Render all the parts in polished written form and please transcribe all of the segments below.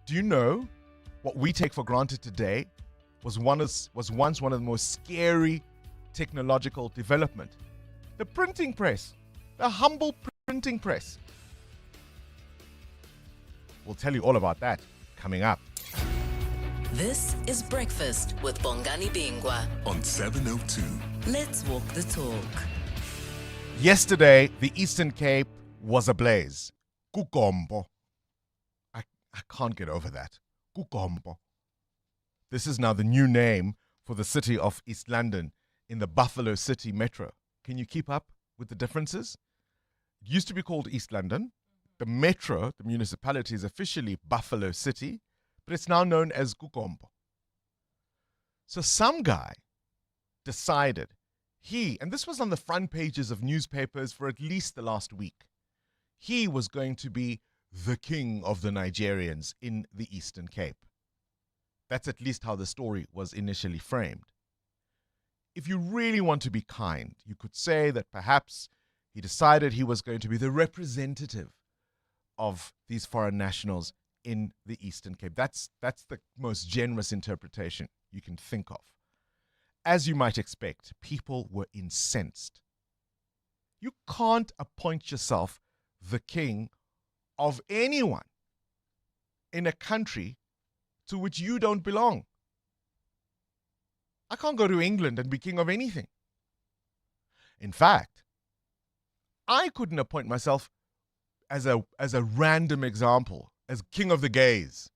Do you know what we take for granted today was once one of the most scary technological development? The printing press, the humble printing press. We'll tell you all about that coming up. This is Breakfast with Bongani Bingwa on 702. Let's walk the talk. Yesterday, the Eastern Cape was ablaze. Kukombo. I can't get over that. Kukombo. This is now the new name for the city of East London in the Buffalo City Metro. Can you keep up with the differences? It used to be called East London. The metro, the municipality, is officially Buffalo City, but it's now known as Kukombo. So some guy decided and this was on the front pages of newspapers for at least the last week, he was going to be the king of the Nigerians in the Eastern Cape. That's at least how the story was initially framed. If you really want to be kind, you could say that perhaps he decided he was going to be the representative of these foreign nationals in the Eastern Cape. That's the most generous interpretation you can think of. As you might expect, people were incensed. You can't appoint yourself the king of anyone in a country to which you don't belong. I can't go to England and be king of anything. In fact, I couldn't appoint myself as a random example, as king of the gays,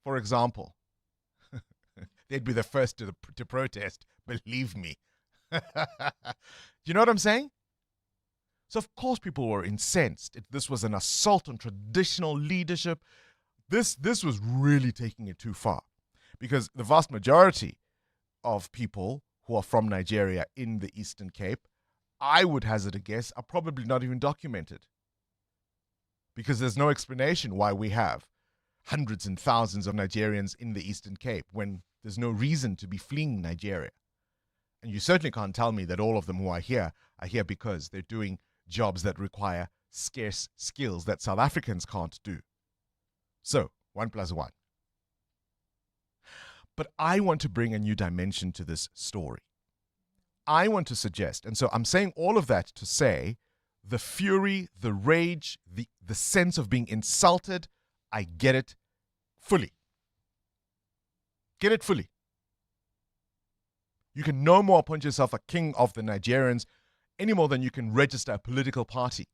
for example. They'd be the first to protest, believe me. You know what I'm saying? So of course people were incensed. This was an assault on traditional leadership. This was really taking it too far, because the vast majority of people who are from Nigeria in the Eastern Cape, I would hazard a guess, are probably not even documented, because there's no explanation why we have hundreds and thousands of Nigerians in the Eastern Cape when there's no reason to be fleeing Nigeria. And you certainly can't tell me that all of them who are here because they're doing jobs that require scarce skills that South Africans can't do. So, 1 + 1. But I want to bring a new dimension to this story. I want to suggest, and so I'm saying all of that to say, the fury, the rage, the sense of being insulted, I get it fully. Get it fully. You can no more appoint yourself a king of the Nigerians any more than you can register a political party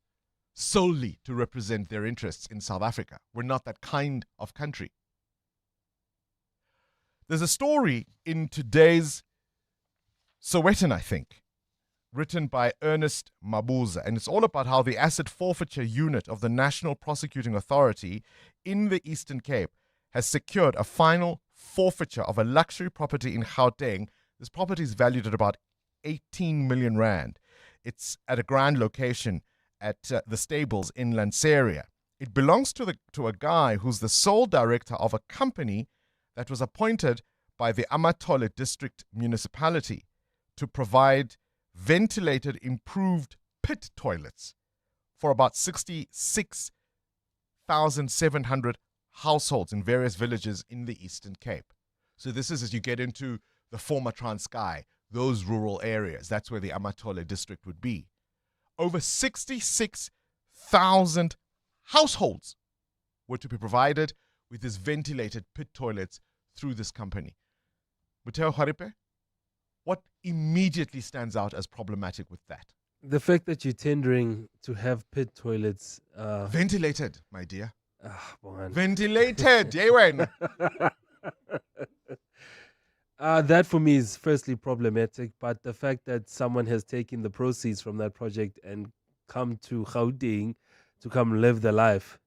solely to represent their interests in South Africa. We're not that kind of country. There's a story in today's Sowetan, I think, written by Ernest Mabuza, and it's all about how the asset forfeiture unit of the National Prosecuting Authority in the Eastern Cape has secured a final forfeiture of a luxury property in Gauteng. This property is valued at about 18 million rand. It's at a grand location at the stables in Lanseria. It belongs to a guy who's the sole director of a company that was appointed by the Amatole District Municipality to provide ventilated, improved pit toilets for about 66,700 households in various villages in the Eastern Cape. So this is as you get into the former Transkei, those rural areas. That's where the Amatole district would be. Over 66,000 households were to be provided with these ventilated pit toilets through this company. Muteo Haripe, what immediately stands out as problematic with that? The fact that you're tendering to have pit toilets. Ventilated, my dear. Man. Ventilated. Yewen. That for me is firstly problematic, but the fact that someone has taken the proceeds from that project and come to Gauteng to come live the life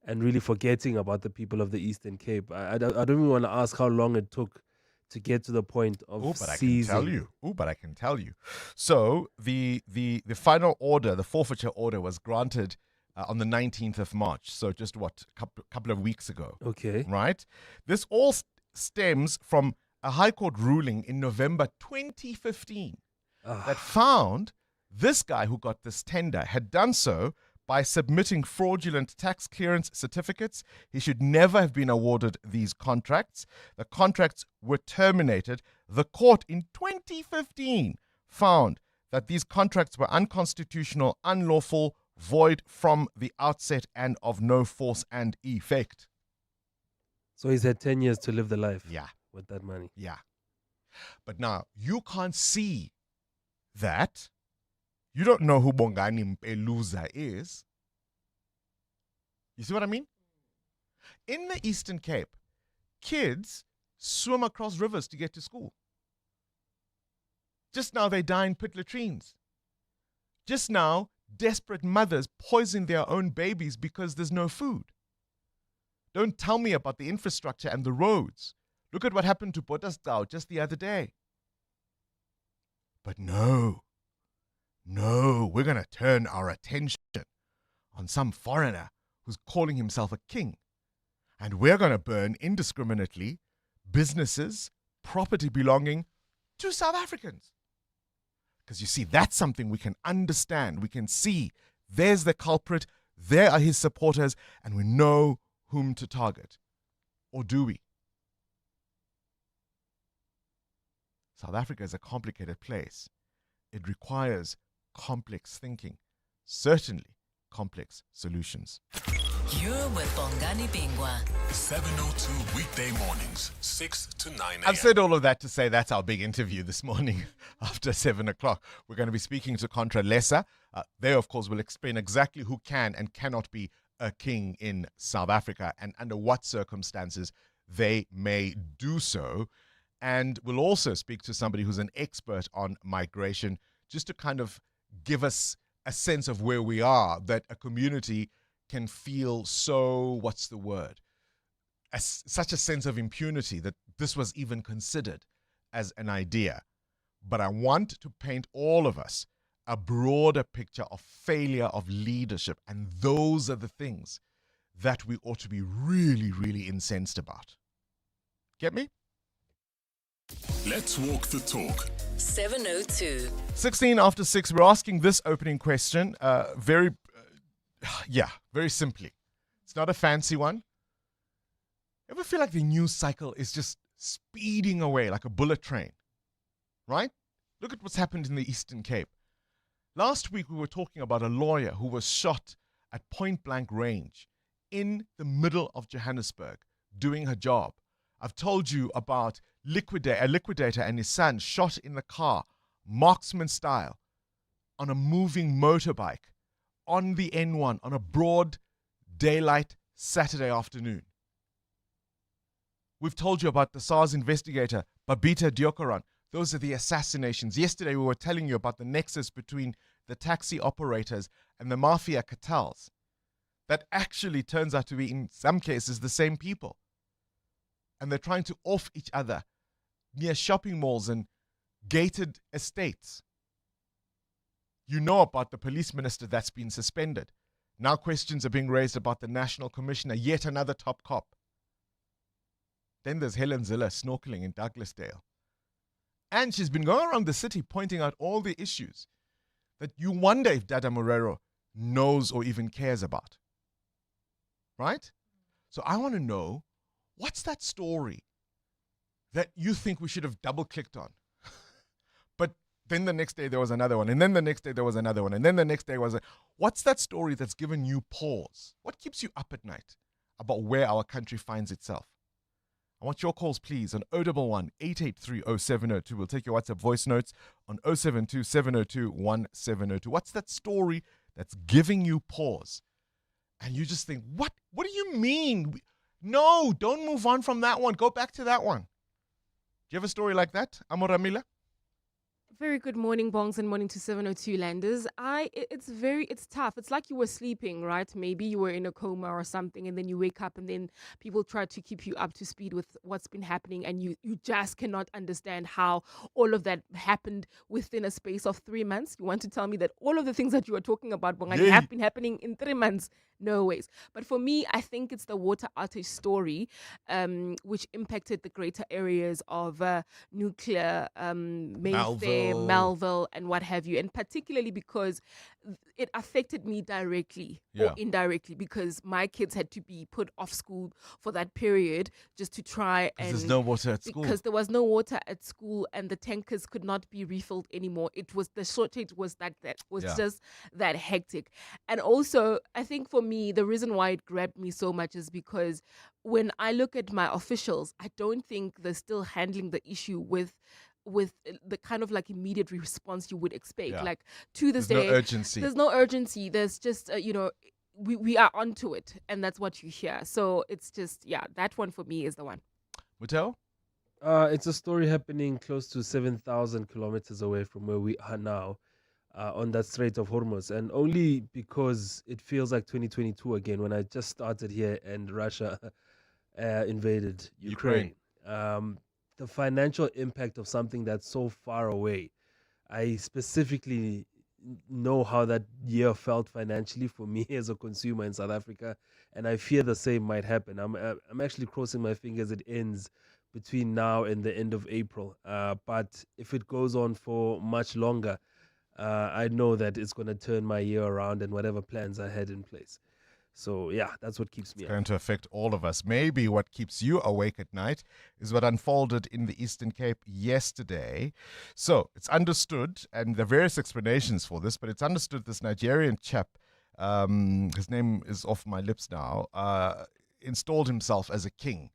and really forgetting about the people of the Eastern Cape. I don't even want to ask how long it took to get to the point of seizing. But I can tell you. So the final order, the forfeiture order, was granted on the 19th of March. So just a couple of weeks ago. Okay. Right? This all stems from a High Court ruling in November 2015 that found this guy who got this tender had done so by submitting fraudulent tax clearance certificates. He should never have been awarded these contracts. The contracts were terminated. The court in 2015 found that these contracts were unconstitutional, unlawful, void from the outset, and of no force and effect. So he's had 10 years to live the life Yeah, with that money. yeah. But now, you can't see that. You don't know who Bongani Bingwa is. You see what I mean? In the Eastern Cape, kids swim across rivers to get to school. Just now, they die in pit latrines. Just now, desperate mothers poison their own babies because there's no food. Don't tell me about the infrastructure and the roads. Look at what happened to Bottasdau just the other day. But no, we're going to turn our attention on some foreigner who's calling himself a king. And we're going to burn indiscriminately businesses, property belonging to South Africans. Because you see, that's something we can understand. We can see there's the culprit, there are his supporters, and we know whom to target. Or do we? South Africa is a complicated place. It requires complex thinking, certainly complex solutions. You're with Bongani Bingwa. 7:02 weekday mornings, 6 to 9 a.m. I've said all of that to say that's our big interview this morning after 7 o'clock. We're going to be speaking to Contra Lesa. They, of course, will explain exactly who can and cannot be a king in South Africa and under what circumstances they may do so. And we'll also speak to somebody who's an expert on migration, just to kind of give us a sense of where we are, that a community can feel so, what's the word? Such a sense of impunity that this was even considered as an idea. But I want to paint all of us a broader picture of failure of leadership. And those are the things that we ought to be really, really incensed about. Get me? Let's walk the talk. 7:02. 16 after 6, we're asking this opening question very simply. It's not a fancy one. Ever feel like the news cycle is just speeding away like a bullet train? Right? Look at what's happened in the Eastern Cape. Last week, we were talking about a lawyer who was shot at point blank range in the middle of Johannesburg doing her job. I've told you about a liquidator and his son shot in the car, marksman style, on a moving motorbike, on the N1, on a broad daylight Saturday afternoon. We've told you about the SARS investigator, Babita Deokaran. Those are the assassinations. Yesterday, we were telling you about the nexus between the taxi operators and the mafia cartels. That actually turns out to be, in some cases, the same people. And they're trying to off each other near shopping malls and gated estates. You know about the police minister that's been suspended. Now questions are being raised about the national commissioner, yet another top cop. Then there's Helen Ziller snorkeling in Douglasdale. And she's been going around the city pointing out all the issues that you wonder if Dada Morero knows or even cares about. Right? So I want to know, what's that story that you think we should have double-clicked on? But then the next day there was another one, and then the next day there was another one, and then the next day was what's that story that's given you pause? What keeps you up at night about where our country finds itself? I want your calls, please, on 011 883 0702. We'll take your WhatsApp voice notes on 072 702 1702. What's that story that's giving you pause? And you just think, what do you mean? No, don't move on from that one. Go back to that one. Do you have a story like that, Amoramila? Very good morning, Bongs, and morning to 702 Landers. It's tough. It's like you were sleeping, right? Maybe you were in a coma or something, and then you wake up, and then people try to keep you up to speed with what's been happening, and you just cannot understand how all of that happened within a space of 3 months. You want to tell me that all of the things that you were talking about, Bongani, have been happening in 3 months? No ways. But for me, I think it's the water outage story, which impacted the greater areas of nuclear, Mayfair, Melville, and what have you. And particularly because it affected me directly or Yeah. indirectly, because my kids had to be put off school for that period just to try and There's no water at school. because there was no water at school and the tankers could not be refilled anymore. It was the shortage was that was Yeah. just that hectic. And also, I think for me, the reason why it grabbed me so much is because when I look at my officials, I don't think they're still handling the issue with the kind of like immediate response you would expect. Yeah. Like to this There's day, no urgency. there's no urgency. There's just we are onto it, and that's what you hear. So it's just that one for me is the one. Mutel? It's a story happening close to 7,000 kilometers away from where we are now, on that Strait of Hormuz. And only because it feels like 2022 again, when I just started here and Russia invaded Ukraine. The financial impact of something that's so far away. I specifically know how that year felt financially for me as a consumer in South Africa, and I fear the same might happen. I'm actually crossing my fingers it ends between now and the end of April. But if it goes on for much longer, I know that it's going to turn my year around and whatever plans I had in place. So yeah, that's what keeps me It's up. going to affect all of us. Maybe what keeps you awake at night is what unfolded in the Eastern Cape yesterday. So it's understood, and there are various explanations for this, but it's understood this Nigerian chap, his name is off my lips now, installed himself as a king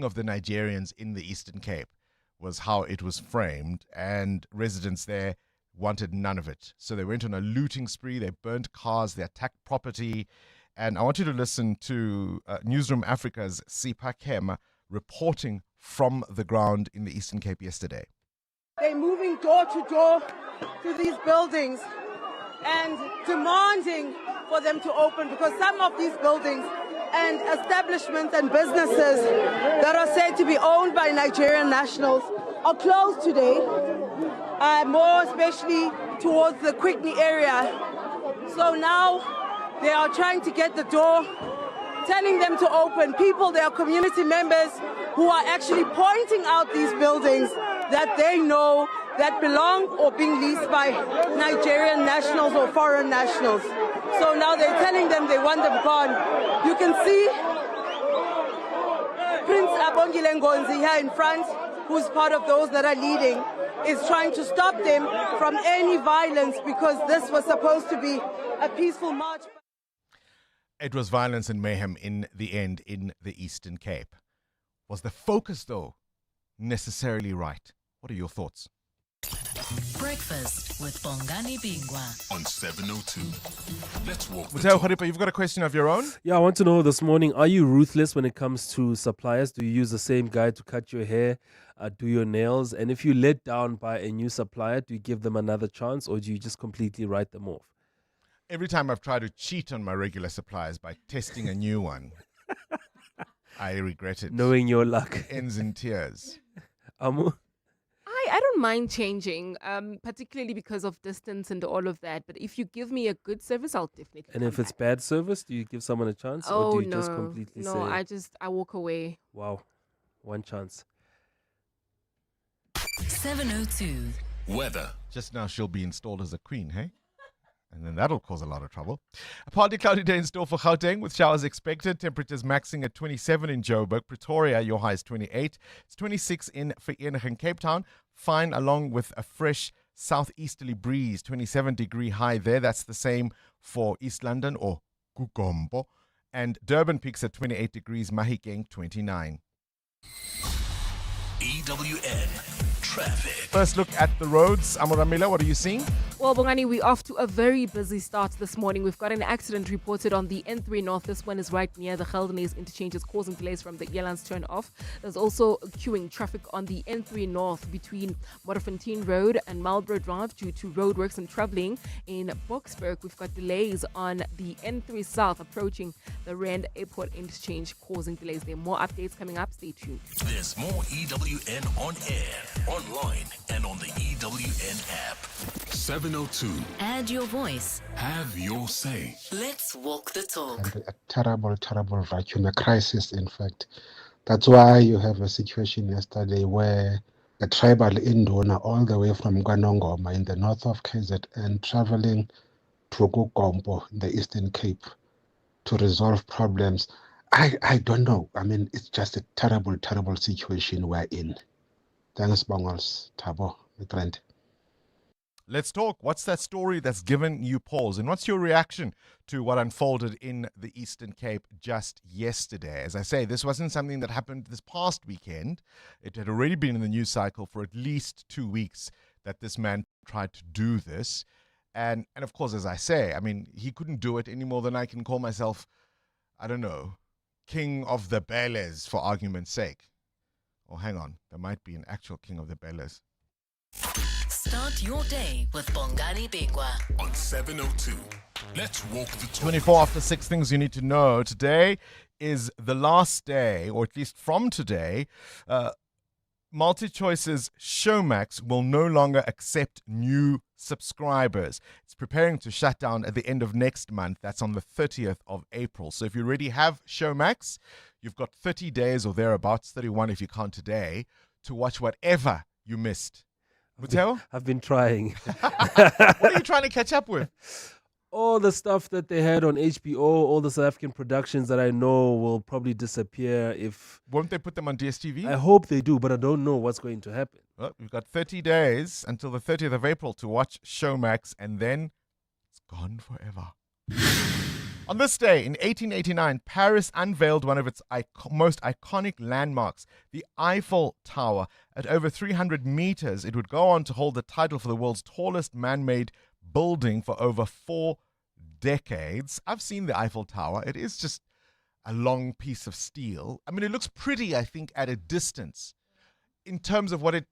of the Nigerians in the Eastern Cape, was how it was framed, and residents there wanted none of it. So they went on a looting spree, they burnt cars, they attacked property. And I want you to listen to Newsroom Africa's Sipha Kema reporting from the ground in the Eastern Cape yesterday. They're moving door to door to these buildings and demanding for them to open, because some of these buildings and establishments and businesses that are said to be owned by Nigerian nationals are closed today, more especially towards the Quickney area. So now they are trying to get the door, telling them to open. People, they are community members who are actually pointing out these buildings that they know that belong or being leased by Nigerian nationals or foreign nationals. So now they're telling them they want them gone. You can see Prince Bongani Bingwa here in front, who's part of those that are leading, is trying to stop them from any violence, because this was supposed to be a peaceful march. It was violence and mayhem in the end in the Eastern Cape. Was the focus, though, necessarily right? What are your thoughts? Breakfast with Bongani Bingwa. On 702. Let's walk the Mutel talk. Kharipa, you've got a question of your own? Yeah, I want to know this morning, are you ruthless when it comes to suppliers? Do you use the same guy to cut your hair, do your nails? And if you're let down by a new supplier, do you give them another chance, or do you just completely write them off? Every time I've tried to cheat on my regular suppliers by testing a new one, I regret it. Knowing your luck. Ends in tears. Amu? I don't mind changing, particularly because of distance and all of that. But if you give me a good service, I'll definitely. And if come it's back. bad service, do you give someone a chance, Oh or do you no, just completely no, say, I walk away. wow, one chance? 702. Weather. Just now she'll be installed as a queen, hey? And then that'll cause a lot of trouble. A partly cloudy day in store for Gauteng with showers expected. Temperatures maxing at 27 in Joburg. Pretoria, your high is 28. It's 26 in Vereeniging Cape Town. Fine along with a fresh southeasterly breeze. 27-degree high there. That's the same for East London or Kukombo. And Durban peaks at 28 degrees. Mahikeng, 29. EWN. Traffic. First look at the roads. Amuramila, what are you seeing? Well, Bongani, we're off to a very busy start this morning. We've got an accident reported on the N3 North. This one is right near the Geldenhuys interchange. It's causing delays from the Elands turn off. There's also queuing traffic on the N3 North between Modderfontein Road and Marlborough Drive due to roadworks and troubling. In Boksburg, we've got delays on the N3 South approaching the Rand Airport interchange, causing delays. There are more updates coming up. Stay tuned. There's more EWN on air, online, and on the EWN app. 702. Add your voice. Have your say. Let's walk the talk. A terrible, terrible vacuum, a crisis, in fact. That's why you have a situation yesterday where a tribal induna all the way from Kwanongoma in the north of KZN, traveling to Kukompo in the Eastern Cape to resolve problems. I don't know. I mean, it's just a terrible, terrible situation we're in. Thanks, Bongos. Tabo, my friend. Let's talk. What's that story that's given you pause? And what's your reaction to what unfolded in the Eastern Cape just yesterday? As I say, this wasn't something that happened this past weekend. It had already been in the news cycle for at least 2 weeks that this man tried to do this. And of course, as I say, I mean, he couldn't do it any more than I can call myself, I don't know, King of the Beles, for argument's sake. Oh, hang on. There might be an actual King of the Beles. Start your day with Bongani Bingwa on 702. Let's walk the talk. 24 after 6 things you need to know. Today is the last day, or at least from today, MultiChoice's Showmax will no longer accept new subscribers. It's preparing to shut down at the end of next month. That's on the 30th of April. So if you already have Showmax, you've got 30 days or thereabouts, 31 if you count today, to watch whatever you missed. Muteo? I've been trying. What are you trying to catch up with? All the stuff that they had on HBO, all the South African productions that I know will probably disappear if... Won't they put them on DSTV? I hope they do, but I don't know what's going to happen. Well, we've got 30 days until the 30th of April to watch Showmax, and then it's gone forever. On this day, in 1889, Paris unveiled one of its most iconic landmarks, the Eiffel Tower. At over 300 meters, it would go on to hold the title for the world's tallest man-made building for over 4 decades. I've seen the Eiffel Tower. It is just a long piece of steel. I mean, it looks pretty, I think, at a distance in terms of what it,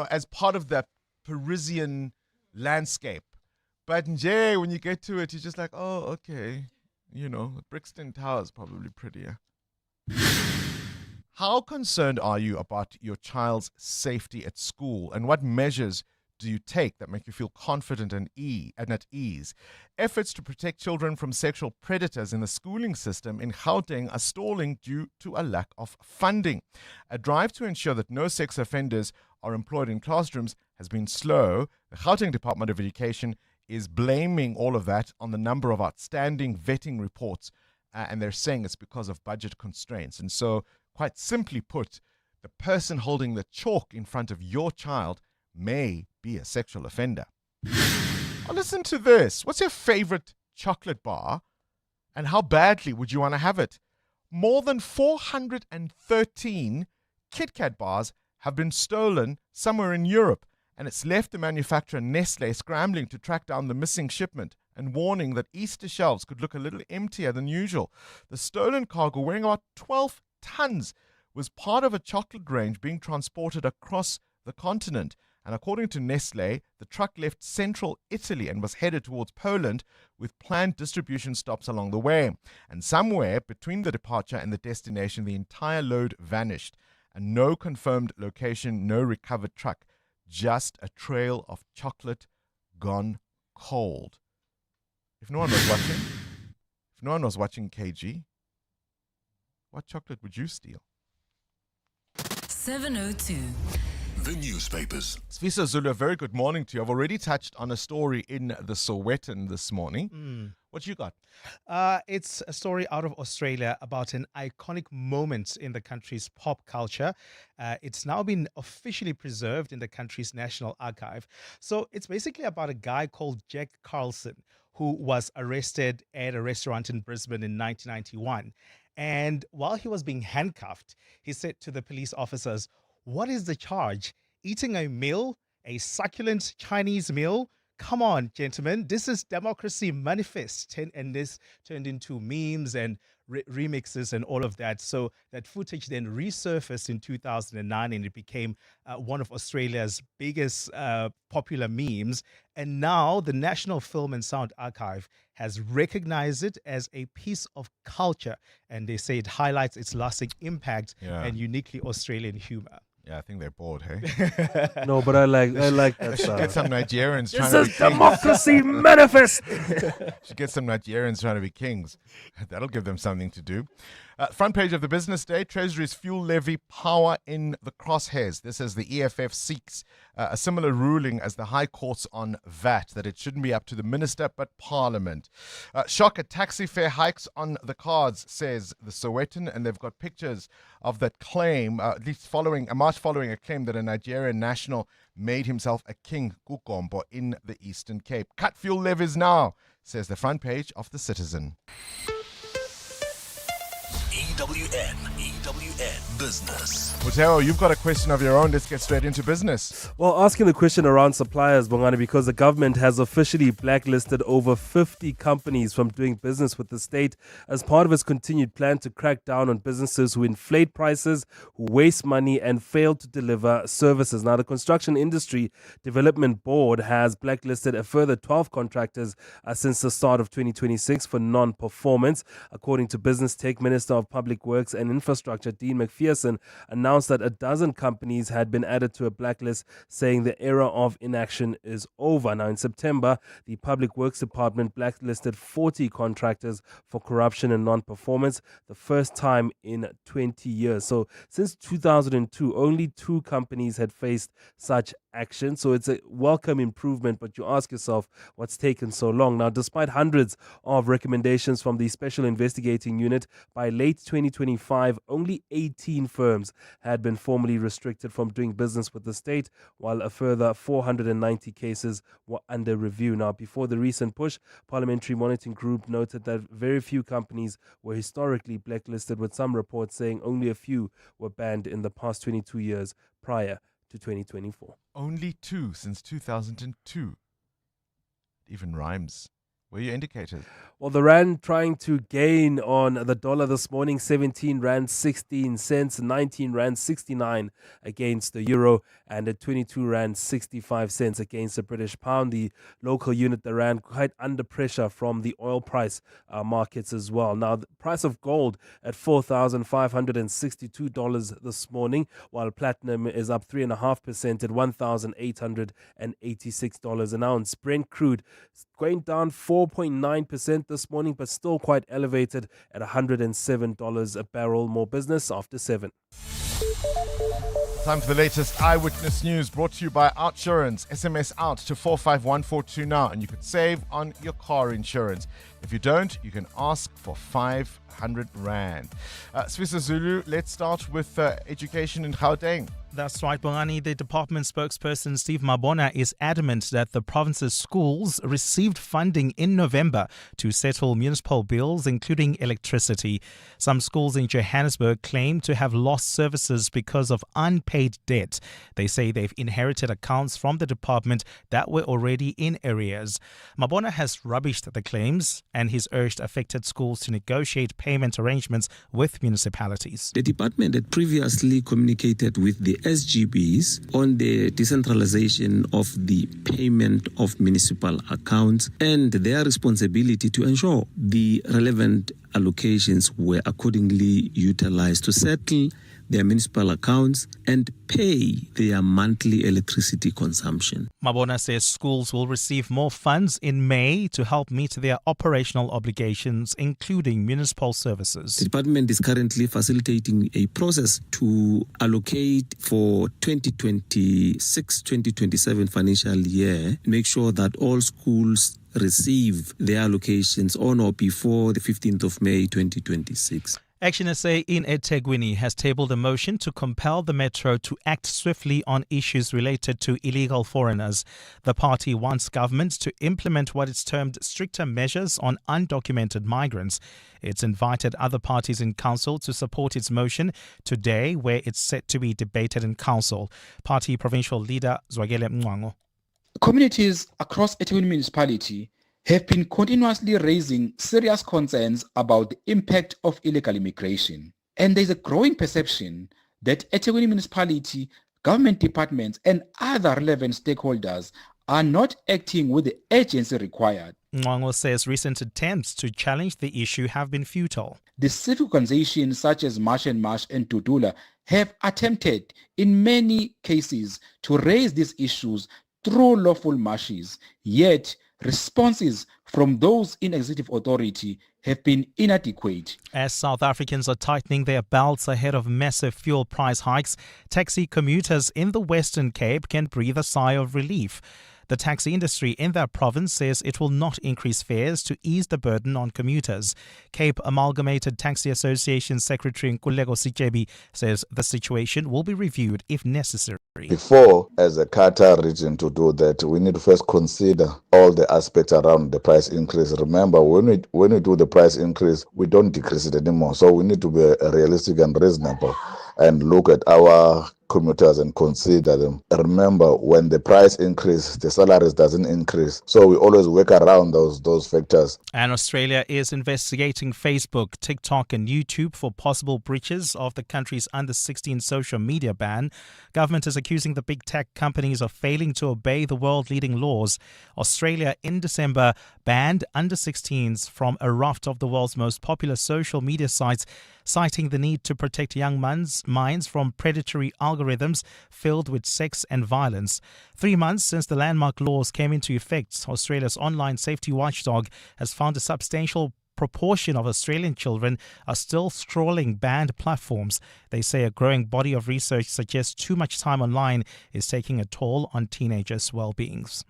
as part of the Parisian landscape. But when you get to it, you're just like, oh, okay. The Brixton Tower is probably prettier. How concerned are you about your child's safety at school, and what measures do you take that make you feel confident and at ease? Efforts to protect children from sexual predators in the schooling system in Gauteng are stalling due to a lack of funding. A drive to ensure that no sex offenders are employed in classrooms has been slow. The Gauteng Department of Education is blaming all of that on the number of outstanding vetting reports, and they're saying it's because of budget constraints. And so, quite simply put, the person holding the chalk in front of your child may be a sexual offender. Oh, listen to this. What's your favorite chocolate bar, and how badly would you want to have it? More than 413 Kit Kat bars have been stolen somewhere in Europe, and it's left the manufacturer Nestle scrambling to track down the missing shipment and warning that Easter shelves could look a little emptier than usual. The stolen cargo, weighing about 12 tons, was part of a chocolate range being transported across the continent. And according to Nestle, the truck left central Italy and was headed towards Poland with planned distribution stops along the way. And somewhere between the departure and the destination, the entire load vanished. And no confirmed location, no recovered truck. Just a trail of chocolate gone cold. If no one was watching KG, what chocolate would you steal? 702. The newspapers. Sviso Zulu, a very good morning to you. I've already touched on a story in the Sowetan this morning. What you got? It's a story out of Australia about an iconic moment in the country's pop culture. It's now been officially preserved in the country's National Archive. So it's basically about a guy called Jack Carlson who was arrested at a restaurant in Brisbane in 1991. And while he was being handcuffed, he said to the police officers, "What is the charge? Eating a meal? A succulent Chinese meal? Come on, gentlemen, this is Democracy Manifest." And this turned into memes and remixes and all of that. So that footage then resurfaced in 2009 and it became one of Australia's biggest popular memes. And now the National Film and Sound Archive has recognized it as a piece of culture. And they say it highlights its lasting impact and uniquely Australian humor. Yeah, I think they're bored, hey? No, but I like that Should stuff. get some Nigerians trying This to is be kings. Democracy Manifest. Should get some Nigerians trying to be kings. That'll give them something to do. Front page of the Business Day, Treasury's fuel levy power in the crosshairs. This as the EFF seeks a similar ruling as the High Court's on VAT, that it shouldn't be up to the minister but Parliament. Shock at taxi fare hikes on the cards, says the Sowetan, and they've got pictures of that claim, at least following a march following a claim that a Nigerian national made himself a king, Kukombo, in the Eastern Cape. Cut fuel levies now, says the front page of the Citizen. EWN Business. Muteo, you've got a question of your own. Let's get straight into business. Well, asking the question around suppliers, Bongani, because the government has officially blacklisted over 50 companies from doing business with the state as part of its continued plan to crack down on businesses who inflate prices, who waste money and fail to deliver services. Now, the Construction Industry Development Board has blacklisted a further 12 contractors since the start of 2026 for non-performance. According to Business Tech Minister of Public Works and Infrastructure, Dean McPherson, announced that a dozen companies had been added to a blacklist, saying the era of inaction is over. Now, in September, the Public Works Department blacklisted 40 contractors for corruption and non-performance, the first time in 20 years. So, since 2002, only 2 companies had faced such action. So it's a welcome improvement, but you ask yourself, what's taken so long? Now, despite hundreds of recommendations from the Special Investigating Unit, by late 2025, only 18 firms had been formally restricted from doing business with the state, while a further 490 cases were under review. Now, before the recent push, Parliamentary Monitoring Group noted that very few companies were historically blacklisted, with some reports saying only a few were banned in the past 22 years prior to 2024. Only 2 since 2002. It even rhymes. Where are your indicators? Well, the rand trying to gain on the dollar this morning, 17 rand 16 cents, 19 rand 69 against the euro, and at 22 rand 65 cents against the British pound. The local unit, the rand, quite under pressure from the oil price markets as well. Now, the price of gold at $4,562 this morning, while platinum is up 3.5% at $1,886 an ounce. Brent crude going down 4.9% this morning, but still quite elevated at $107 a barrel. More business after 7. Time for the latest eyewitness news, brought to you by Outsurance. SMS out to 45142 now, and you could save on your car insurance. If you don't, you can ask for 500 rand. Swissa Zulu, let's start with education in Gauteng. That's right, Bongani. The department spokesperson, Steve Mabona, is adamant that the province's schools received funding in November to settle municipal bills, including electricity. Some schools in Johannesburg claim to have lost services because of unpaid debt. They say they've inherited accounts from the department that were already in arrears. Mabona has rubbished the claims, and he's urged affected schools to negotiate payment arrangements with municipalities. The department had previously communicated with the SGBs on the decentralization of the payment of municipal accounts and their responsibility to ensure the relevant allocations were accordingly utilized to settle their municipal accounts and pay their monthly electricity consumption. Mabona says schools will receive more funds in May to help meet their operational obligations, including municipal services. The department is currently facilitating a process to allocate for 2026-2027 financial year, make sure that all schools receive their allocations on or before the 15th of May 2026. Action SA in eThekwini has tabled a motion to compel the Metro to act swiftly on issues related to illegal foreigners. The party wants government to implement what it's termed stricter measures on undocumented migrants. It's invited other parties in council to support its motion today, where it's set to be debated in council. Party provincial leader Zwagele Mngwango. Communities across eThekwini municipality have been continuously raising serious concerns about the impact of illegal immigration. And there's a growing perception that eThekwini municipality, government departments and other relevant stakeholders are not acting with the urgency required. Mngwango says recent attempts to challenge the issue have been futile. The civic organizations such as March and Dudula have attempted in many cases to raise these issues through lawful marches, yet responses from those in executive authority have been inadequate. As South Africans are tightening their belts ahead of massive fuel price hikes, taxi commuters in the Western Cape can breathe a sigh of relief. The taxi industry in that province says it will not increase fares to ease the burden on commuters. Cape Amalgamated Taxi Association Secretary Nkululeko Sityebi says the situation will be reviewed if necessary. Before, as a Qatar region, to do that, we need to first consider all the aspects around the price increase. Remember, when we do the price increase, we don't decrease it anymore. So we need to be realistic and reasonable and look at our commuters and consider them. Remember, when the price increase, the salaries doesn't increase. So we always work around those factors. And Australia is investigating Facebook, TikTok and YouTube for possible breaches of the country's under-16 social media ban. Government is accusing the big tech companies of failing to obey the world-leading laws. Australia in December banned under-16s from a raft of the world's most popular social media sites, citing the need to protect young minds from predatory algorithms filled with sex and violence. 3 months since the landmark laws came into effect, Australia's online safety watchdog has found a substantial proportion of Australian children are still scrolling banned platforms. They say a growing body of research suggests too much time online is taking a toll on teenagers' well-beings.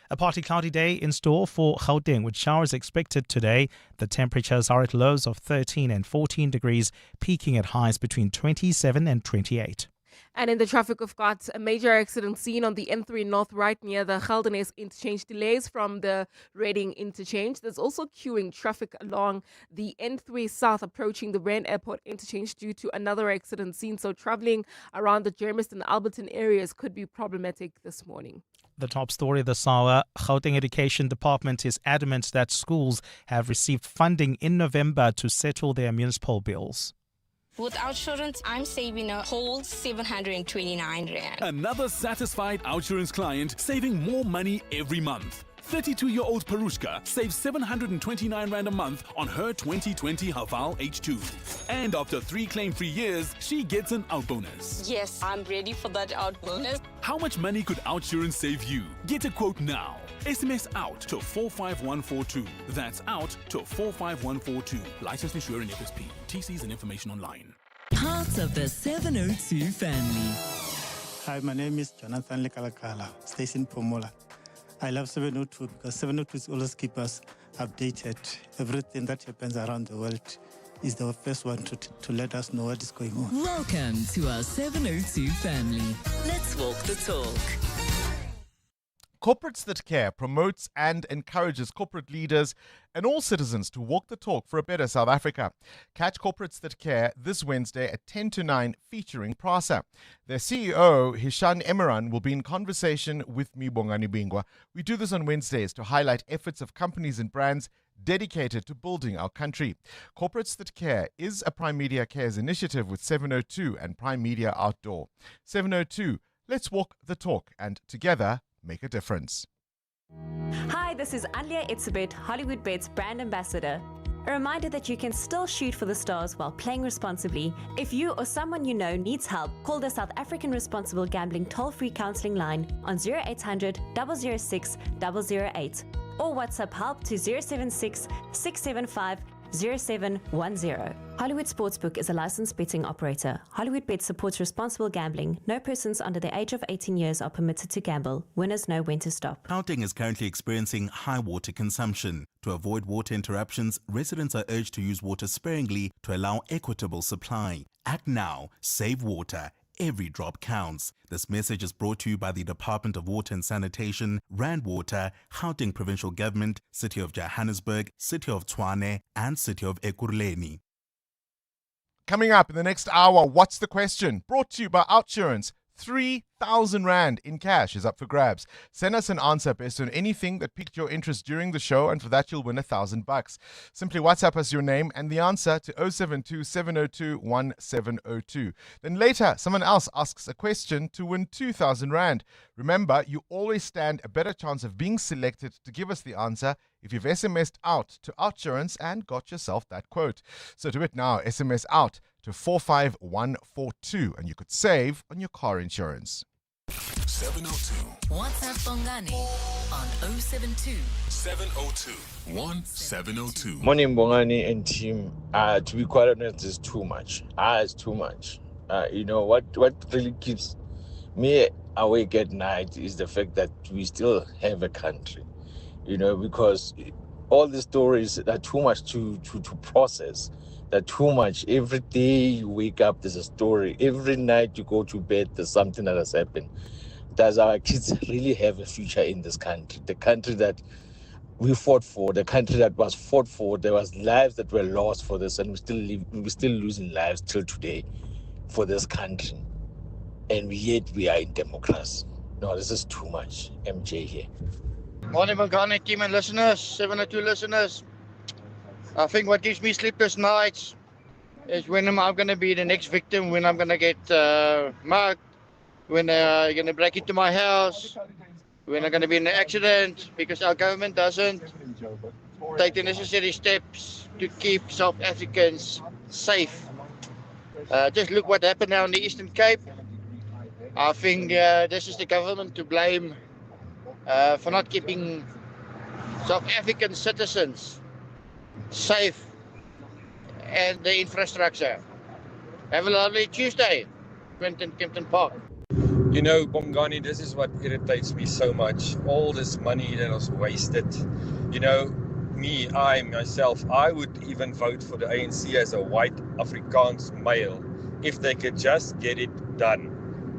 A partly cloudy day in store for Gauteng, with showers expected today. The temperatures are at lows of 13 and 14 degrees, peaking at highs between 27 and 28. And in the traffic, we've got a major accident seen on the N3 North right near the Geldenhuys interchange. Delays from the Reading interchange. There's also queuing traffic along the N3 South approaching the Rand Airport interchange due to another accident seen. So traveling around the Germiston Alberton areas could be problematic this morning. The top story this hour, Gauteng Education Department is adamant that schools have received funding in November to settle their municipal bills. With OutSurance, I'm saving a whole 729 Rand. Another satisfied OutSurance client saving more money every month. 32-year-old Perushka saves 729 Rand a month on her 2020 Haval H2. And after 3 claim-free years, she gets an out bonus. Yes, I'm ready for that out bonus. How much money could OutSurance save you? Get a quote now. SMS out to 45142. That's out to 45142. Licensed insurer in FSP. TCs and information online. Part of the 702 family. Hi, my name is Jonathan Lekalakala, Station Pomola. I love 702 because 702 always keep us updated. Everything that happens around the world is the first one to let us know what is going on. Welcome to our 702 family. Let's walk the talk. Corporates That Care promotes and encourages corporate leaders and all citizens to walk the talk for a better South Africa. Catch Corporates That Care this Wednesday at 10 to 9 featuring PRASA. Their CEO, Hishan Emiran, will be in conversation with me, Bongani Bingwa. We do this on Wednesdays to highlight efforts of companies and brands dedicated to building our country. Corporates That Care is a Prime Media Cares initiative with 702 and Prime Media Outdoor. 702, let's walk the talk and together make a difference. Hi, this is Anlia Itzebet, Hollywood Bets brand ambassador. A reminder that you can still shoot for the stars while playing responsibly. If you or someone you know needs help, call the South African Responsible Gambling toll-free counselling line on 0800 006 008 or WhatsApp help to 076 675 0710. Hollywood Sportsbook is a licensed betting operator. Hollywood Bet supports responsible gambling. No persons under the age of 18 years are permitted to gamble. Winners know when to stop. Gauteng is currently experiencing high water consumption. To avoid water interruptions, residents are urged to use water sparingly to allow equitable supply. Act now. Save water. Every drop counts. This message is brought to you by the Department of Water and Sanitation, Rand Water, Gauteng Provincial Government, City of Johannesburg, City of Tshwane, and City of Ekurhuleni. Coming up in the next hour, What's the Question? Brought to you by OutSurance. 3,000 Rand in cash is up for grabs. Send us an answer based on anything that piqued your interest during the show, and for that you'll win $1,000. Simply WhatsApp us your name and the answer to 072 702 1702. Then later, someone else asks a question to win 2,000 Rand. Remember, you always stand a better chance of being selected to give us the answer if you've SMS'd out to OutSurance and got yourself that quote. So do it now. SMS out to 45142 and you could save on your car insurance. 702. WhatsApp Bongani on 072 702 1702. Morning, Bongani and team. To be quite honest, it's too much. It's too much. What really keeps me awake at night is the fact that we still have a country. Because all the stories are too much to process. They're too much. Every day you wake up, there's a story. Every night you go to bed, there's something that has happened. Does our kids really have a future in this country? The country that we fought for, the country that was fought for. There was lives that were lost for this, and we're still losing lives till today for this country. And yet we are in democracy. No, this is too much. MJ here. Morning, Bongani team and listeners, 702 listeners. I think what gives me sleepless nights is when I'm going to be the next victim, when I'm going to get mugged, when they're going to break into my house, when I'm going to be in an accident, because our government doesn't take the necessary steps to keep South Africans safe. Just look what happened now in the Eastern Cape. I think this is the government to blame for not keeping South African citizens safe and the infrastructure. Have a lovely Tuesday, Kempton Park. Bongani, this is what irritates me so much. All this money that was wasted. I would even vote for the ANC as a white Afrikaans male if they could just get it done.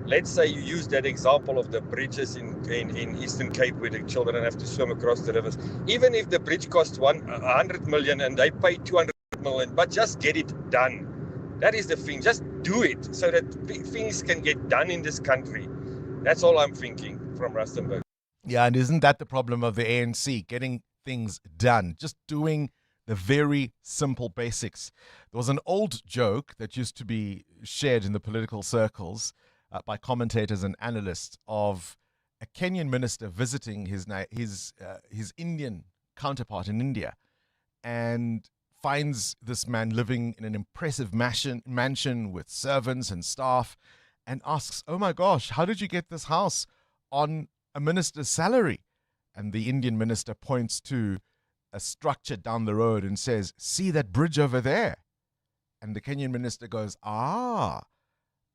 Let's say you use that example of the bridges in Eastern Cape where the children have to swim across the rivers. Even if the bridge costs 100 million and they pay 200 million, but just get it done. That is the thing. Just do it so that things can get done in this country. That's all I'm thinking from Rustenburg. Yeah, and isn't that the problem of the ANC? Getting things done. Just doing the very simple basics. There was an old joke that used to be shared in the political circles by commentators and analysts of a Kenyan minister visiting his Indian counterpart in India and finds this man living in an impressive mansion with servants and staff and asks, "Oh my gosh, how did you get this house on a minister's salary?" And the Indian minister points to a structure down the road and says, "See that bridge over there?" And the Kenyan minister goes, "Ah."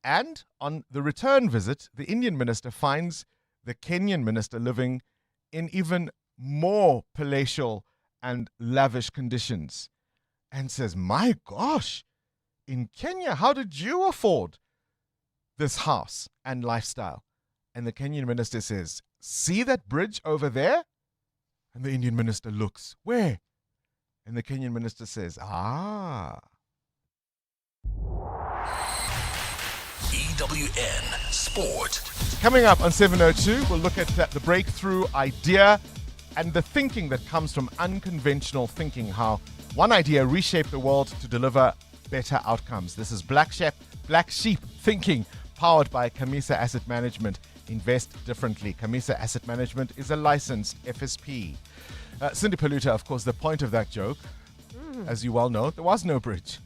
And on the return visit, the Indian minister finds the Kenyan minister living in even more palatial and lavish conditions and says, "My gosh, in Kenya, how did you afford this house and lifestyle?" And the Kenyan minister says, "See that bridge over there?" And the Indian minister looks, "Where?" And the Kenyan minister says, "Ah." EWN Sport. Coming up on 702, we'll look at the breakthrough idea and the thinking that comes from unconventional thinking, how one idea reshaped the world to deliver better outcomes. This is Black Sheep Thinking, powered by Camisa Asset Management. Invest differently. Camisa Asset Management is a licensed FSP. Cindy Paluta, of course, the point of that joke, as you well know, there was no bridge.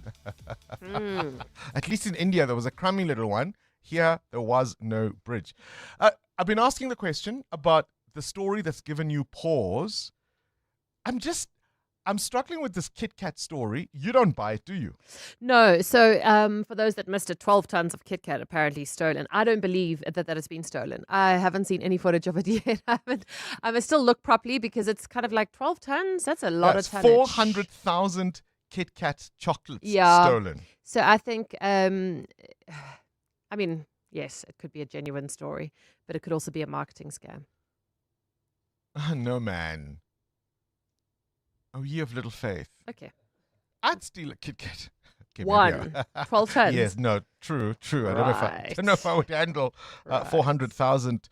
At least in India, there was a crummy little one. Here, there was no bridge. I've been asking the question about the story that's given you pause. I'm struggling with this Kit Kat story. You don't buy it, do you? No. So for those that missed it, 12 tons of Kit Kat apparently stolen. I don't believe that has been stolen. I haven't seen any footage of it yet. I must still look properly because it's kind of like 12 tons. That's a lot of tonnage. 400,000 Kit Kat chocolates stolen. So I think, yes, it could be a genuine story, but it could also be a marketing scam. Oh, no, man. Oh, ye of little faith. Okay. I'd steal a Kit Kat. Okay, one. 12 tons. Yes, no, true. Right. I don't know if I would handle 400,000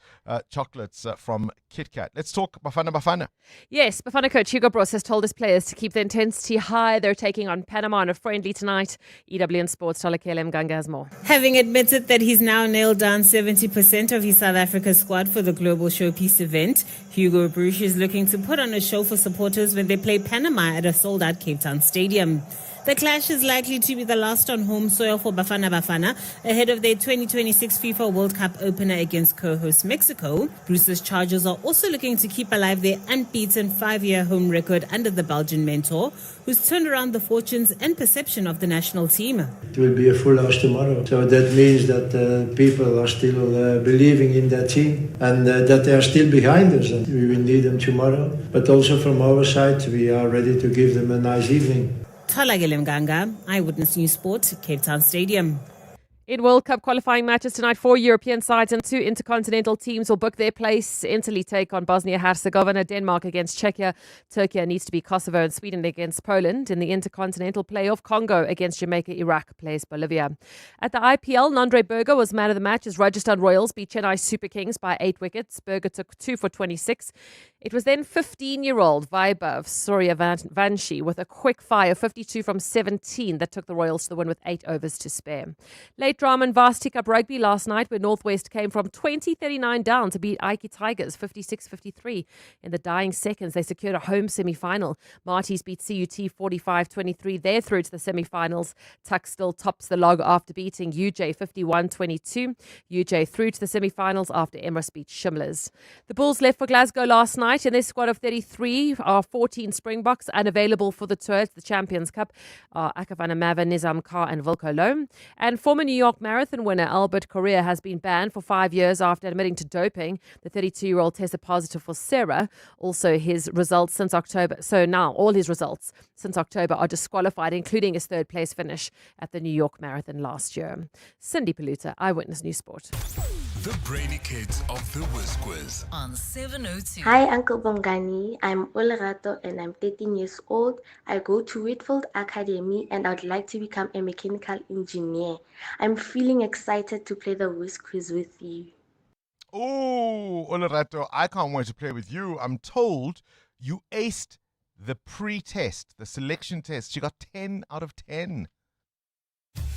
chocolates from Kit Kat. Let's talk Bafana. Yes, Bafana coach Hugo Broos has told his players to keep the intensity high. They're taking on Panama in a friendly tonight. EWN Sports, Tolakele Mganga has more. Having admitted that he's now nailed down 70% of his South Africa squad for the Global Showpiece event, Hugo Broos is looking to put on a show for supporters when they play Panama at a sold-out Cape Town stadium. The clash is likely to be the last on home soil for Bafana Bafana ahead of their 2026 FIFA World Cup opener against co-host Mexico. Bruce's Chargers are also looking to keep alive their unbeaten 5-year home record under the Belgian mentor, who's turned around the fortunes and perception of the national team. It will be a full house tomorrow. So that means that people are still believing in that team and that they are still behind us. And we will need them tomorrow. But also from our side, we are ready to give them a nice evening. Tholakele Mganga, Eyewitness News Sport, Cape Town Stadium. In World Cup qualifying matches tonight, 4 European sides and 2 intercontinental teams will book their place. Italy take on Bosnia-Herzegovina, Denmark against Czechia, Turkey needs to be Kosovo, and Sweden against Poland. In the intercontinental playoff, Congo against Jamaica, Iraq plays Bolivia. At the IPL, Nondre Berger was man of the match as Rajasthan Royals beat Chennai Super Kings by 8 wickets. Berger took 2 for 26. It was then 15-year-old Vaibhav Suryavanshi with a quick fire 52 from 17 that took the Royals to the win with 8 overs to spare. Late drama in Varsity Cup Rugby last night, where Northwest came from 20-39 down to beat Ike Tigers 56-53. In the dying seconds, they secured a home semi-final. Marties beat CUT 45-23. They're through to the semi-finals. Tuck still tops the log after beating UJ 51-22. UJ through to the semi-finals after Emirates beat Shimlers. The Bulls left for Glasgow last night. In their squad of 33 are 14 Springboks unavailable for the tour to the Champions Cup. Akafana Mava, Nizam Kar and Volko Loam. And former New York Marathon winner Albert Correa has been banned for 5 years after admitting to doping. The 32-year-old tested positive for Sarah. Also, his results since October. So now all his results since October are disqualified, including his third-place finish at the New York Marathon last year. Cindy Paluta, Eyewitness News Sport. The brainy kids of the Whiz Quiz. On 702. Hi, Uncle Bongani. I'm Olerato and I'm 13 years old. I go to Whitfield Academy and I'd like to become a mechanical engineer. I'm feeling excited to play the Whiz Quiz with you. Oh, Olerato, I can't wait to play with you. I'm told you aced the pre-test, the selection test. You got 10 out of 10.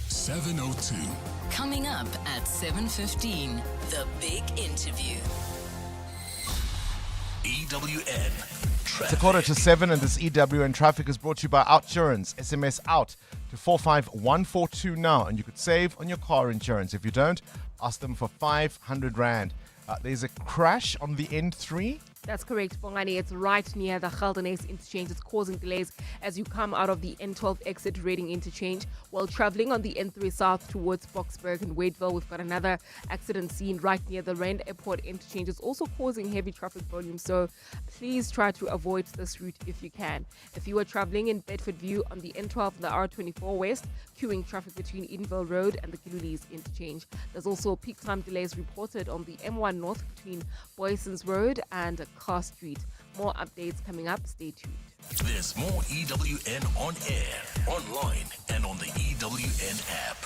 702. Coming up at 7:15, the big interview. EWN It's 6:45 and this EWN traffic is brought to you by Outsurance. SMS out to 45142 now and you could save on your car insurance. If you don't, ask them for 500 Rand. There's a crash on the N3. That's correct, Bongani. It's right near the Geldenhuys interchange. It's causing delays as you come out of the N12 exit Reading interchange. While traveling on the N3 south towards Boksburg and Wadeville, we've got another accident scene right near the Rand Airport interchange. It's also causing heavy traffic volume, so please try to avoid this route if you can. If you are traveling in Bedfordview on the N12 and the R24 West, queuing traffic between Edenville Road and the Gilulies interchange. There's also peak time delays reported on the M1 North between Boysons Road and Car Street. More updates coming up. Stay tuned. There's more EWN on air, online, and on the EWN app.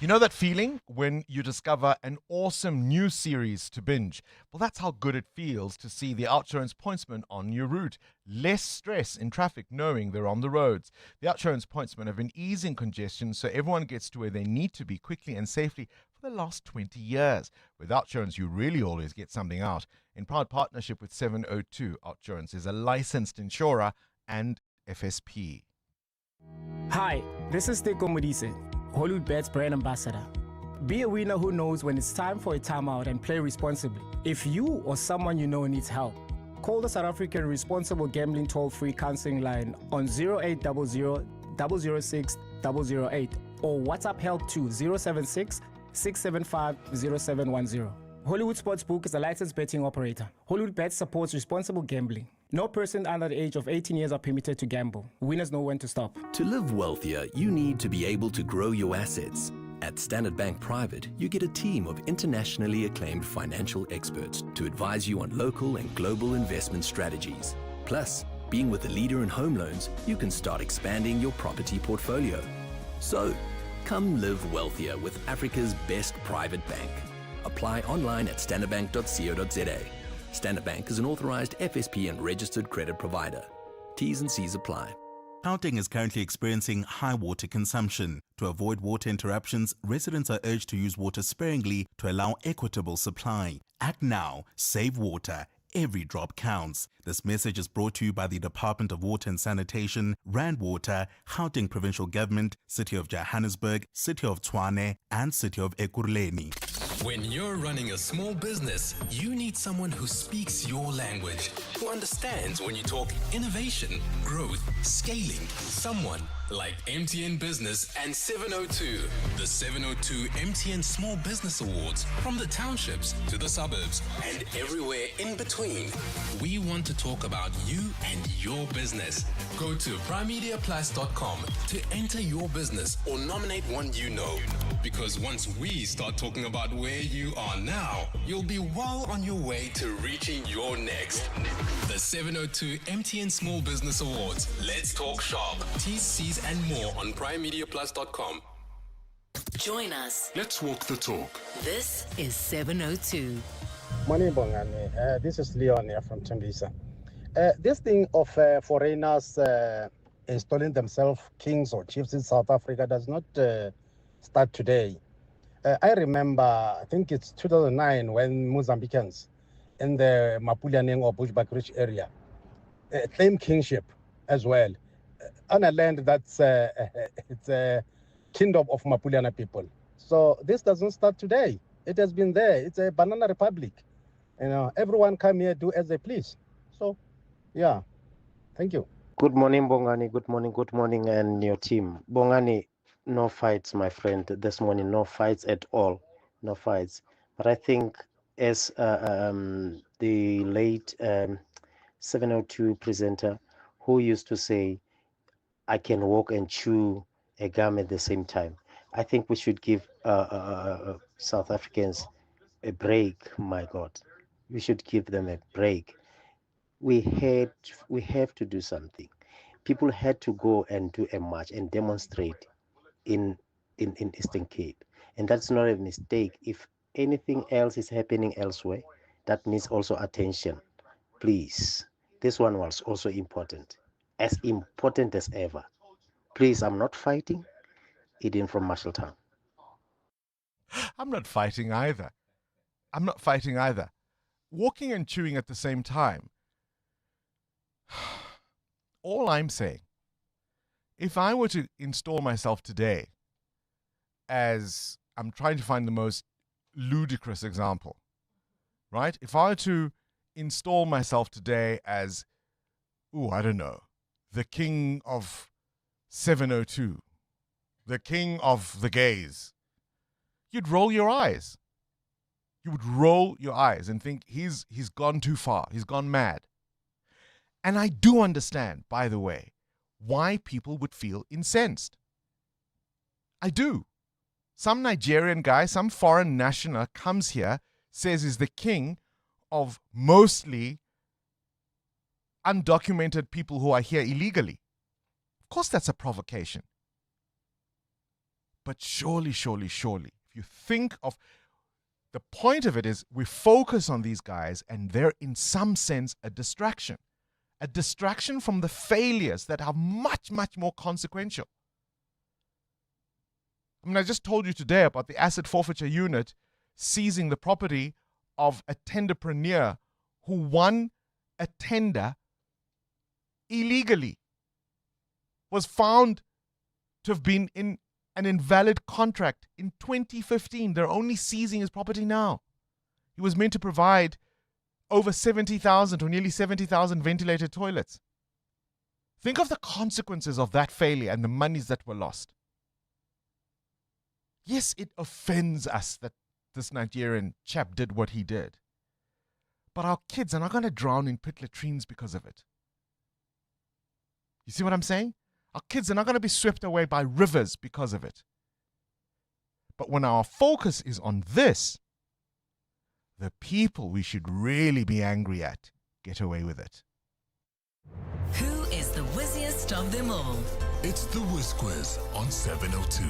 You know that feeling when you discover an awesome new series to binge? Well, that's how good it feels to see the Outsurance pointsmen on your route. Less stress in traffic knowing they're on the roads. The Outsurance pointsmen have been easing congestion so everyone gets to where they need to be quickly and safely for the last 20 years. With Outsurance, you really always get something out. In proud partnership with 702, Outsurance is a licensed insurer and FSP. Hi, this is Teko Modise, Hollywood Bet's brand ambassador. Be a winner who knows when it's time for a timeout and play responsibly. If you or someone you know needs help, call the South African Responsible Gambling Toll-Free Counseling Line on 0800 006 008 or WhatsApp help to 076 675 0710. Hollywood Sportsbook is a licensed betting operator. Hollywood Bet supports responsible gambling. No person under the age of 18 years are permitted to gamble. Winners know when to stop. To live wealthier, you need to be able to grow your assets. At Standard Bank Private, you get a team of internationally acclaimed financial experts to advise you on local and global investment strategies. Plus, being with a leader in home loans, you can start expanding your property portfolio. So, come live wealthier with Africa's best private bank. Apply online at standardbank.co.za. Standard Bank is an authorized FSP and registered credit provider. T's and C's apply. Gauteng is currently experiencing high water consumption. To avoid water interruptions, residents are urged to use water sparingly to allow equitable supply. Act now, save water every drop counts. This message is brought to you by the Department of Water and Sanitation, Rand Water, Gauteng Provincial Government, City of Johannesburg, City of Tshwane, and City of Ekurhuleni. When you're running a small business, you need someone who speaks your language, who understands when you talk innovation, growth, scaling. Someone like MTN Business and 702. The 702 MTN Small Business Awards, from the townships to the suburbs and everywhere in between. We want to talk about you and your business. Go to primemediaplus.com to enter your business or nominate one you know. Because once we start talking about where you are now, you'll be well on your way to reaching your next. The 702 MTN Small Business Awards. Let's talk shop. T's, C's, and more on primemediaplus.com. Join us. Let's walk the talk. This is 702. Morning, Bongani. This is Leon here from Tembisa. This thing of foreigners installing themselves kings or chiefs in South Africa does not start today. I remember, I think it's 2009, when Mozambicans in the Mapulianeng or Bushbuckridge area claimed kingship as well on a land that's it's a kingdom of Mapuliana people. So this doesn't start today. It has been there. It's a banana republic. You know, everyone come here, do as they please. So, yeah, thank you. Good morning, Bongani. Good morning, and your team. Bongani, no fights, my friend. This morning, no fights at all. No fights. But I think as the late 702 presenter who used to say, I can walk and chew a gum at the same time. I think we should give South Africans a break, my God. We should give them a break. We have to do something. People had to go and do a march and demonstrate in Eastern Cape. And that's not a mistake. If anything else is happening elsewhere, that needs also attention. Please, this one was also important as ever. Please, I'm not fighting. Eden from Marshalltown. I'm not fighting either. Walking and chewing at the same time. All I'm saying, if I were to install myself today as, I'm trying to find the most ludicrous example, right? If I were to install myself today as, I don't know, the king of 702, the king of the gays, you'd roll your eyes. You would roll your eyes and think he's gone too far. He's gone mad. And I do understand, by the way, why people would feel incensed. I do. Some Nigerian guy, some foreign national comes here, says he's the king of mostly undocumented people who are here illegally. Of course that's a provocation. But surely, if you think of, the point of it is we focus on these guys and they're in some sense a distraction from the failures that are much, much more consequential. I mean, I just told you today about the asset forfeiture unit seizing the property of a tenderpreneur who won a tender illegally, was found to have been in an invalid contract in 2015. They're only seizing his property now. He was meant to provide over 70,000 or nearly 70,000 ventilated toilets. Think of the consequences of that failure and the monies that were lost. Yes, it offends us that this Nigerian chap did what he did. But our kids are not going to drown in pit latrines because of it. You see what I'm saying? Our kids are not going to be swept away by rivers because of it. But when our focus is on this, the people we should really be angry at get away with it. Who is the whizziest of them all? It's the Whiz Quiz on 702.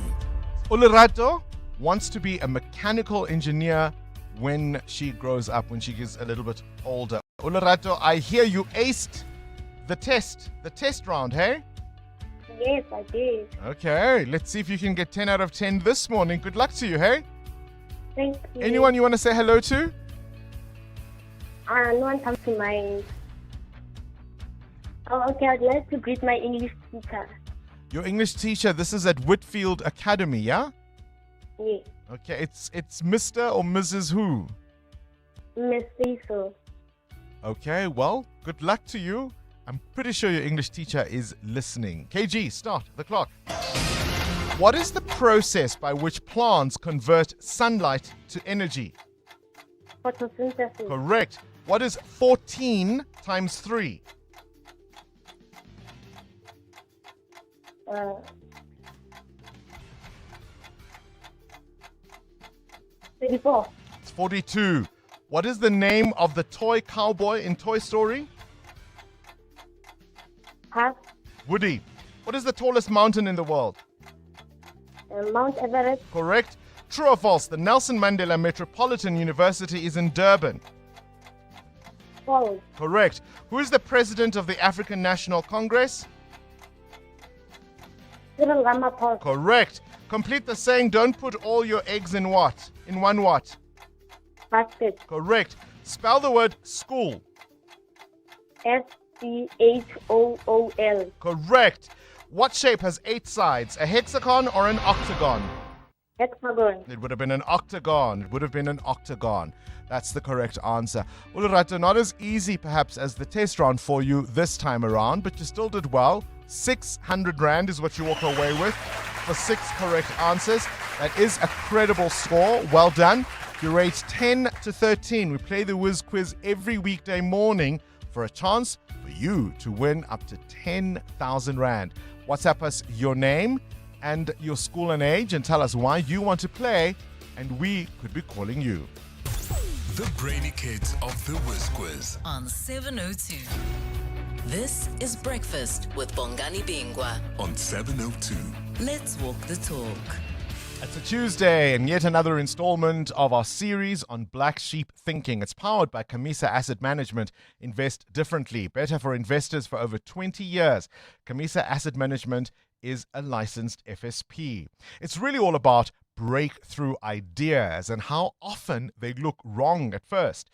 Olerato wants to be a mechanical engineer when she grows up, when she gets a little bit older. Olerato, I hear you aced the test round, hey? Yes, I did. Okay, let's see if you can get 10 out of 10 this morning. Good luck to you, hey? Thank you. Anyone you want to say hello to? No one comes to mind. Oh, okay. I'd like to greet my English teacher. Your English teacher, this is at Whitfield Academy, yeah? Yes. Okay, it's Mr. or Mrs. who? Miss Cecil. Okay, well, good luck to you. I'm pretty sure your English teacher is listening. KG, start the clock. What is the process by which plants convert sunlight to energy? Photosynthesis. Correct. What is 14 times 3? 34. It's 42. What is the name of the toy cowboy in Toy Story? Pass. Woody. What is the tallest mountain in the world? Mount Everest. Correct. True or false? The Nelson Mandela Metropolitan University is in Durban. False. Correct. Who is the president of the African National Congress? Cyril Ramaphosa. Correct. Complete the saying, don't put all your eggs in what? In one what? Basket. Correct. Spell the word school. SCHOOL. Correct. What shape has 8 sides? A hexagon or an octagon? Hexagon. It would have been an octagon. It would have been an octagon. That's the correct answer. Ulurato, not as easy perhaps as the test round for you this time around, but you still did well. 600 Rand is what you walk away with for 6 correct answers. That is a credible score. Well done. You rate 10 to 13. We play the Whiz Quiz every weekday morning for a chance for you to win up to 10,000 Rand. WhatsApp us your name and your school and age and tell us why you want to play, and we could be calling you. The brainy kids of the Whiz Quiz. On 702. This is Breakfast with Bongani Bingwa. On 702. Let's walk the talk. It's a Tuesday and yet another installment of our series on black sheep thinking. It's powered by Camisa Asset Management. Invest differently. Better for investors for over 20 years. Camisa Asset Management is a licensed FSP. It's really all about breakthrough ideas and how often they look wrong at first.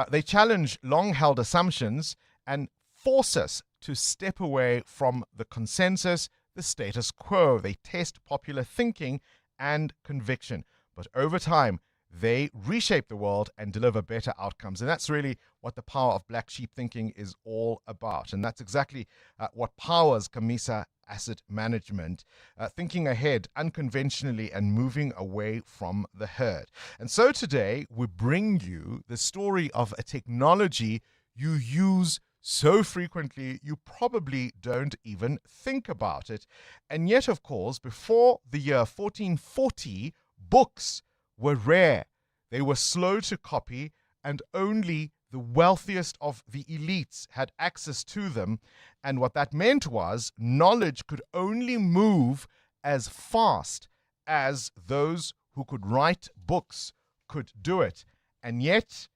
They challenge long-held assumptions and force us to step away from the consensus, the status quo. They test popular thinking and conviction. But over time, they reshape the world and deliver better outcomes. And that's really what the power of black sheep thinking is all about. And that's exactly what powers Camisa Asset Management, thinking ahead unconventionally and moving away from the herd. And so today, we bring you the story of a technology you use so frequently you probably don't even think about it. And yet, of course, before the year 1440, books were rare. They were slow to copy, and only the wealthiest of the elites had access to them. And what that meant was knowledge could only move as fast as those who could write books could do it. And yet,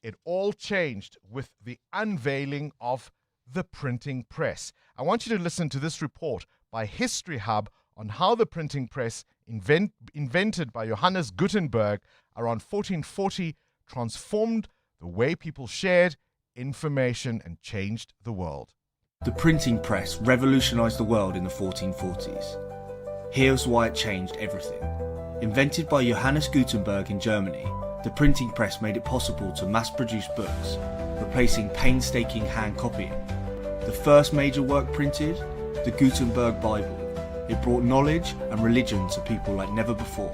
it all changed with the unveiling of the printing press. I want you to listen to this report by History Hub on how the printing press, invented by Johannes Gutenberg around 1440, transformed the way people shared information and changed the world. The printing press revolutionized the world in the 1440s. Here's why it changed everything. Invented by Johannes Gutenberg in Germany, the printing press made it possible to mass-produce books, replacing painstaking hand copying. The first major work printed, the Gutenberg Bible. It brought knowledge and religion to people like never before.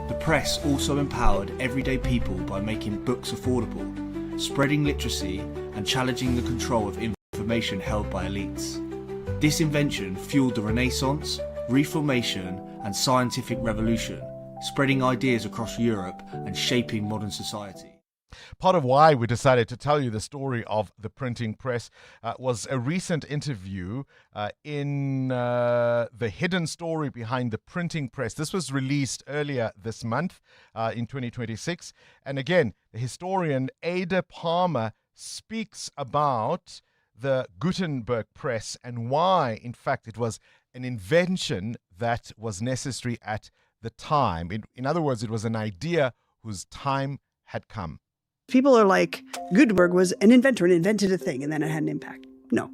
The press also empowered everyday people by making books affordable, spreading literacy, and challenging the control of information held by elites. This invention fueled the Renaissance, Reformation, and scientific revolution, spreading ideas across Europe and shaping modern society. Part of why we decided to tell you the story of the printing press was a recent interview in The Hidden Story Behind the Printing Press. This was released earlier this month in 2026. And again, the historian Ada Palmer speaks about the Gutenberg press and why, in fact, it was an invention that was necessary at the time. In other words, it was an idea whose time had come. People are like, Gutenberg was an inventor and invented a thing and then it had an impact. No,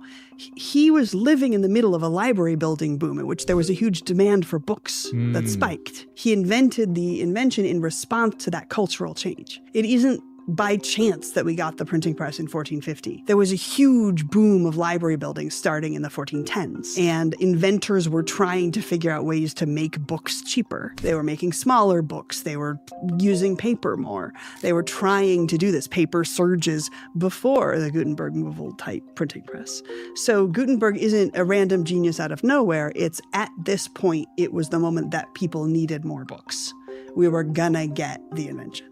he was living in the middle of a library building boom in which there was a huge demand for books that spiked. He invented the invention in response to that cultural change. It isn't by chance that we got the printing press in 1450. There was a huge boom of library buildings starting in the 1410s, and inventors were trying to figure out ways to make books cheaper. They were making smaller books. They were using paper more. They were trying to do this. Paper surges before the Gutenberg movable type printing press. So Gutenberg isn't a random genius out of nowhere. It's at this point, it was the moment that people needed more books. We were gonna get the invention.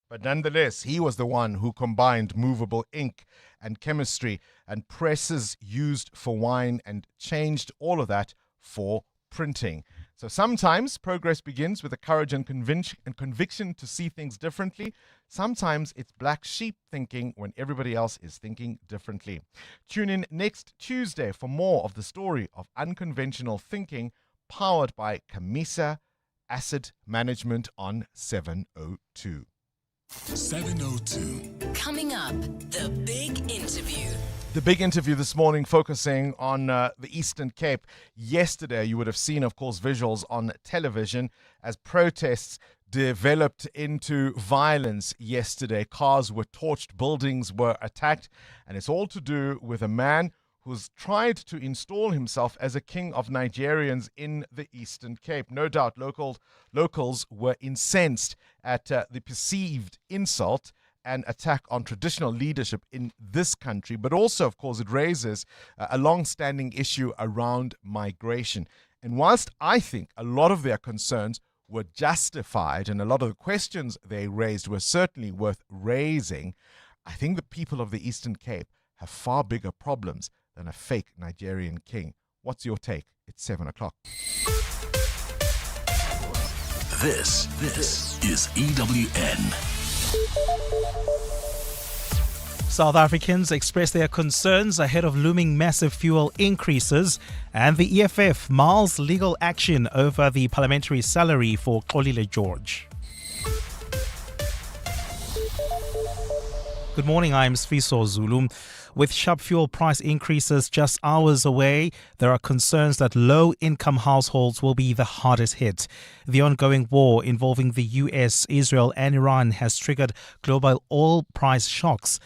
But nonetheless, he was the one who combined movable ink and chemistry and presses used for wine and changed all of that for printing. So sometimes progress begins with the courage and conviction to see things differently. Sometimes it's black sheep thinking when everybody else is thinking differently. Tune in next Tuesday for more of the story of unconventional thinking powered by Camisa Asset Management on 702. 702. Coming up, the big interview. The big interview this morning focusing on the Eastern Cape. Yesterday, you would have seen, of course, visuals on television as protests developed into violence yesterday. Cars were torched, buildings were attacked, and it's all to do with a man who's tried to install himself as a king of Nigerians in the Eastern Cape. No doubt locals were incensed at the perceived insult and attack on traditional leadership in this country, but also, of course, it raises a long-standing issue around migration. And whilst I think a lot of their concerns were justified and a lot of the questions they raised were certainly worth raising, I think the people of the Eastern Cape have far bigger problems than a fake Nigerian king. What's your take? It's 7 o'clock. This is EWN. South Africans express their concerns ahead of looming massive fuel increases, and the EFF miles legal action over the parliamentary salary for Xolile George. Good morning, I'm Sfiso Zulu. With sharp fuel price increases just hours away, there are concerns that low-income households will be the hardest hit. The ongoing war involving the US, Israel and Iran has triggered global oil price shocks.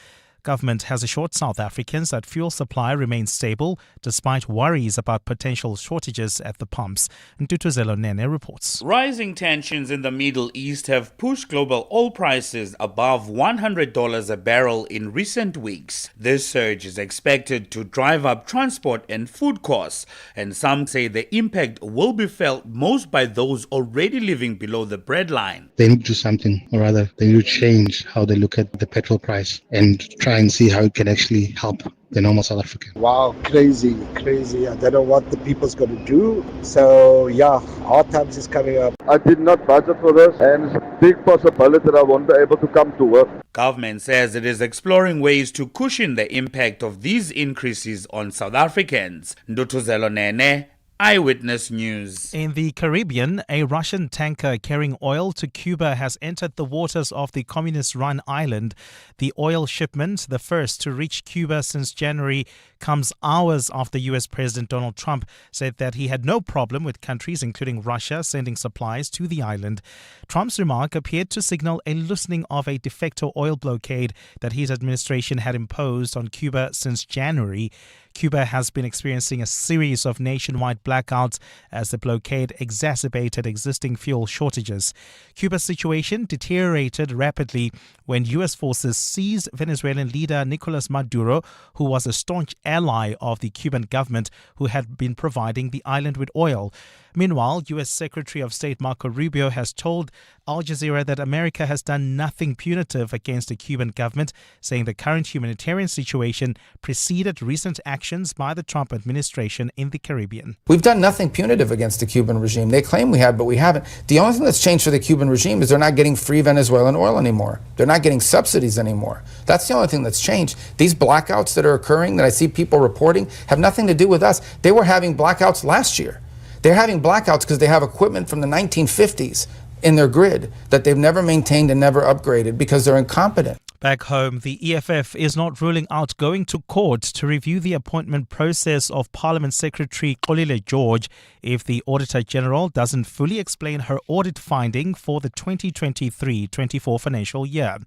Government has assured South Africans that fuel supply remains stable despite worries about potential shortages at the pumps. Ntutuzelo Nene reports. Rising tensions in the Middle East have pushed global oil prices above $100 a barrel in recent weeks. This surge is expected to drive up transport and food costs, and some say the impact will be felt most by those already living below the breadline. They need to do something, or rather, they need to change how they look at the petrol price and try and see how it can actually help the normal South African. Wow, crazy. I don't know what the people's going to do. So yeah, hard times is coming up. I did not budget for this, and it's a big possibility that I won't be able to come to work. Government says it is exploring ways to cushion the impact of these increases on South Africans. Ndutuzelo Nene, Eyewitness News. In the Caribbean, a Russian tanker carrying oil to Cuba has entered the waters of the communist-run island. The oil shipment, the first to reach Cuba since January, comes hours after US President Donald Trump said that he had no problem with countries, including Russia, sending supplies to the island. Trump's remark appeared to signal a loosening of a de facto oil blockade that his administration had imposed on Cuba since January. Cuba has been experiencing a series of nationwide blackouts as the blockade exacerbated existing fuel shortages. Cuba's situation deteriorated rapidly when U.S. forces seized Venezuelan leader Nicolas Maduro, who was a staunch ally of the Cuban government who had been providing the island with oil. Meanwhile, U.S. Secretary of State Marco Rubio has told Al Jazeera that America has done nothing punitive against the Cuban government, saying the current humanitarian situation preceded recent actions by the Trump administration in the Caribbean. We've done nothing punitive against the Cuban regime. They claim we have, but we haven't. The only thing that's changed for the Cuban regime is they're not getting free Venezuelan oil anymore. They're not getting subsidies anymore. That's the only thing that's changed. These blackouts that are occurring that I see people reporting have nothing to do with us. They were having blackouts last year. They're having blackouts because they have equipment from the 1950s in their grid that they've never maintained and never upgraded because they're incompetent. Back home, the EFF is not ruling out going to court to review the appointment process of Parliament Secretary Xolile George if the Auditor General doesn't fully explain her audit finding for the 2023-24 financial year.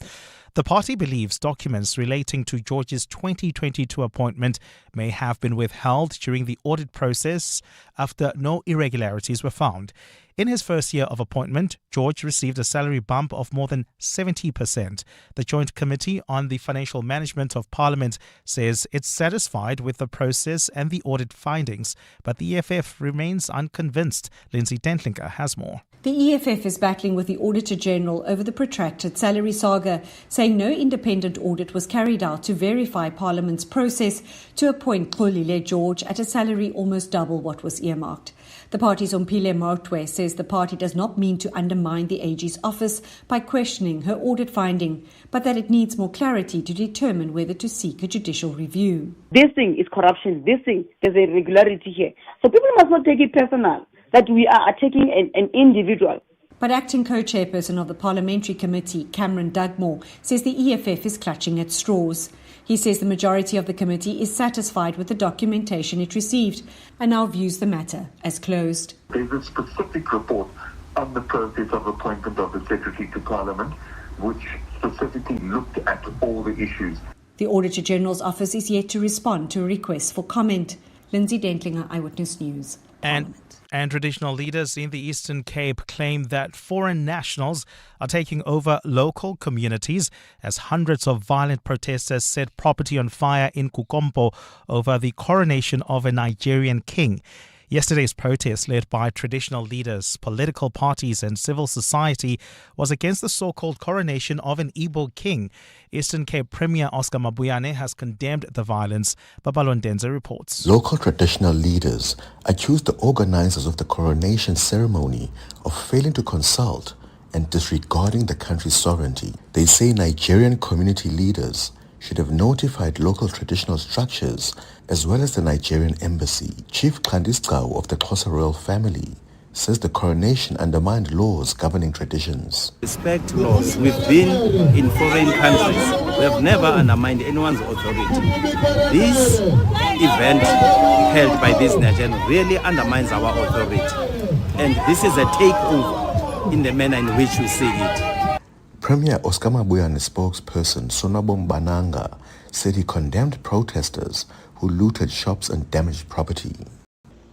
The party believes documents relating to George's 2022 appointment may have been withheld during the audit process after no irregularities were found. In his first year of appointment, George received a salary bump of more than 70%. The Joint Committee on the Financial Management of Parliament says it's satisfied with the process and the audit findings, but the EFF remains unconvinced. Lindsay Dentlinger has more. The EFF is battling with the Auditor General over the protracted salary saga, saying no independent audit was carried out to verify Parliament's process to appoint Xolile George at a salary almost double what was earmarked. The party's Ompile Mautwe says the party does not mean to undermine the AG's office by questioning her audit finding, but that it needs more clarity to determine whether to seek a judicial review. This thing is corruption. This thing, there's a irregularity here. So people must not take it personal that we are attacking an individual. But acting co-chairperson of the Parliamentary Committee, Cameron Dugmore, says the EFF is clutching at straws. He says the majority of the committee is satisfied with the documentation it received and now views the matter as closed. There's a specific report on the process of appointment of the Secretary to Parliament, which specifically looked at all the issues. The Auditor General's office is yet to respond to a request for comment. Lindsay Dentlinger, Eyewitness News. And traditional leaders in the Eastern Cape claim that foreign nationals are taking over local communities as hundreds of violent protesters set property on fire in Kukompo over the coronation of a Nigerian king. Yesterday's protest, led by traditional leaders, political parties and civil society, was against the so-called coronation of an Igbo king. Eastern Cape Premier Oscar Mabuyane has condemned the violence. Babalo Ndenze reports. Local traditional leaders accused the organizers of the coronation ceremony of failing to consult and disregarding the country's sovereignty. They say Nigerian community leaders should have notified local traditional structures as well as the Nigerian embassy. Chief Kandiscau of the Xhosa royal family says the coronation undermined laws governing traditions. Respect laws. We've been in foreign countries. We have never undermined anyone's authority. This event held by this nation really undermines our authority. And this is a takeover in the manner in which we see it. Premier Oscar Mabuyane spokesperson Sonabom Bananga said he condemned protesters who looted shops and damaged property.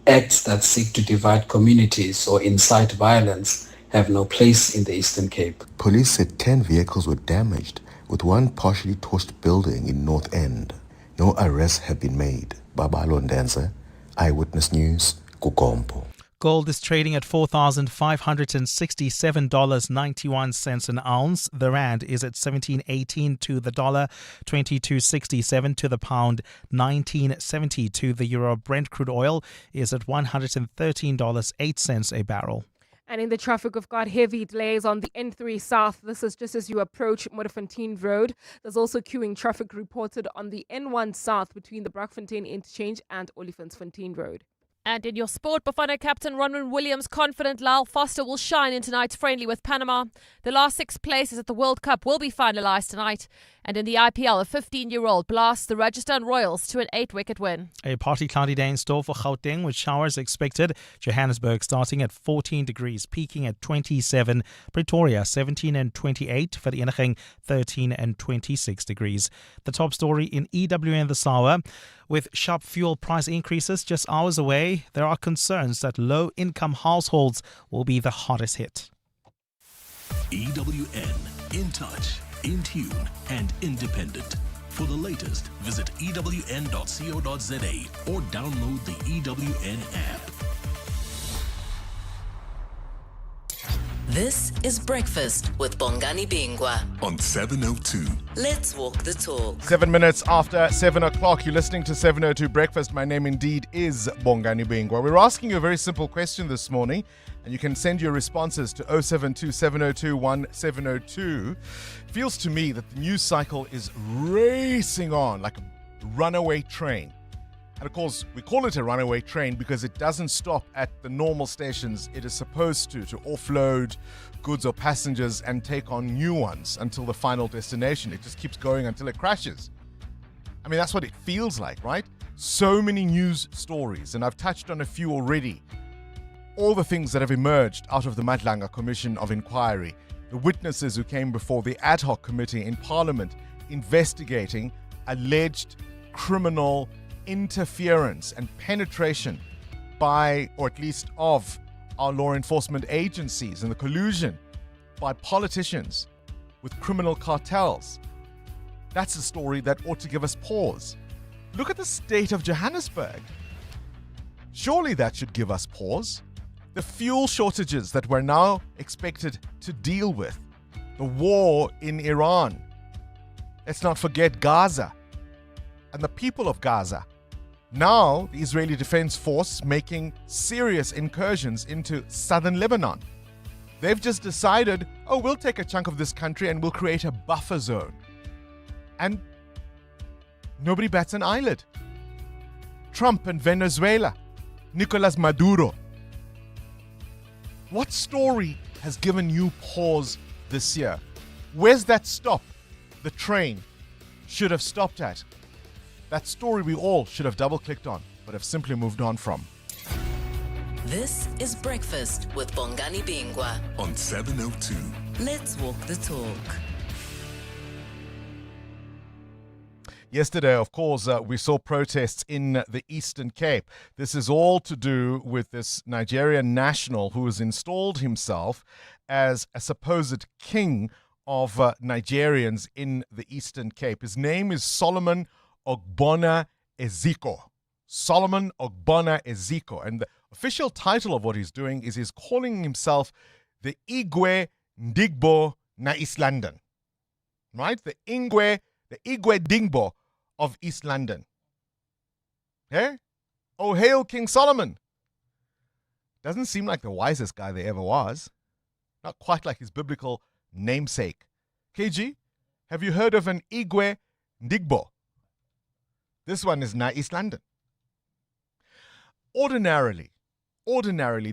Acts that seek to divide communities or incite violence have no place in the Eastern Cape. Police said 10 vehicles were damaged, with one partially torched building in North End. No arrests have been made. Babalo Ndenze, Eyewitness News, Kukompo. Gold is trading at $4,567.91 an ounce. The rand is at 17.18 to the dollar, 22.67 to the pound, 19.70 to the euro. Brent crude oil is at $113.08 a barrel. And in the traffic, we've got heavy delays on the N3 South. This is just as you approach Modderfontein Road. There's also queuing traffic reported on the N1 South between the Brakfontein Interchange and Olifantsfontein Road. And in your sport, Bafana captain Ronwen Williams confident Lyle Foster will shine in tonight's friendly with Panama. The last 6 places at the World Cup will be finalised tonight. And in the IPL, a 15-year-old blasts the Rajasthan Royals to an 8-wicket win. A partly cloudy day in store for Gauteng with showers expected. Johannesburg starting at 14 degrees, peaking at 27. Pretoria 17 and 28. Vereeniging 13 and 26 degrees. The top story in EWN this hour. With sharp fuel price increases just hours away, there are concerns that low-income households will be the hardest hit. EWN, in touch, in tune, and independent. For the latest, visit ewn.co.za or download the EWN app. This is Breakfast with Bongani Bingwa on 702. Let's walk the talk. 7 minutes after 7 o'clock, you're listening to 702 Breakfast. My name indeed is Bongani Bingwa. We're asking you a very simple question this morning, and you can send your responses to 072 702 1702. Feels to me that the news cycle is racing on like a runaway train. And of course, we call it a runaway train because it doesn't stop at the normal stations it is supposed to offload goods or passengers and take on new ones until the final destination. It just keeps going until it crashes. I mean, that's what it feels like, right? So many news stories, and I've touched on a few already. All the things that have emerged out of the Madlanga Commission of Inquiry, the witnesses who came before the ad hoc committee in Parliament investigating alleged criminal interference and penetration by, or at least of, our law enforcement agencies and the collusion by politicians with criminal cartels. That's a story that ought to give us pause. Look at the state of Johannesburg. Surely that should give us pause. The fuel shortages that we're now expected to deal with, the war in Iran. Let's not forget Gaza and the people of Gaza. Now, the Israeli Defense Force making serious incursions into southern Lebanon. They've just decided, we'll take a chunk of this country and we'll create a buffer zone. And nobody bats an eyelid. Trump and Venezuela, Nicolas Maduro. What story has given you pause this year? Where's that stop the train should have stopped at? That story we all should have double-clicked on, but have simply moved on from. This is Breakfast with Bongani Bingwa on 702. Let's walk the talk. Yesterday, of course, we saw protests in the Eastern Cape. This is all to do with this Nigerian national who has installed himself as a supposed king of Nigerians in the Eastern Cape. His name is Solomon Ogbonna Eziko. Solomon Ogbonna Eziko. And the official title of what he's doing is he's calling himself the Igwe Ndigbo na East London. Right? The Igwe Dingbo of East London. Eh? Oh, hail King Solomon. Doesn't seem like the wisest guy there ever was. Not quite like his biblical namesake. KG, have you heard of an Igwe Ndigbo? This one is na East London. Ordinarily,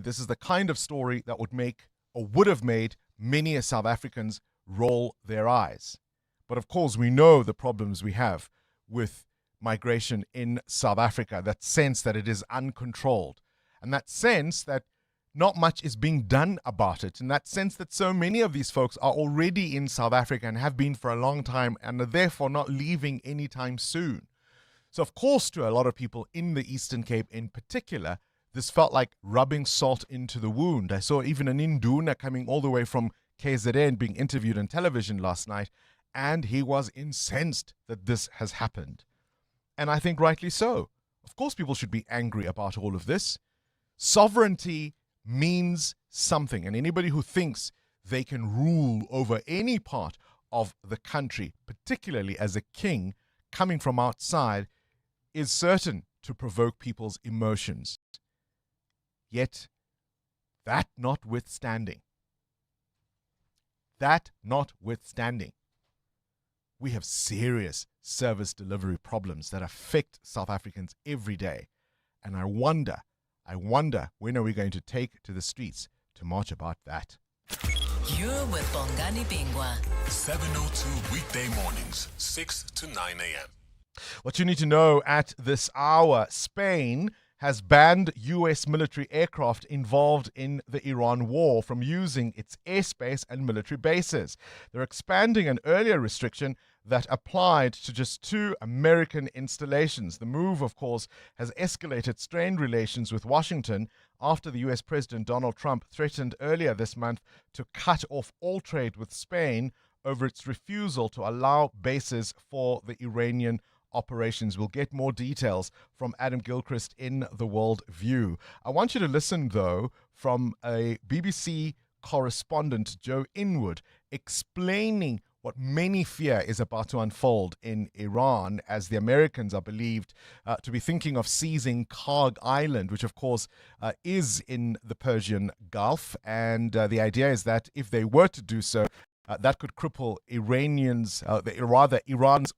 this is the kind of story that would make or would have made many South Africans roll their eyes. But of course, we know the problems we have with migration in South Africa, that sense that it is uncontrolled, and that sense that not much is being done about it, and that sense that so many of these folks are already in South Africa and have been for a long time and are therefore not leaving anytime soon. So, of course, to a lot of people in the Eastern Cape in particular, this felt like rubbing salt into the wound. I saw even an Induna coming all the way from KZN being interviewed on television last night, and he was incensed that this has happened. And I think rightly so. Of course, people should be angry about all of this. Sovereignty means something, and anybody who thinks they can rule over any part of the country, particularly as a king coming from outside, is certain to provoke people's emotions. Yet, that notwithstanding, we have serious service delivery problems that affect South Africans every day. And I wonder, when are we going to take to the streets to march about that? You're with Bongani Bingwa. 702 weekday mornings, 6 to 9 a.m. What you need to know at this hour: Spain has banned U.S. military aircraft involved in the Iran war from using its airspace and military bases. They're expanding an earlier restriction that applied to just 2 American installations. The move, of course, has escalated strained relations with Washington after the U.S. President Donald Trump threatened earlier this month to cut off all trade with Spain over its refusal to allow bases for the Iranian operations. We'll get more details from Adam Gilchrist in The World View. I want you to listen, though, from a BBC correspondent, Joe Inwood, explaining what many fear is about to unfold in Iran, as the Americans are believed to be thinking of seizing Karg Island, which of course is in the Persian Gulf. And the idea is that if they were to do so, that could cripple Iran's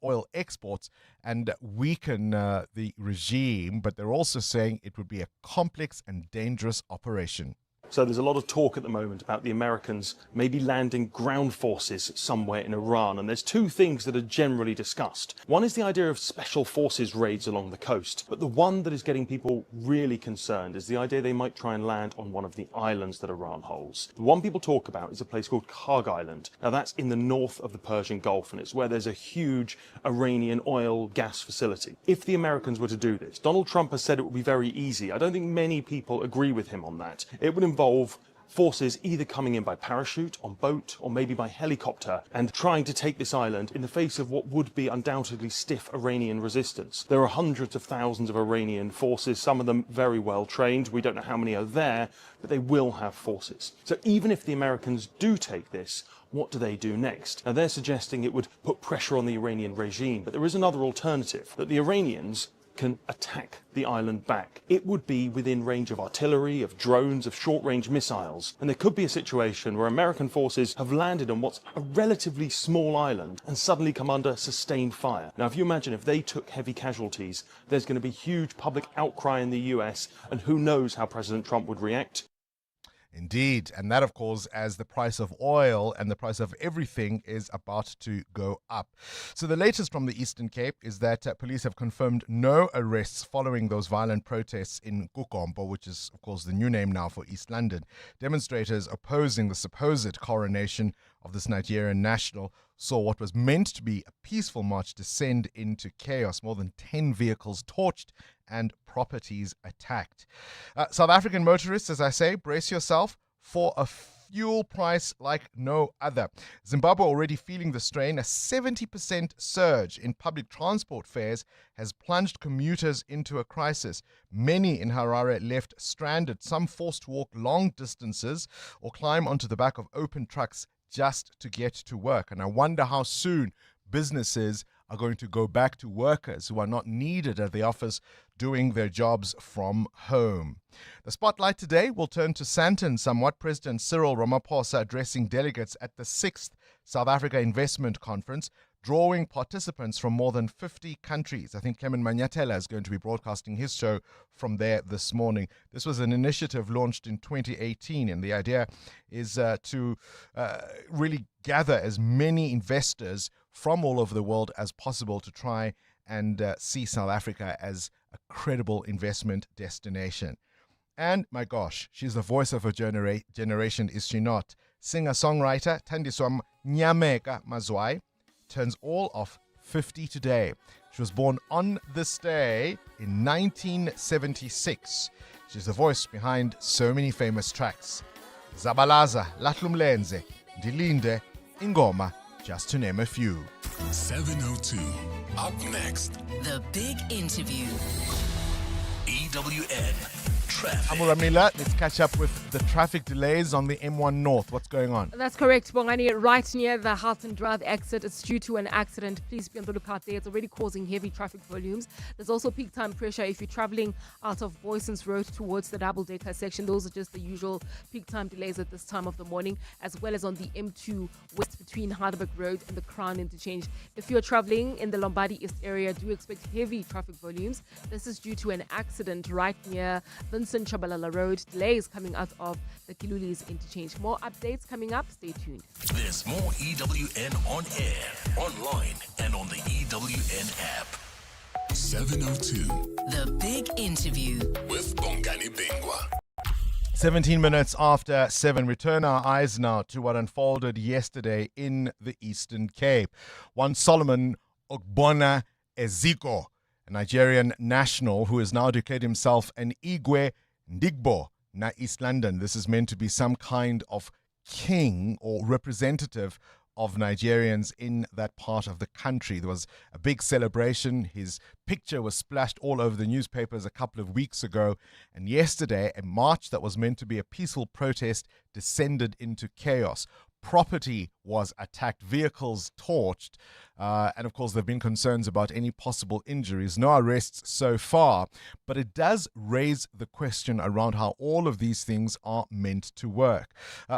oil exports and weaken the regime. But they're also saying it would be a complex and dangerous operation. So there's a lot of talk at the moment about the Americans maybe landing ground forces somewhere in Iran. And there's two things that are generally discussed. One is the idea of special forces raids along the coast. But the one that is getting people really concerned is the idea they might try and land on one of the islands that Iran holds. The one people talk about is a place called Karg Island. Now that's in the north of the Persian Gulf, and it's where there's a huge Iranian oil gas facility. If the Americans were to do this, Donald Trump has said it would be very easy. I don't think many people agree with him on that. It would involve forces either coming in by parachute, on boat, or maybe by helicopter, and trying to take this island in the face of what would be undoubtedly stiff Iranian resistance. There are hundreds of thousands of Iranian forces, some of them very well trained. We don't know how many are there, but they will have forces. So even if the Americans do take this, what do they do next? Now they're suggesting it would put pressure on the Iranian regime, but there is another alternative, that the Iranians can attack the island back. It would be within range of artillery, of drones, of short-range missiles. And there could be a situation where American forces have landed on what's a relatively small island and suddenly come under sustained fire. Now, if you imagine if they took heavy casualties, there's going to be huge public outcry in the US, and who knows how President Trump would react. Indeed. And that, of course, as the price of oil and the price of everything is about to go up. So the latest from the Eastern Cape is that police have confirmed no arrests following those violent protests in Kukompo, which is, of course, the new name now for East London. Demonstrators opposing the supposed coronation of this Nigerian national saw what was meant to be a peaceful march descend into chaos. More than 10 vehicles torched and properties attacked. South African motorists, as I say, brace yourself for a fuel price like no other. Zimbabwe already feeling the strain. A 70% surge in public transport fares has plunged commuters into a crisis. Many in Harare left stranded, some forced to walk long distances or climb onto the back of open trucks just to get to work. And I wonder how soon businesses are going to go back to workers who are not needed at the office doing their jobs from home. The spotlight today will turn to Sandton somewhat. President Cyril Ramaphosa addressing delegates at the 6th South Africa Investment Conference, drawing participants from more than 50 countries. I think Clement Manyatela is going to be broadcasting his show from there this morning. This was an initiative launched in 2018, and the idea is to really gather as many investors from all over the world as possible to try and see South Africa as a credible investment destination. And my gosh, she's the voice of her generation, is she not? Singer-songwriter Thandiswa Nyameka Mazwai turns all of 50 today. She was born on this day in 1976. She's the voice behind so many famous tracks. Zabalaza, Latlumlenze, Dilinde, Ingoma, just to name a few. 702. Up next. The Big Interview. EWN. Traffic. Amuramila, let's catch up with the traffic delays on the M1 North. What's going on? That's correct, Bongani. Right near the Halton Drive exit, it's due to an accident. Please be on the lookout there. It's already causing heavy traffic volumes. There's also peak time pressure if you're traveling out of Boyson's Road towards the double-decker section. Those are just the usual peak time delays at this time of the morning, as well as on the M2 west between Heidelberg Road and the Crown Interchange. If you're traveling in the Lombardy East area, do expect heavy traffic volumes. This is due to an accident right near Vincent Chabalala Road. Delays coming out of the Kilulis Interchange. More updates coming up. Stay tuned. There's more EWN on air, online, and on the EWN app. 702. The Big Interview with Bongani Bingwa. 17 minutes after 7, we turn our eyes now to what unfolded yesterday in the Eastern Cape. One Solomon Ogbonna Eziko, a Nigerian national who has now declared himself an Igwe Ndigbo na East London. This is meant to be some kind of king or representative of Nigerians in that part of the country. There was a big celebration. His picture was splashed all over the newspapers a couple of weeks ago. And yesterday, a march that was meant to be a peaceful protest descended into chaos. property was attacked, vehicles torched, and of course there have been concerns about any possible injuries. No arrests so far, but it does raise the question around how all of these things are meant to work.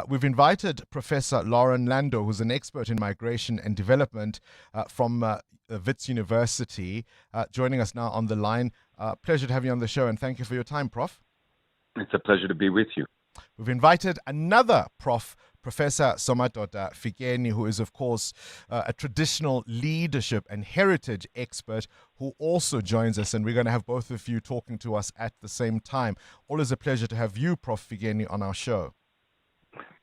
We've invited Professor Lauren Lando, who's an expert in migration and development from Wits University, joining us now on the line. Pleasure to have you on the show, and thank you for your time, Prof. It's a pleasure to be with you. We've invited another Prof, Professor Somadoda Fikeni, who is, of course, a traditional leadership and heritage expert who also joins us, and we're going to have both of you talking to us at the same time. Always a pleasure to have you, Prof Fikeni, on our show.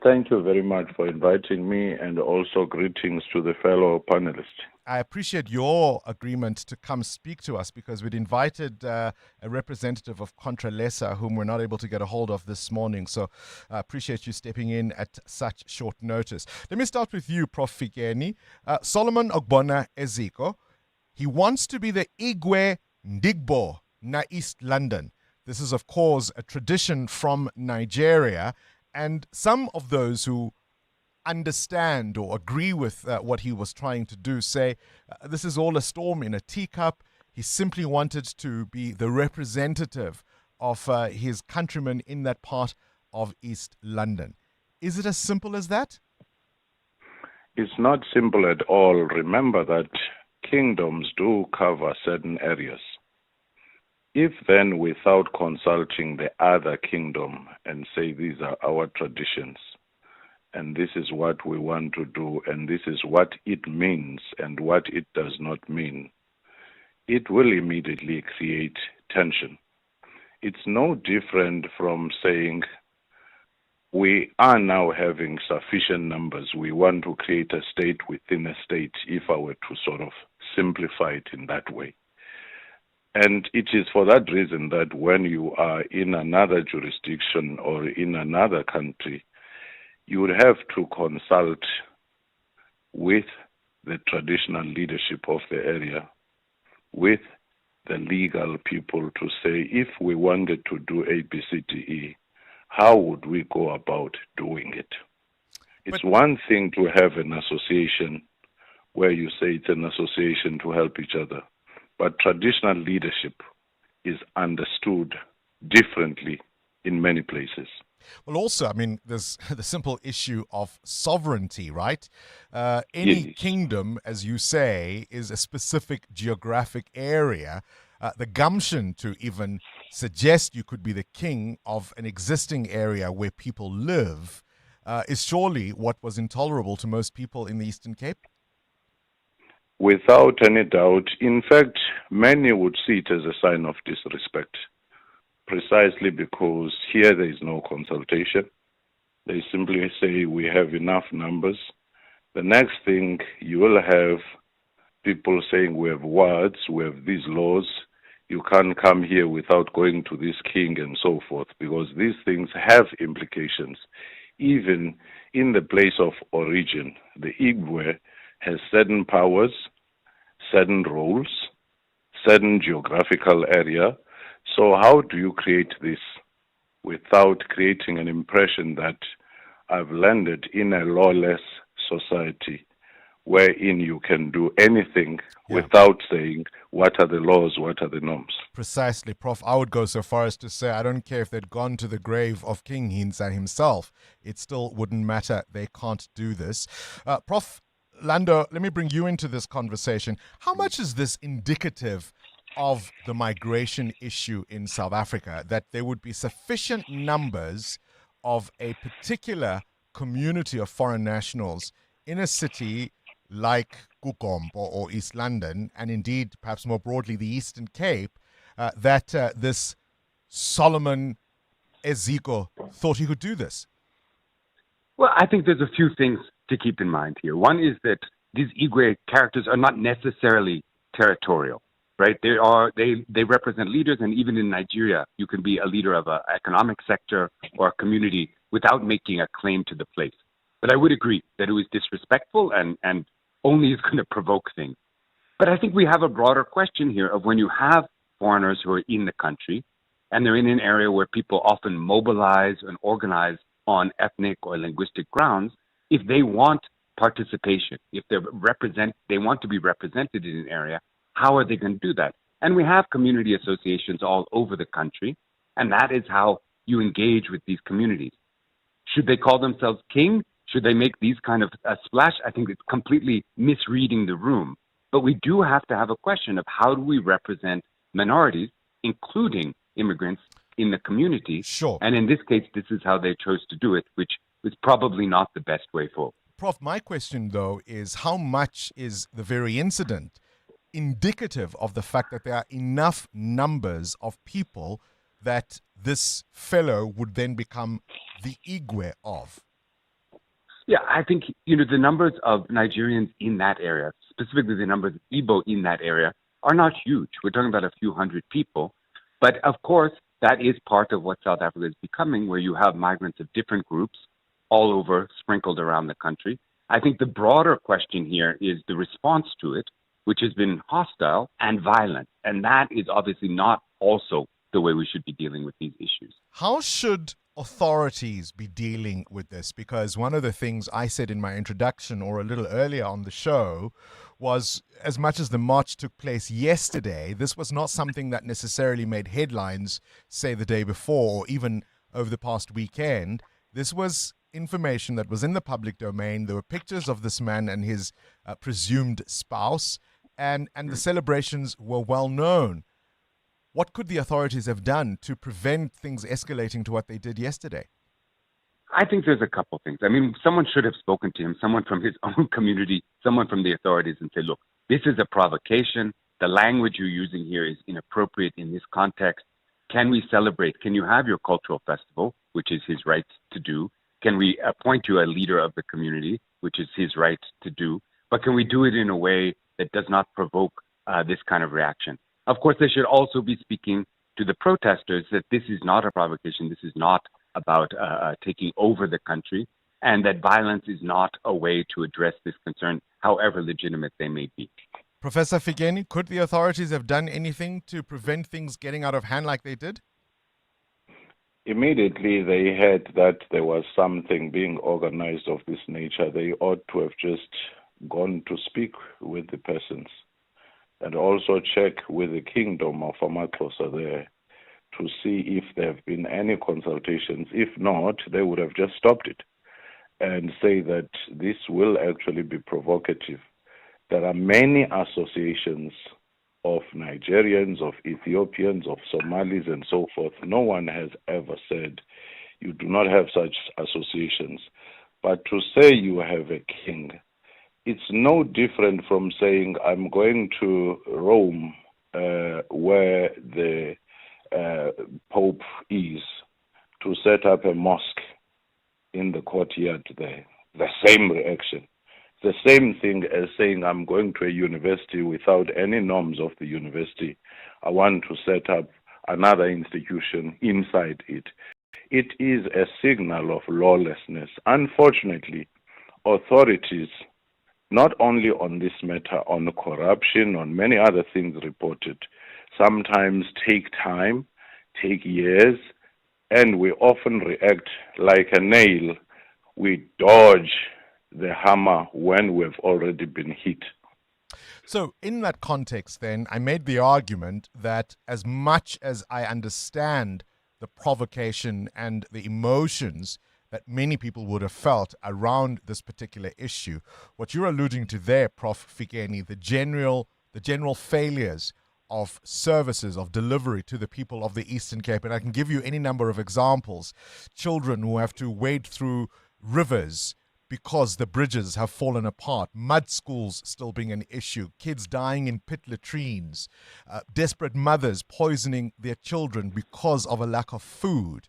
Thank you very much for inviting me, and also greetings to the fellow panelists. I appreciate your agreement to come speak to us, because we'd invited a representative of Contralesa whom we're not able to get a hold of this morning. So I appreciate you stepping in at such short notice. Let me start with you, Prof Fikeni. Solomon Ogbonna Eziko, he wants to be the Igwe Ndigbo na East London. This is, of course, a tradition from Nigeria, and some of those who understand or agree with what he was trying to do say this is all a storm in a teacup. He simply wanted to be the representative of his countrymen in that part of East London. Is it as simple as that? It's not simple at all. Remember that kingdoms do cover certain areas. If then, without consulting the other kingdom and say these are our traditions, and this is what we want to do, and this is what it means and what it does not mean, it will immediately create tension. It's no different from saying, we are now having sufficient numbers. We want to create a state within a state, if I were to sort of simplify it in that way. And it is for that reason that when you are in another jurisdiction or in another country, you would have to consult with the traditional leadership of the area, with the legal people, to say, if we wanted to do A, B, C, D, E, how would we go about doing it? It's one thing to have an association where you say it's an association to help each other, but traditional leadership is understood differently in many places. Well, also, I mean, there's the simple issue of sovereignty, right? Any kingdom, as you say, is a specific geographic area. The gumption to even suggest you could be the king of an existing area where people live is surely what was intolerable to most people in the Eastern Cape? Without any doubt. In fact, many would see it as a sign of disrespect, precisely because here there is no consultation. They simply say we have enough numbers. The next thing, you will have people saying we have words, we have these laws, you can't come here without going to this king and so forth, because these things have implications. Even in the place of origin, the Igwe has certain powers, certain roles, certain geographical area. So how do you create this without creating an impression that I've landed in a lawless society wherein you can do anything without saying what are the laws, what are the norms? Precisely, Prof. I would go so far as to say I don't care if they'd gone to the grave of King Hindsa himself. It still wouldn't matter. They can't do this. Prof. Lando, let me bring you into this conversation. How much is this indicative of the migration issue in South Africa, that there would be sufficient numbers of a particular community of foreign nationals in a city like Kukombo or East London, and indeed perhaps more broadly the Eastern Cape, that this Solomon Eziko thought he could do this? Well, I think there's a few things to keep in mind here. One is that these Igwe characters are not necessarily territorial, right? They represent leaders, and even in Nigeria, you can be a leader of an economic sector or a community without making a claim to the place. But I would agree that it was disrespectful and only is going to provoke things. But I think we have a broader question here of when you have foreigners who are in the country and they're in an area where people often mobilize and organize on ethnic or linguistic grounds, if they want participation, if they want to be represented in an area, how are they going to do that? And we have community associations all over the country, and that is how you engage with these communities. Should they call themselves king? Should they make these kind of splash? I think it's completely misreading the room. But we do have to have a question of how do we represent minorities, including immigrants, in the community. Sure. And in this case, this is how they chose to do it, which is probably not the best way forward. Prof, my question, though, is how much is the very incident indicative of the fact that there are enough numbers of people that this fellow would then become the Igwe of? Yeah, I think, the numbers of Nigerians in that area, specifically the numbers of Igbo in that area, are not huge. We're talking about a few hundred people. But of course, that is part of what South Africa is becoming, where you have migrants of different groups all over, sprinkled around the country. I think the broader question here is the response to it, which has been hostile and violent. And that is obviously not also the way we should be dealing with these issues. How should authorities be dealing with this? Because one of the things I said in my introduction or a little earlier on the show was, as much as the march took place yesterday, this was not something that necessarily made headlines, say, the day before or even over the past weekend. This was information that was in the public domain. There were pictures of this man and his presumed spouse, and the celebrations were well known. What could the authorities have done to prevent things escalating to what they did yesterday? I think there's a couple things. I mean, someone should have spoken to him, someone from his own community, someone from the authorities, and say, look, this is a provocation. The language you're using here is inappropriate in this context. Can we celebrate? Can you have your cultural festival, which is his right to do? Can we appoint you a leader of the community, which is his right to do? But can we do it in a way that does not provoke this kind of reaction? Of course, they should also be speaking to the protesters that this is not a provocation. This is not about taking over the country, and that violence is not a way to address this concern, however legitimate they may be. Professor Fikeni, could the authorities have done anything to prevent things getting out of hand like they did? Immediately they heard that there was something being organized of this nature, they ought to have just gone to speak with the persons and also check with the kingdom of Amaxhosa there to see if there have been any consultations. If not, they would have just stopped it and say that this will actually be provocative. There are many associations of Nigerians, of Ethiopians, of Somalis, and so forth. No one has ever said you do not have such associations. But to say you have a king, it's no different from saying I'm going to Rome, where the Pope is, to set up a mosque in the courtyard there. The same reaction. The same thing as saying I'm going to a university without any norms of the university. I want to set up another institution inside it. It is a signal of lawlessness. Unfortunately, authorities, not only on this matter, on corruption, on many other things reported, sometimes take time, take years, and we often react like a nail. We dodge the hammer when we've already been hit. So in that context, then, I made the argument that as much as I understand the provocation and the emotions that many people would have felt around this particular issue, what you're alluding to there, Prof. Fikeni, the general failures of services, of delivery to the people of the Eastern Cape, and I can give you any number of examples. Children who have to wade through rivers because the bridges have fallen apart, mud schools still being an issue, kids dying in pit latrines, desperate mothers poisoning their children because of a lack of food.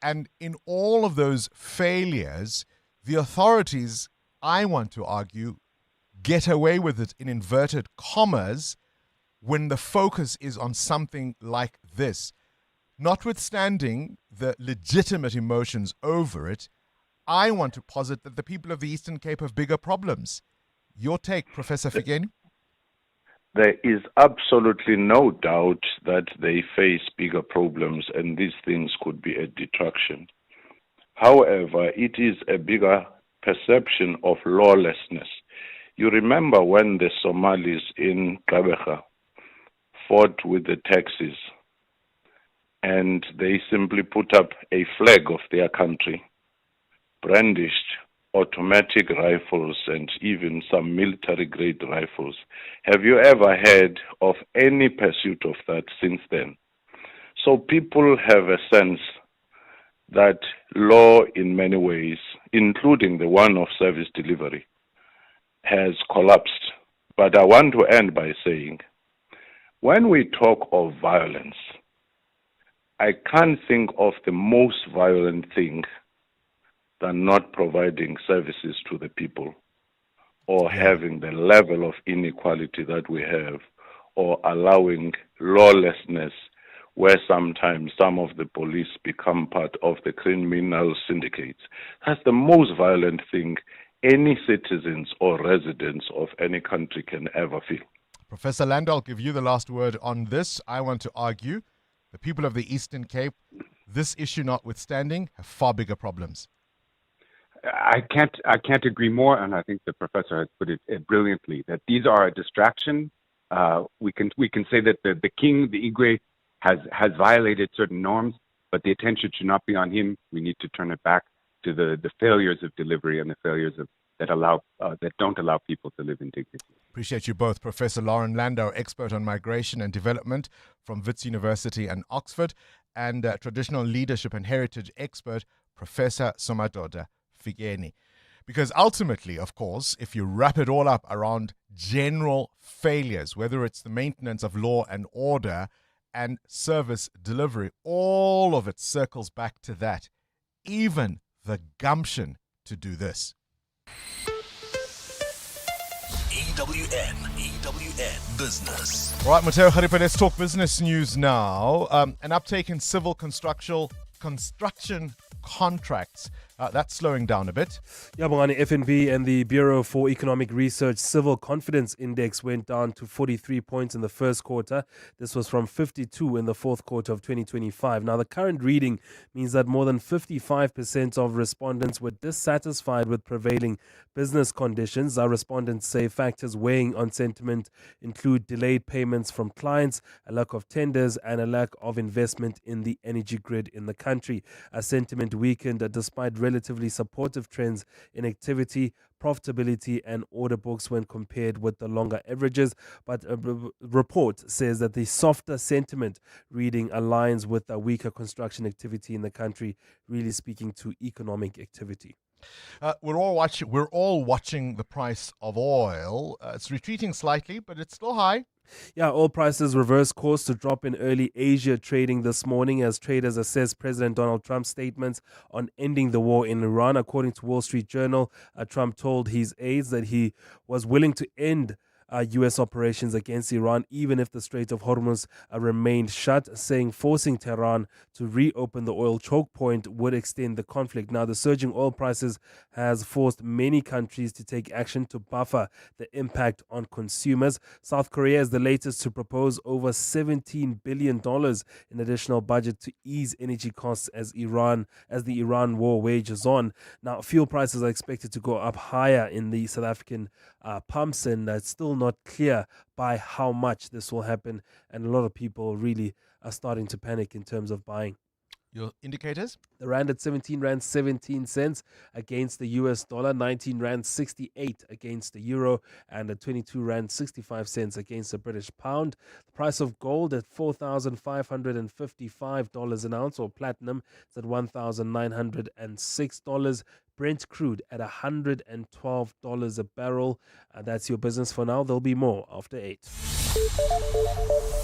And in all of those failures, the authorities, I want to argue, get away with it in inverted commas when the focus is on something like this. Notwithstanding the legitimate emotions over it, I want to posit that the people of the Eastern Cape have bigger problems. Your take, Professor Fikeni? There is absolutely no doubt that they face bigger problems and these things could be a detraction. However, it is a bigger perception of lawlessness. You remember when the Somalis in Gqeberha fought with the taxis and they simply put up a flag of their country, brandished automatic rifles and even some military-grade rifles. Have you ever heard of any pursuit of that since then? So people have a sense that law in many ways, including the one of service delivery, has collapsed. But I want to end by saying, when we talk of violence, I can't think of the most violent thing than not providing services to the people, or having the level of inequality that we have, or allowing lawlessness where sometimes some of the police become part of the criminal syndicates. That's the most violent thing any citizens or residents of any country can ever feel. Professor Lando, I'll give you the last word on this. I want to argue the people of the Eastern Cape, this issue notwithstanding, have far bigger problems. I can't agree more, and I think the professor has put it brilliantly, that these are a distraction. We can say that the king, the Igwe, has violated certain norms, but the attention should not be on him. We need to turn it back to the failures of delivery and the failures that don't allow people to live in dignity. Appreciate you both. Professor Lauren Landau, expert on migration and development from Wits University and Oxford, and traditional leadership and heritage expert, Professor Somadoda Figeni. Because ultimately, of course, if you wrap it all up around general failures, whether it's the maintenance of law and order and service delivery, all of it circles back to that. Even the gumption to do this. EWN Business. All right, Mateo Kharipa, let's talk business news now. An uptake in civil construction contracts. That's slowing down a bit. Yeah, Bongani, FNB and the Bureau for Economic Research Civil Confidence Index went down to 43 points in the first quarter. This was from 52 in the fourth quarter of 2025. Now, the current reading means that more than 55% of respondents were dissatisfied with prevailing business conditions. Our respondents say factors weighing on sentiment include delayed payments from clients, a lack of tenders, and a lack of investment in the energy grid in the country. Sentiment weakened despite relatively supportive trends in activity, profitability, and order books when compared with the longer averages. But a report says that the softer sentiment reading aligns with a weaker construction activity in the country, really speaking to economic activity. We're all watching the price of oil. It's retreating slightly, but it's still high. Yeah, oil prices reverse course to drop in early Asia trading this morning as traders assess President Donald Trump's statements on ending the war in Iran. According to Wall Street Journal, Trump told his aides that he was willing to end U.S. operations against Iran, even if the Strait of Hormuz remained shut, saying forcing Tehran to reopen the oil choke point would extend the conflict. Now, the surging oil prices has forced many countries to take action to buffer the impact on consumers. South Korea is the latest to propose over $17 billion in additional budget to ease energy costs as the Iran war wages on. Now, fuel prices are expected to go up higher in the South African pumps, and it's still not clear by how much this will happen, and a lot of people really are starting to panic in terms of buying. Your indicators? The rand at 17 rand 17 cents against the US dollar, 19 rand 68 against the euro, and at 22 rand 65 cents against the British pound. The price of gold at $4,555 an ounce, or platinum is at $1,906. Brent crude at $112 a barrel. That's your business for now. There'll be more after 8.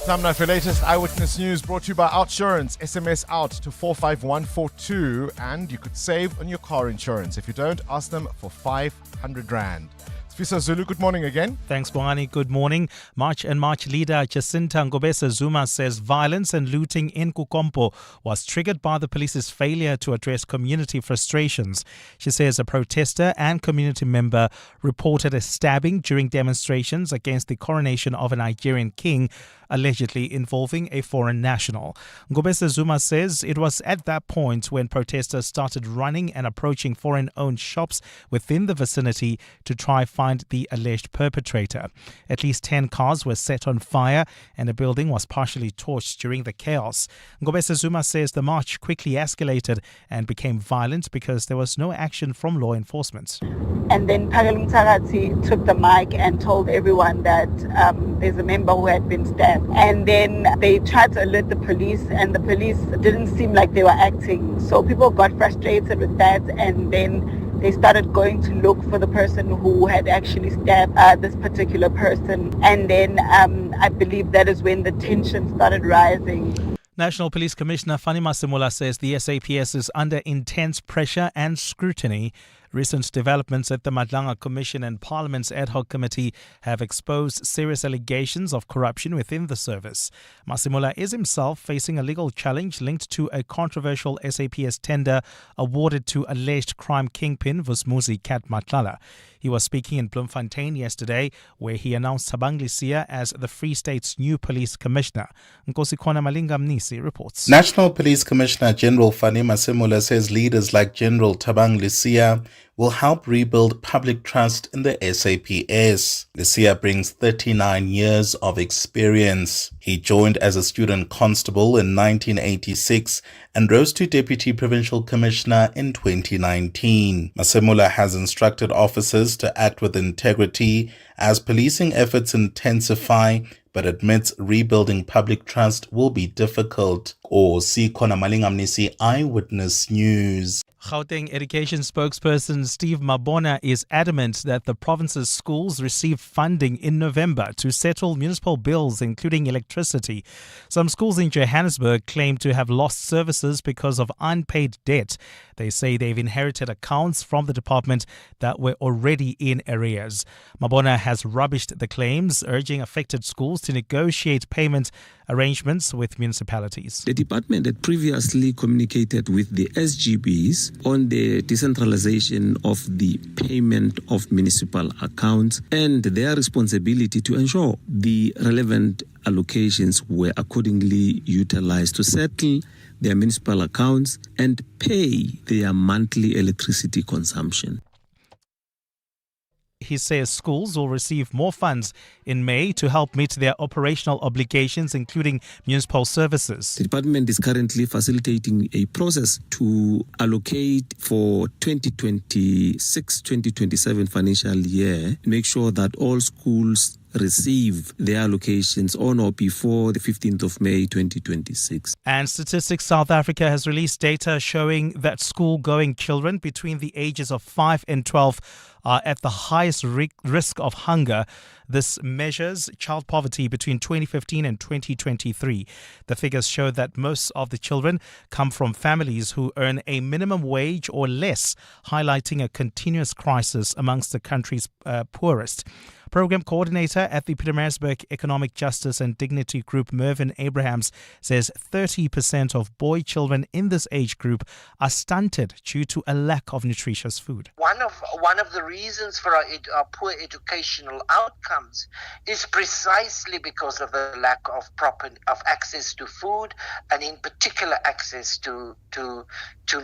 Time now for latest eyewitness news, brought to you by Outsurance. SMS out to 45142 and you could save on your car insurance. If you don't, ask them for 500 Rand. Fisa Zulu, good morning again. Thanks, Bongani. Good morning. March leader Jacinta Ngobesa Zuma says violence and looting in Kukompo was triggered by the police's failure to address community frustrations. She says a protester and community member reported a stabbing during demonstrations against the coronation of a Nigerian king allegedly involving a foreign national. Ngobese Zuma says it was at that point when protesters started running and approaching foreign-owned shops within the vicinity to try find the alleged perpetrator. At least 10 cars were set on fire and a building was partially torched during the chaos. Ngobese Zuma says the march quickly escalated and became violent because there was no action from law enforcement. And then Pagal Mtagati took the mic and told everyone that there's a member who had been stabbed. And then they tried to alert the police, and the police didn't seem like they were acting. So people got frustrated with that, and then they started going to look for the person who had actually stabbed this particular person. And then I believe that is when the tension started rising. National Police Commissioner Fani Masemola says the SAPS is under intense pressure and scrutiny. Recent developments at the Madlanga Commission and Parliament's Ad Hoc Committee have exposed serious allegations of corruption within the service. Masemola is himself facing a legal challenge linked to a controversial SAPS tender awarded to alleged crime kingpin Vusmuzi Kat Matlala. He was speaking in Bloemfontein yesterday, where he announced Thabang Lesia as the Free State's new police commissioner. Nkosikona Malinga Mnisi reports. National Police Commissioner General Fani Masemola says leaders like General Thabang Lesia will help rebuild public trust in the SAPS. Lesia brings 39 years of experience. He joined as a student constable in 1986 and rose to Deputy Provincial Commissioner in 2019. Masemola has instructed officers to act with integrity as policing efforts intensify, but admits rebuilding public trust will be difficult. Sikona Malingamnisi, Eyewitness News. Gauteng Education spokesperson Steve Mabona is adamant that the province's schools received funding in November to settle municipal bills, including electricity. Some schools in Johannesburg claim to have lost services because of unpaid debt. They say they've inherited accounts from the department that were already in arrears. Mabona has rubbished the claims, urging affected schools to negotiate payment arrangements with municipalities. The department had previously communicated with the SGBs on the decentralization of the payment of municipal accounts and their responsibility to ensure the relevant allocations were accordingly utilized to settle their municipal accounts and pay their monthly electricity consumption. He says schools will receive more funds in May to help meet their operational obligations, including municipal services. The department is currently facilitating a process to allocate for 2026-2027 financial year, make sure that all schools receive their allocations on or before the 15th of May 2026. And Statistics South Africa has released data showing that school-going children between the ages of 5 and 12 are at the highest risk of hunger. This measures child poverty between 2015 and 2023. The figures show that most of the children come from families who earn a minimum wage or less, highlighting a continuous crisis amongst the country's poorest. Program coordinator at the Pietermaritzburg Economic Justice and Dignity Group, Mervyn Abrahams, says 30% of boy children in this age group are stunted due to a lack of nutritious food. One of the reasons for our poor educational outcomes is precisely because of the lack of access to food, and in particular access to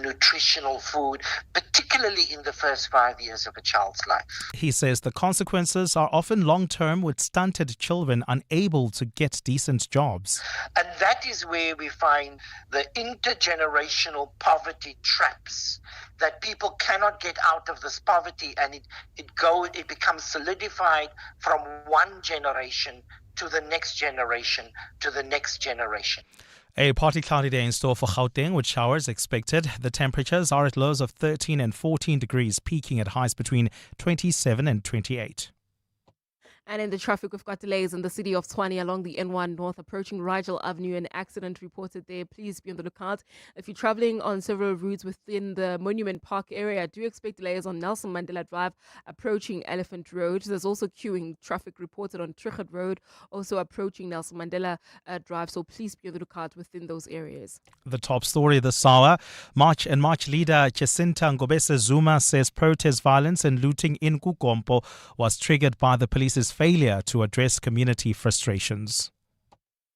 nutritional food, particularly in the first 5 years of a child's life. He says the consequences are often long-term, with stunted children unable to get decent jobs. And that is where we find the intergenerational poverty traps, that people cannot get out of this poverty, and it becomes solidified from one generation to the next generation to the next generation. A partly cloudy day in store for Gauteng, with showers expected. The temperatures are at lows of 13 and 14 degrees, peaking at highs between 27 and 28. And in the traffic, we've got delays in the city of Tshwane along the N1 North approaching Rigel Avenue. An accident reported there. Please be on the lookout. If you're traveling on several routes within the Monument Park area, do expect delays on Nelson Mandela Drive approaching Elephant Road. There's also queuing traffic reported on Trichard Road, also approaching Nelson Mandela Drive. So please be on the lookout within those areas. The top story this hour. March leader Jacinta Ngobese Zuma says protest violence and looting in Kukompo was triggered by the police's failure to address community frustrations.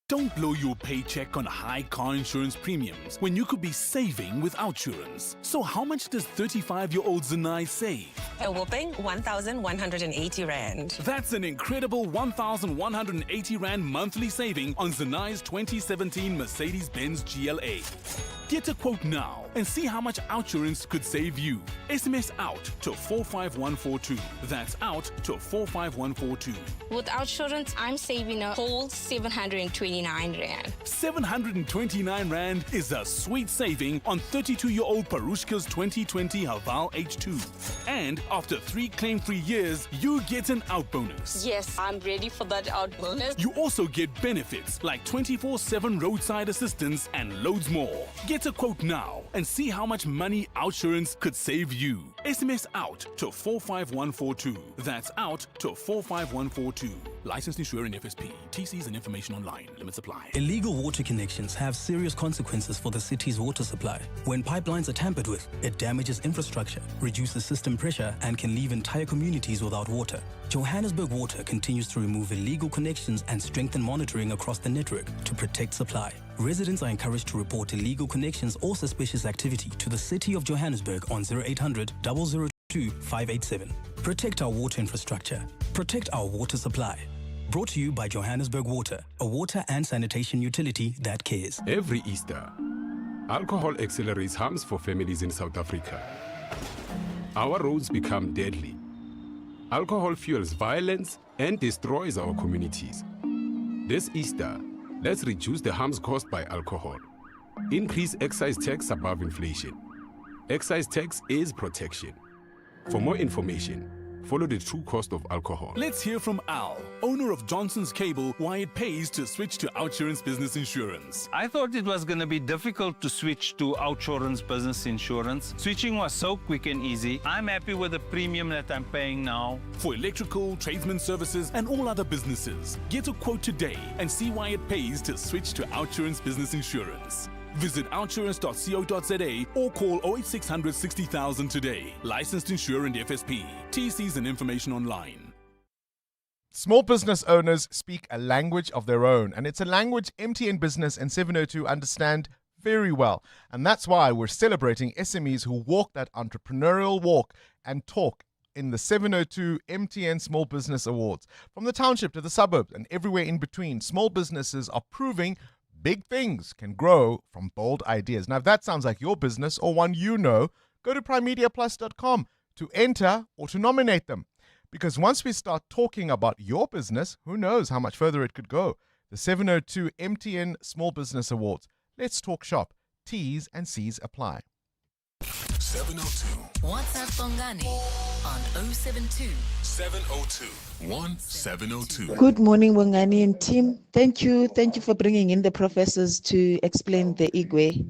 Don't blow your paycheck on high car insurance premiums when you could be saving with Outsurance. So how much does 35-year-old Zanai save? A whopping 1,180 Rand. That's an incredible 1,180 Rand monthly saving on Zanai's 2017 Mercedes-Benz GLA. Get a quote now and see how much Outsurance could save you. SMS out to 45142. That's out to 45142. With Outsurance, I'm saving a whole 729 Rand. 729 Rand is a sweet saving on 32-year-old Parushka's 2020 Haval H2. And after 3 claim-free years, you get an out bonus. Yes, I'm ready for that out bonus. You also get benefits like 24/7 roadside assistance and loads more. Get a quote now and see how much money Outsurance could save you. SMS out to 45142. That's out to 45142. Licensed insurer in FSP. TCs and information online. Limits apply. Illegal water connections have serious consequences for the city's water supply. When pipelines are tampered with, it damages infrastructure, reduces system pressure, and can leave entire communities without water. Johannesburg Water continues to remove illegal connections and strengthen monitoring across the network to protect supply. Residents are encouraged to report illegal connections or suspicious activity to the City of Johannesburg on 0800 002 587. Protect our water infrastructure. Protect our water supply. Brought to you by Johannesburg Water, a water and sanitation utility that cares. Every Easter, alcohol accelerates harms for families in South Africa. Our roads become deadly. Alcohol fuels violence and destroys our communities. This Easter, let's reduce the harms caused by alcohol. Increase excise tax above inflation. Excise tax is protection. For more information, follow the true cost of alcohol. Let's hear from Al, owner of Johnson's Cable, why it pays to switch to Outsurance Business Insurance. I thought it was going to be difficult to switch to Outsurance Business Insurance. Switching was so quick and easy. I'm happy with the premium that I'm paying now. For electrical, tradesman services, and all other businesses, get a quote today and see why it pays to switch to Outsurance Business Insurance. Visit outsurance.co.za or call 08600 60000 today. Licensed insurer and FSP. TCs and information online. Small business owners speak a language of their own, and it's a language MTN Business and 702 understand very well. And that's why we're celebrating SMEs who walk that entrepreneurial walk and talk in the 702 MTN Small Business Awards. From the township to the suburbs and everywhere in between, small businesses are proving big things can grow from bold ideas. Now, if that sounds like your business or one you know, go to primemediaplus.com to enter or to nominate them. Because once we start talking about your business, who knows how much further it could go. The 702 MTN Small Business Awards. Let's talk shop. T's and C's apply. 702. WhatsApp Bongani on 072 702 1702. Good morning, Bongani and team. Thank you for bringing in the professors to explain the Igwe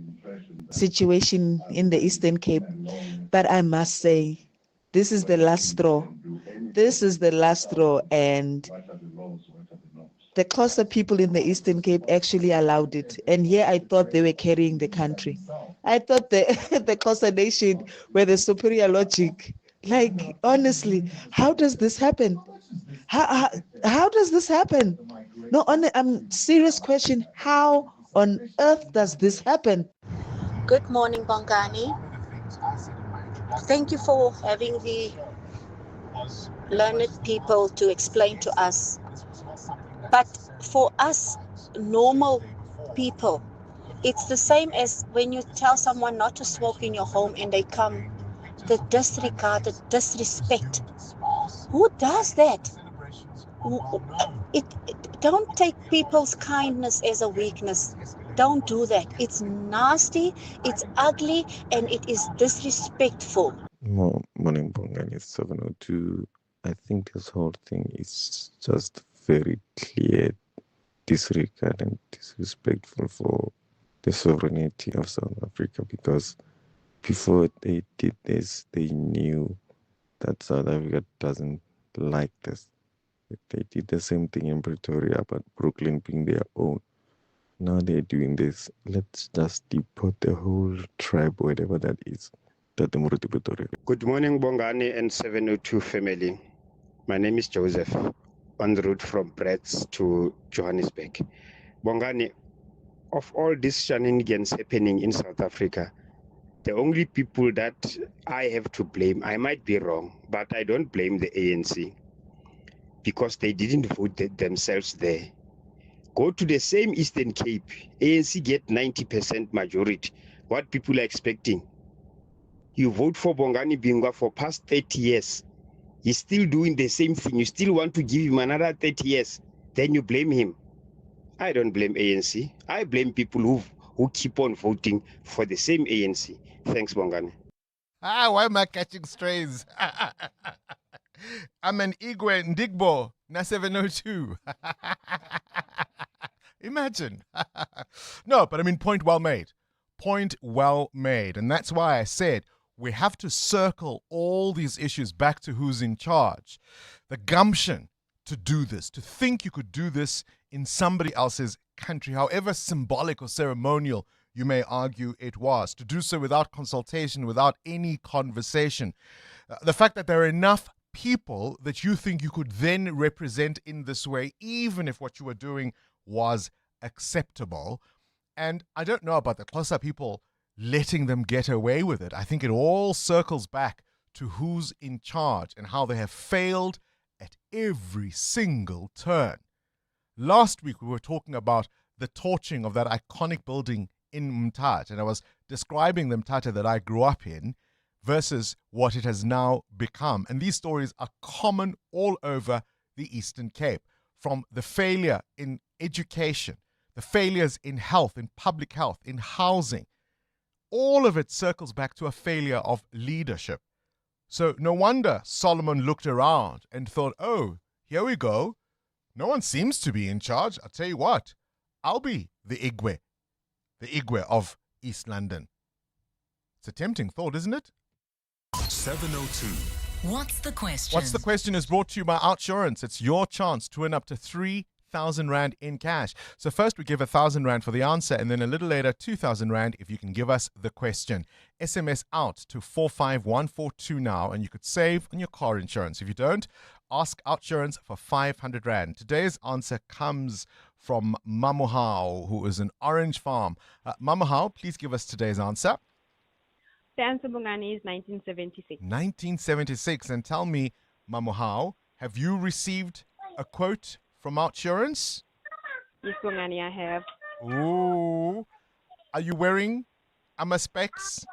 situation in the Eastern Cape. But I must say, this is the last straw. This is the last straw, and the Xhosa people in the Eastern Cape actually allowed it. And here I thought they were carrying the country. I thought the Xhosa nation were the superior logic. Like, honestly, how does this happen? How does this happen? No, serious question. How on earth does this happen? Good morning, Bongani. Thank you for having the learned people to explain to us. But for us normal people, it's the same as when you tell someone not to smoke in your home and they come. The disregard, the disrespect. Who does that? Don't take people's kindness as a weakness. Don't do that. It's nasty, it's ugly, and it is disrespectful. Morning, Bongani. 702. I think this whole thing is just very clear disregard and disrespectful for the sovereignty of South Africa, because before they did this, they knew that South Africa doesn't like this. They did the same thing in Pretoria, but Brooklyn being their own. Now they're doing this. Let's just deport the whole tribe, whatever that is. Good morning, Bongani and 702 family. My name is Joseph, on the route from Bretts to Johannesburg. Bongani, of all these shenanigans happening in South Africa, the only people that I have to blame, I might be wrong, but I don't blame the ANC because they didn't vote themselves there. Go to the same Eastern Cape, ANC get 90% majority. What people are expecting? You vote for Bongani Bingwa for past 30 years. He's still doing the same thing. You still want to give him another 30 years. Then you blame him. I don't blame ANC. I blame people who keep on voting for the same ANC. Thanks, Bongani. Why am I catching strays? I'm an Igwe Ndigbo, na 702. Imagine. No, but I mean, point well made. Point well made. And that's why I said we have to circle all these issues back to who's in charge. The gumption to do this, to think you could do this in somebody else's country, however symbolic or ceremonial you may argue it was, to do so without consultation, without any conversation. The fact that there are enough people that you think you could then represent in this way, even if what you were doing was acceptable. And I don't know about the Xhosa people letting them get away with it. I think it all circles back to who's in charge and how they have failed at every single turn. Last week, we were talking about the torching of that iconic building in Mthatha, and I was describing the Mthatha that I grew up in versus what it has now become. And these stories are common all over the Eastern Cape, from the failure in education, the failures in health, in public health, in housing. All of it circles back to a failure of leadership. So no wonder Solomon looked around and thought, oh, here we go. No one seems to be in charge. I'll tell you what, I'll be the Igwe of East London. It's a tempting thought, isn't it? 702. What's the question? What's the question is brought to you by Outsurance. It's your chance to win up to 3,000 Rand in cash. So first we give 1,000 Rand for the answer, and then a little later 2,000 Rand if you can give us the question. SMS out to 45142 now, and you could save on your car insurance. If you don't, ask Outsurance for 500 Rand. Today's answer comes from Mamuhao, who is an orange farm. Mamuhao, please give us today's answer. The answer, Bongani, is 1976. 1976. And tell me, Mamuhao, have you received a quote from Outsurance? Yes, Bongani, I have. Ooh. Are you wearing specs?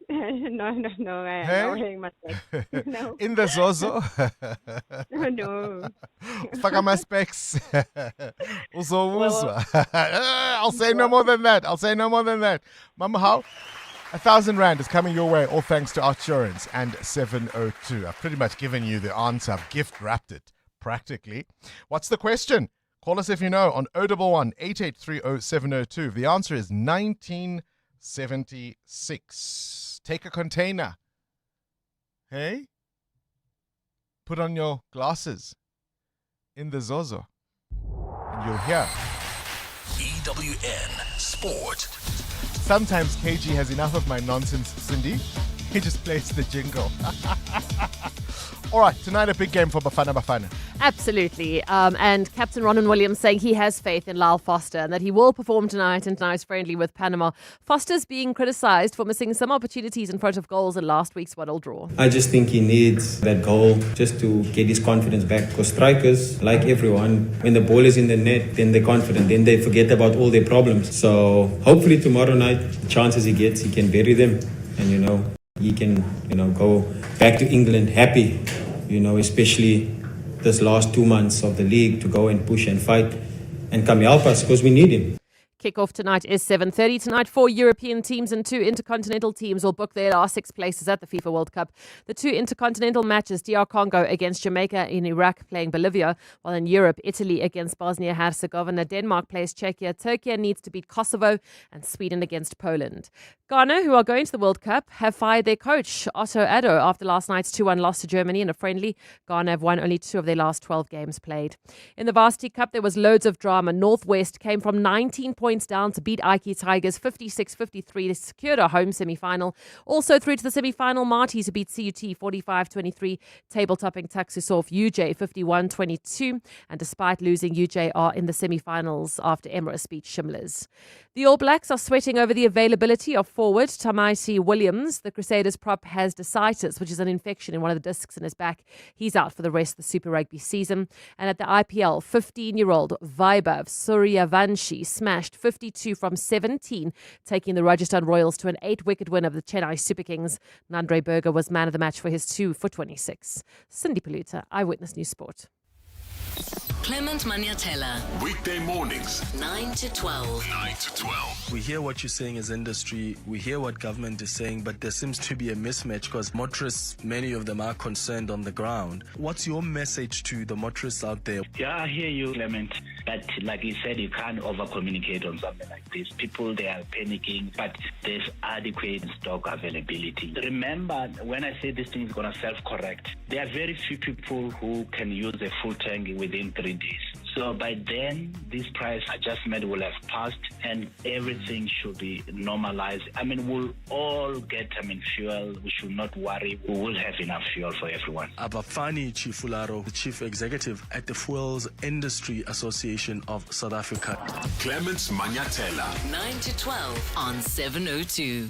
No, I'm not wearing my specs. No. In the Zozo? No. Faka specs. I'll say no more than that. Mamuhao, 1,000 Rand is coming your way, all thanks to Outsurance and 702. I've pretty much given you the answer. I've gift wrapped it, practically. What's the question? Call us if you know on 011 8830 702. The answer is 1976. Take a container. Hey? Put on your glasses in the Zozo, and you'll hear. EWN Sport. Sometimes KG has enough of my nonsense, Cindy. He just plays the jingle. All right, tonight a big game for Bafana Bafana. Absolutely. And Captain Ronan Williams saying he has faith in Lyle Foster and that he will perform tonight in tonight's friendly with Panama. Foster's being criticised for missing some opportunities in front of goals in last week's 1-1 draw. I just think he needs that goal just to get his confidence back, because strikers, like everyone, when the ball is in the net, then they're confident, then they forget about all their problems. So hopefully tomorrow night, the chances he gets, he can bury them, and he can go back to England happy, especially this last 2 months of the league, to go and push and fight and come help us, because we need him. Kickoff tonight is 7:30. Tonight, 4 European teams and 2 intercontinental teams will book their last 6 places at the FIFA World Cup. The 2 intercontinental matches, DR Congo against Jamaica, in Iraq playing Bolivia, while in Europe, Italy against Bosnia-Herzegovina, Denmark plays Czechia, Turkey needs to beat Kosovo, and Sweden against Poland. Ghana, who are going to the World Cup, have fired their coach, Otto Addo, after last night's 2-1 loss to Germany in a friendly. Ghana have won only 2 of their last 12 games played. In the Varsity Cup, there was loads of drama. Northwest came from 19 points points down to beat Ike Tigers 56-53. They secured a home semi-final. Also through to the semi-final, Marties who beat CUT 45-23. Table-topping Taxusov UJ 51-22. And despite losing, UJ are in the semi-finals after Emirates beat Shimlers. The All Blacks are sweating over the availability of forward Tamaisi Williams. The Crusaders prop has decisitis, which is an infection in one of the discs in his back. He's out for the rest of the Super Rugby season. And at the IPL, 15-year-old Vaibhav Suryavanshi smashed 52 from 17, taking the Rajasthan Royals to an 8-wicket win of the Chennai Super Kings. Nandre Berger was man of the match for his 2 for 26. Cindy Paluta, Eyewitness News Sport. Clement Maniatella. Weekday mornings, 9 to 12. 9 to 12. We hear what you're saying as industry, we hear what government is saying, but there seems to be a mismatch because motorists, many of them are concerned on the ground. What's your message to the motorists out there? Yeah, I hear you, Clement. But like you said, you can't over-communicate on something like this. People, they are panicking, but there's adequate stock availability. Remember, when I say this thing is going to self-correct, there are very few people who can use a full tank within 3 days. So by then, this price adjustment will have passed and everything should be normalized. We'll all get, fuel. We should not worry. We will have enough fuel for everyone. Abafani Chifularo, the Chief Executive at the Fuels Industry Association of South Africa. Clements Maniatella. 9 to 12 on 702.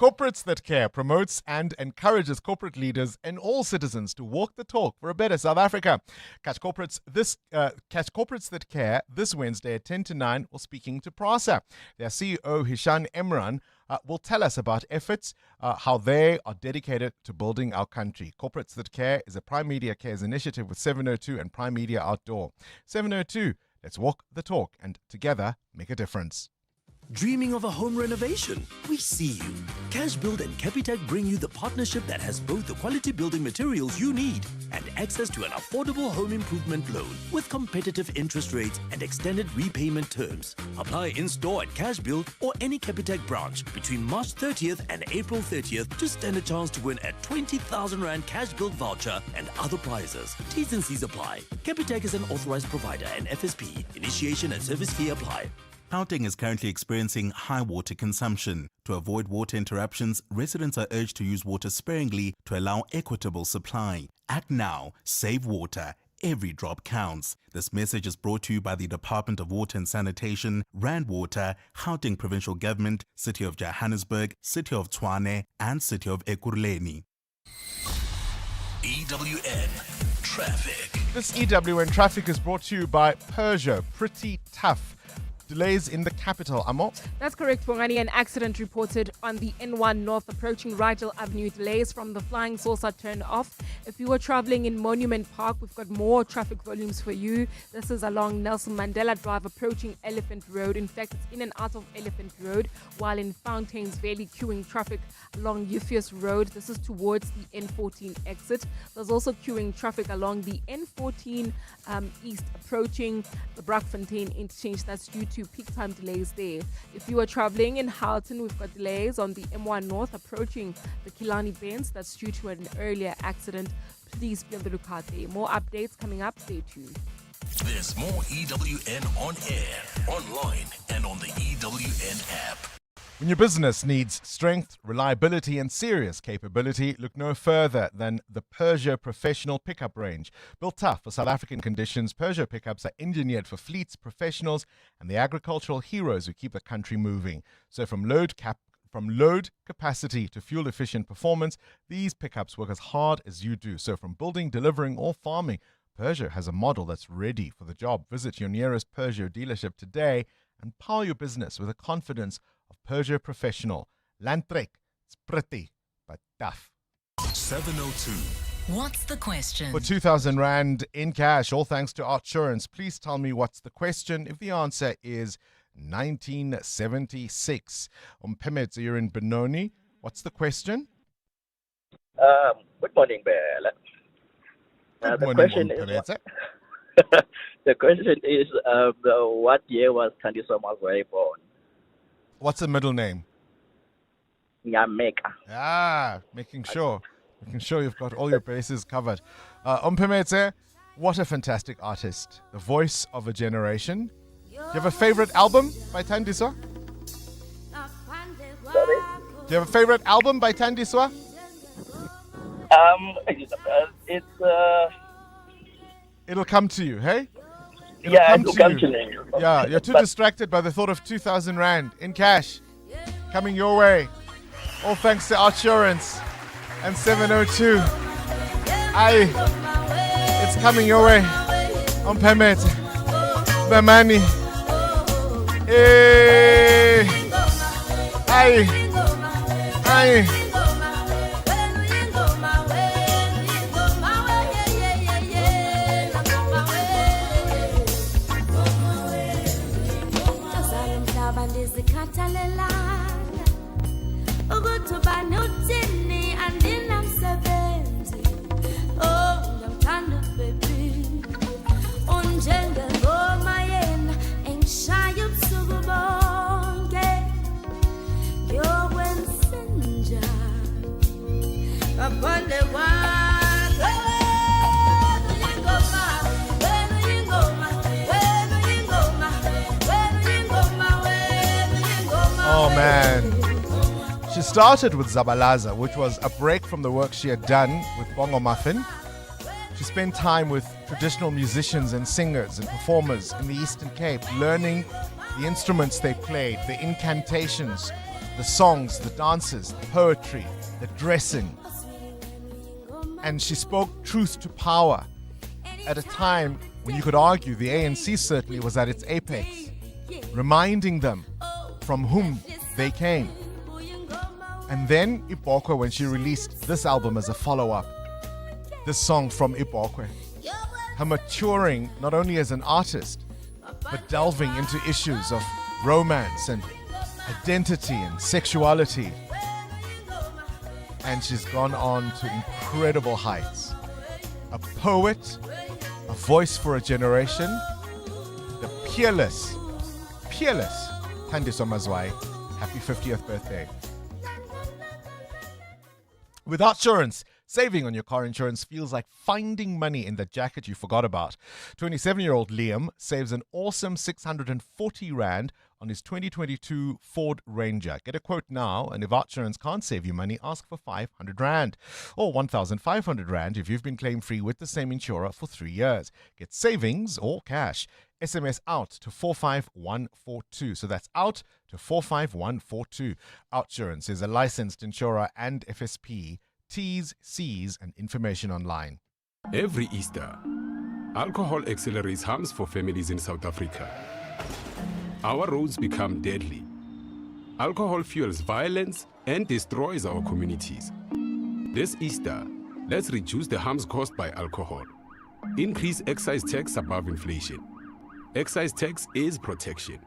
Corporates That Care promotes and encourages corporate leaders and all citizens to walk the talk for a better South Africa. Catch Corporates That Care this Wednesday at 10 to 9 while speaking to PRASA. Their CEO Hishan Emran will tell us about efforts, how they are dedicated to building our country. Corporates That Care is a Prime Media Cares initiative with 702 and Prime Media Outdoor. 702, let's walk the talk and together make a difference. Dreaming of a home renovation? We see you. Cash Build and Capitec bring you the partnership that has both the quality building materials you need and access to an affordable home improvement loan with competitive interest rates and extended repayment terms. Apply in-store at Cash Build or any Capitec branch between March 30th and April 30th to stand a chance to win a 20,000 Rand Cash Build voucher and other prizes. T's and C's apply. Capitec is an authorized provider and FSP. Initiation and service fee apply. Gauteng is currently experiencing high water consumption. To avoid water interruptions, residents are urged to use water sparingly to allow equitable supply. Act now, save water. Every drop counts. This message is brought to you by the Department of Water and Sanitation, Rand Water, Gauteng Provincial Government, City of Johannesburg, City of Tshwane, and City of Ekurhuleni. EWN Traffic. This EWN Traffic is brought to you by Peugeot. Pretty tough. Delays in the capital, Amo. That's correct, Bongani. An accident reported on the N1 North approaching Rigel Avenue. Delays from the Flying Saucer turn off. If you were traveling in Monument Park, we've got more traffic volumes for you. This is along Nelson Mandela Drive approaching Elephant Road. In fact, it's in and out of Elephant Road, while in Fountains Valley queuing traffic along Euphues Road. This is towards the N14 exit. There's also queuing traffic along the N14 East approaching the Brakfontein interchange. That's due to peak time delays there. If you are traveling in Houghton, we've got delays on the M1 North approaching the Killarney Bends. That's due to an earlier accident. Please be on the lookout there. More updates coming up. Stay tuned. There's more EWN on air, online, and on the EWN app. When your business needs strength, reliability, and serious capability, look no further than the Peugeot Professional Pickup range. Built tough for South African conditions, Peugeot pickups are engineered for fleets, professionals, and the agricultural heroes who keep the country moving. So from load capacity to fuel-efficient performance, these pickups work as hard as you do. So from building, delivering, or farming, Peugeot has a model that's ready for the job. Visit your nearest Peugeot dealership today and power your business with the confidence of Peugeot Professional. Landtrek, it's pretty, but tough. 702. What's the question? For 2,000 Rand in cash, all thanks to Outsurance. Please tell me what's the question. If the answer is 1976. Pemets, you're in Benoni. What's the question? Good morning, Bella. Good the morning, question is, the question is, what year was Candy Somerville born? What's the middle name? Nyameka. Making sure you've got all your bases covered. Pemets, what a fantastic artist. The voice of a generation. you have a favorite album by Tandiswa? Sorry? Do you have a favorite album by Tandiswa? It's It'll come to you, hey? it'll come to me. Yeah, you're too But- distracted by the thought of 2,000 Rand in cash coming your way. All thanks to Outsurance and 702. Aye, it's coming your way on permit. The money. Hey, aye, aye. Oh man. She started with Zabalaza, which was a break from the work she had done with Bongo Muffin. She spent time with traditional musicians and singers and performers in the Eastern Cape, learning the instruments they played, the incantations, the songs, the dances, the poetry, the dressing. And she spoke truth to power at a time when you could argue the ANC certainly was at its apex, reminding them from whom they came. And then Ibokwe, when she released this album as a follow-up, this song from Ibokwe, her maturing not only as an artist, but delving into issues of romance and identity and sexuality. And she's gone on to incredible heights. A poet, a voice for a generation, the peerless Thandiswa Mazwai. Happy 50th birthday. With Outsurance, saving on your car insurance feels like finding money in the jacket you forgot about. 27-year-old Liam saves an awesome 640 Rand on his 2022 Ford Ranger. Get a quote now, and if Outsurance can't save you money, ask for 500 Rand or 1,500 Rand if you've been claim-free with the same insurer for 3 years. Get savings or cash. SMS out to 45142. So that's out to 45142. Outsurance is a licensed insurer and FSP. T's, C's, and information online. Every Easter, alcohol accelerates harms for families in South Africa. Our roads become deadly. Alcohol fuels violence and destroys our communities. This Easter, let's reduce the harms caused by alcohol. Increase excise tax above inflation. Excise tax is protection.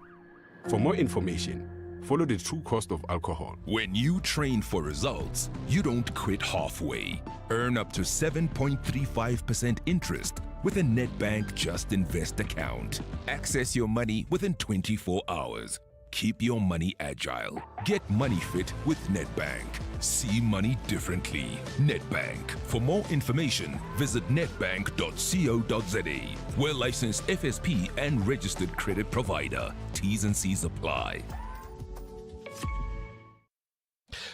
For more information, follow the true cost of alcohol. When you train for results, you don't quit halfway. Earn up to 7.35% interest with a Nedbank Just Invest account. Access your money within 24 hours. Keep your money agile. Get money fit with Nedbank. See money differently. Nedbank. For more information, visit nedbank.co.za. We're licensed FSP and registered credit provider. T's and C's apply.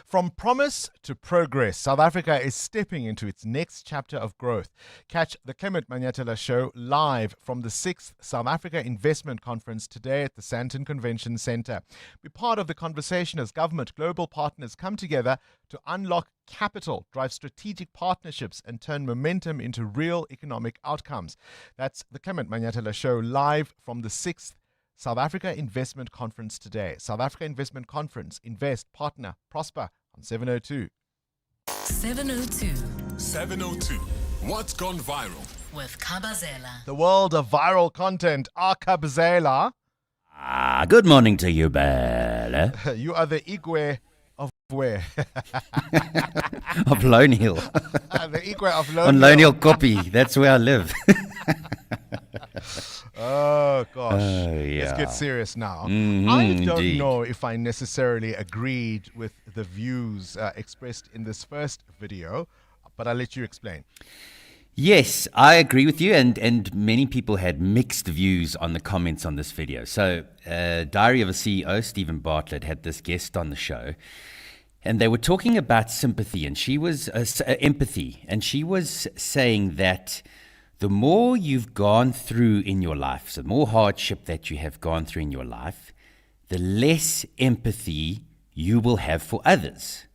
From promise to progress, South Africa is stepping into its next chapter of growth. Catch the Clement Manyatela Show live from the 6th South Africa Investment Conference today at the Sandton Convention Centre. Be part of the conversation as government global partners come together to unlock capital, drive strategic partnerships, and turn momentum into real economic outcomes. That's the Clement Manyatela Show live from the 6th South Africa Investment Conference today. South Africa Investment Conference. Invest, partner, prosper on 702. 702. 702. What's gone viral? With Kabazela. The world of viral content. Kabazela. Good morning to you, Bella. You are the Igwe of where? Of Lone Hill. The Igwe of Lone On Hill. Lone Hill Copy. That's where I live. Oh, gosh. Yeah. Let's get serious now. Mhm, I don't indeed. know if I necessarily agreed with the views expressed in this first video, but I'll let you explain. Yes, I agree with you, and many people had mixed views on the comments on this video. So, Diary of a CEO, Stephen Bartlett, had this guest on the show, and they were talking about sympathy, and she was empathy, and she was saying that the more you've gone through in your life, so the more hardship that you have gone through in your life, the less empathy you will have for others.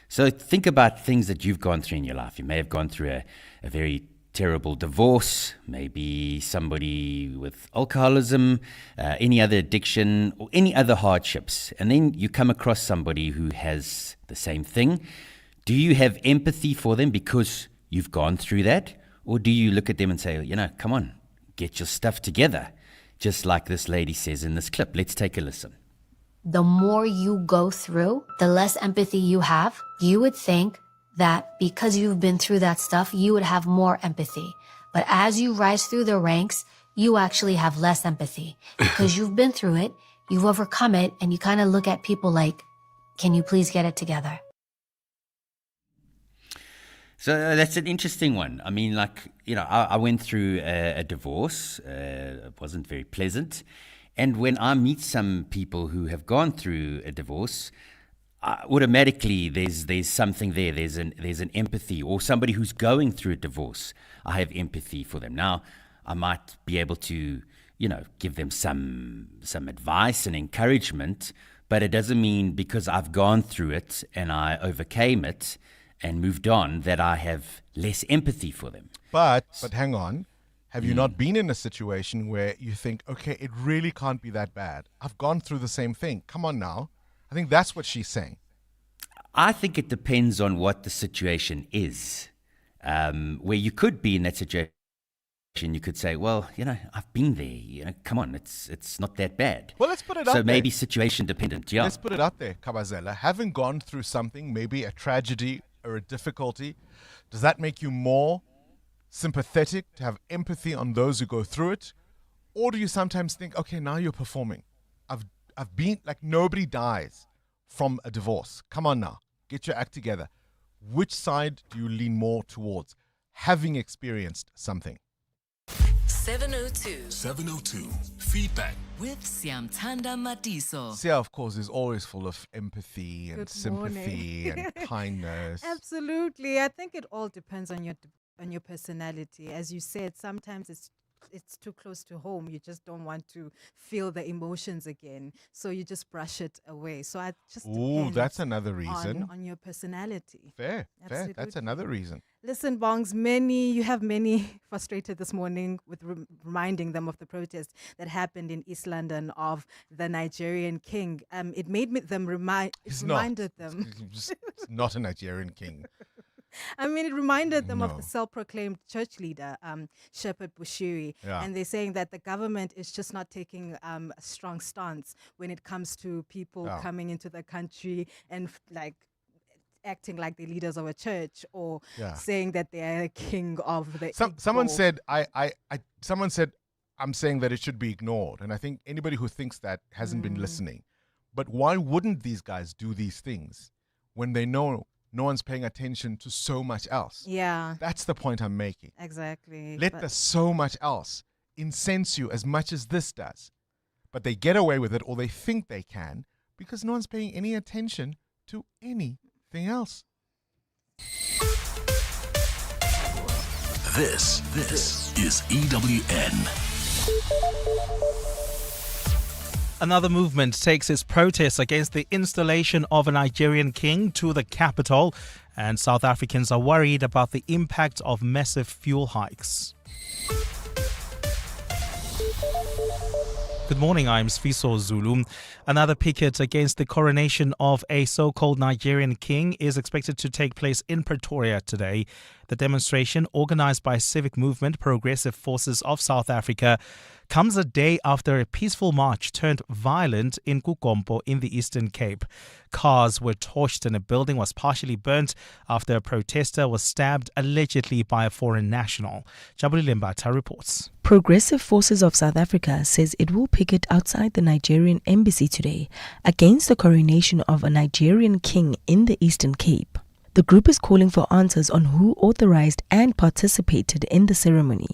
So think about things that you've gone through in your life. You may have gone through a very terrible divorce, maybe somebody with alcoholism, any other addiction, or any other hardships. And then you come across somebody who has the same thing. Do you have empathy for them because you've gone through that? Or do you look at them and say, come on, get your stuff together? Just like this lady says in this clip. Let's take a listen. The more you go through, the less empathy you have. You would think that because you've been through that stuff, you would have more empathy. But as you rise through the ranks, you actually have less empathy because you've been through it, you've overcome it, and you kind of look at people like, can you please get it together? So that's an interesting one. I mean, I went through a divorce. It wasn't very pleasant. And when I meet some people who have gone through a divorce, automatically there's something there. There's an empathy, or somebody who's going through a divorce. I have empathy for them. Now, I might be able to, give them some advice and encouragement, but it doesn't mean because I've gone through it and I overcame it and moved on that I have less empathy for them. But hang on. Have you not been in a situation where you think, okay, it really can't be that bad? I've gone through the same thing. Come on now. I think that's what she's saying. I think it depends on what the situation is. Where you could be in that situation, you could say, well, I've been there. Come on, it's not that bad. Well, let's put it out there. So maybe there. Situation dependent, yeah. Let's put it out there, Kabazela. Having gone through something, maybe a tragedy or a difficulty, does that make you more sympathetic, to have empathy on those who go through it? Or do you sometimes think, okay, now you're performing? I've been, like, nobody dies from a divorce. Come on now, get your act together. Which side do you lean more towards, having experienced something? 702 feedback with Siamtanda Matiso. Sia, of course, is always full of empathy and Good sympathy morning. and kindness. Absolutely. I think it all depends on your personality. As you said, sometimes it's too close to home. You just don't want to feel the emotions again, so you just brush it away. So I just that's another reason on your personality. Fair. That's another reason. Listen, Bongs, you have many frustrated this morning with reminding them of the protest that happened in East London of the Nigerian King. It made them reminded them. It's not a Nigerian king. I mean, it reminded them of the self-proclaimed church leader, Shepherd Bushiri. Yeah. And they're saying that the government is just not taking a strong stance when it comes to people coming into the country and acting like they're leaders of a church, or saying that they are a king of the someone said someone said I'm saying that it should be ignored, and I think anybody who thinks that hasn't been listening. But why wouldn't these guys do these things when they know no one's paying attention to so much else? Yeah. That's the point I'm making. Exactly. Let the so much else incense you as much as this does. But they get away with it, or they think they can, because no one's paying any attention to anything else. This is EWN. Another movement takes its protests against the installation of a Nigerian king to the capital, and South Africans are worried about the impact of massive fuel hikes. Good morning, I'm Sfiso Zulu. Another picket against the coronation of a so-called Nigerian king is expected to take place in Pretoria today. The demonstration, organized by Civic Movement Progressive Forces of South Africa, comes a day after a peaceful march turned violent in Kukompo in the Eastern Cape. Cars were torched and a building was partially burnt after a protester was stabbed allegedly by a foreign national. Jabulile Mbata reports. Progressive Forces of South Africa says it will picket outside the Nigerian embassy today against the coronation of a Nigerian king in the Eastern Cape. The group is calling for answers on who authorized and participated in the ceremony.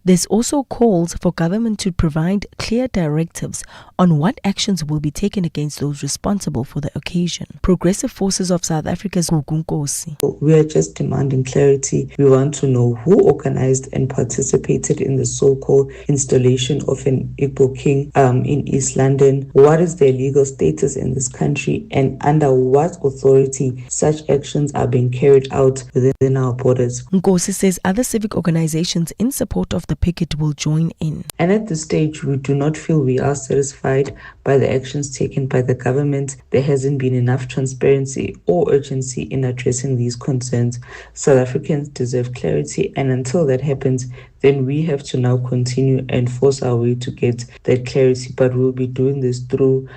There's also calls for government to provide clear directives on what actions will be taken against those responsible for the occasion. Progressive Forces of South Africa's Gugunkosi. We are just demanding clarity. We want to know who organized and participated in the so-called installation of an Igbo king in East London. What is their legal status in this country, and under what authority such actions are being carried out within our borders. Nkosi says other civic organizations in support of the picket will join in. And at this stage, we do not feel we are satisfied by the actions taken by the government. There hasn't been enough transparency or urgency in addressing these concerns. South Africans deserve clarity, and until that happens, then we have to now continue and force our way to get that clarity. But we'll be doing this through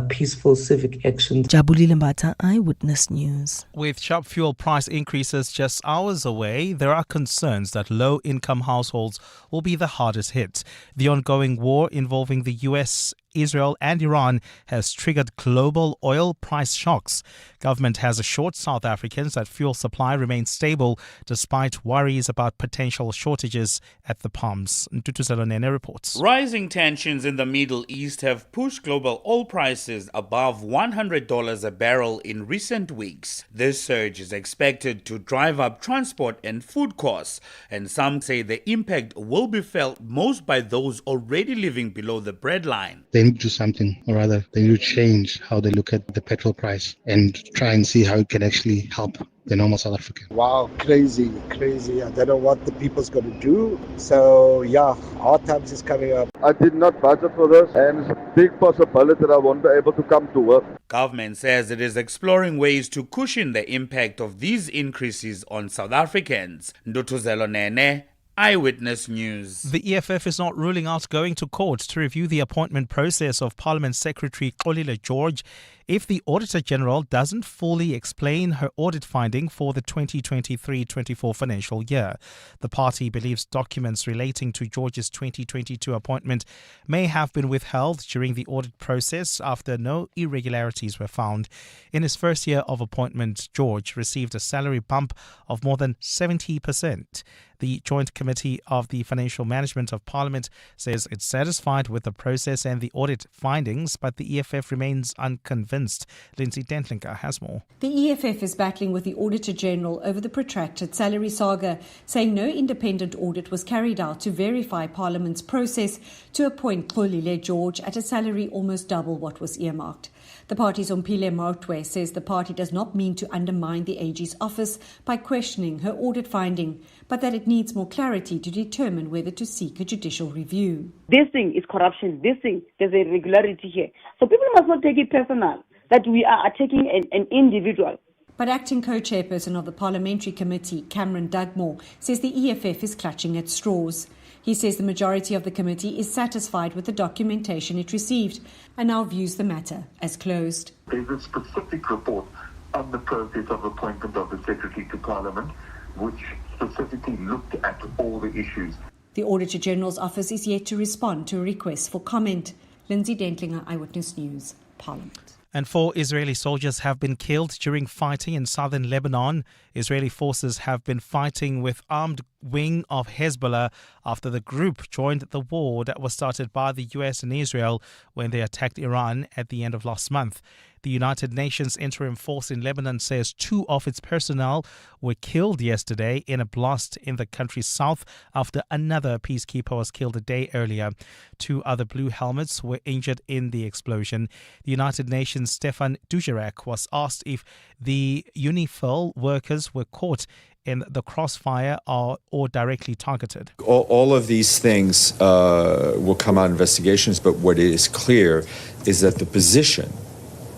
peaceful civic action. Jabulile Mbata, Eyewitness News. With sharp fuel price increases just hours away, there are concerns that low-income households will be the hardest hit. The ongoing war involving the US, Israel and Iran has triggered global oil price shocks. Government has assured South Africans that fuel supply remains stable despite worries about potential shortages at the pumps. Ntutu Salonene reports. Rising tensions in the Middle East have pushed global oil prices above $100 a barrel in recent weeks. This surge is expected to drive up transport and food costs, and some say the impact will be felt most by those already living below the breadline. They need to do something, or rather, they need to change how they look at the petrol price and try and see how it can actually help the normal South African. Wow, crazy. I don't know what the people's going to do. So, yeah, hard times is coming up. I did not budget for this, and it's a big possibility that I won't be able to come to work. Government says it is exploring ways to cushion the impact of these increases on South Africans. Ndutuzelo Nene, Eyewitness News. The EFF is not ruling out going to court to review the appointment process of Parliament Secretary Xolile George if the Auditor General doesn't fully explain her audit finding for the 2023-24 financial year. The party believes documents relating to George's 2022 appointment may have been withheld during the audit process after no irregularities were found. In his first year of appointment, George received a salary bump of more than 70%. The Joint Committee of the Financial Management of Parliament says it's satisfied with the process and the audit findings, but the EFF remains unconvinced. Lindsay Dentlinker has more. The EFF is battling with the Auditor General over the protracted salary saga, saying no independent audit was carried out to verify Parliament's process to appoint Xolile George at a salary almost double what was earmarked. The party's Ompile Mautwe says the party does not mean to undermine the AG's office by questioning her audit finding, but that it needs more clarity to determine whether to seek a judicial review. This thing is corruption. This thing, there's a irregularity here. So people must not take it personal that we are attacking an individual. But acting co-chairperson of the Parliamentary Committee, Cameron Dugmore, says the EFF is clutching at straws. He says the majority of the committee is satisfied with the documentation it received and now views the matter as closed. There's a specific report on the process of appointment of the Secretary to Parliament, which specifically looked at all the issues. The Auditor General's office is yet to respond to a request for comment. Lindsay Dentlinger, Eyewitness News, Parliament. And 4 Israeli soldiers have been killed during fighting in southern Lebanon. Israeli forces have been fighting with armed wing of Hezbollah after the group joined the war that was started by the US and Israel when they attacked Iran at the end of last month. The United Nations interim force in Lebanon says 2 of its personnel were killed yesterday in a blast in the country's south after another peacekeeper was killed a day earlier. 2 other blue helmets were injured in the explosion. The United Nations' Stefan Dujarric was asked if the UNIFIL workers were caught in the crossfire or directly targeted. All of these things will come out in investigations, but what is clear is that the position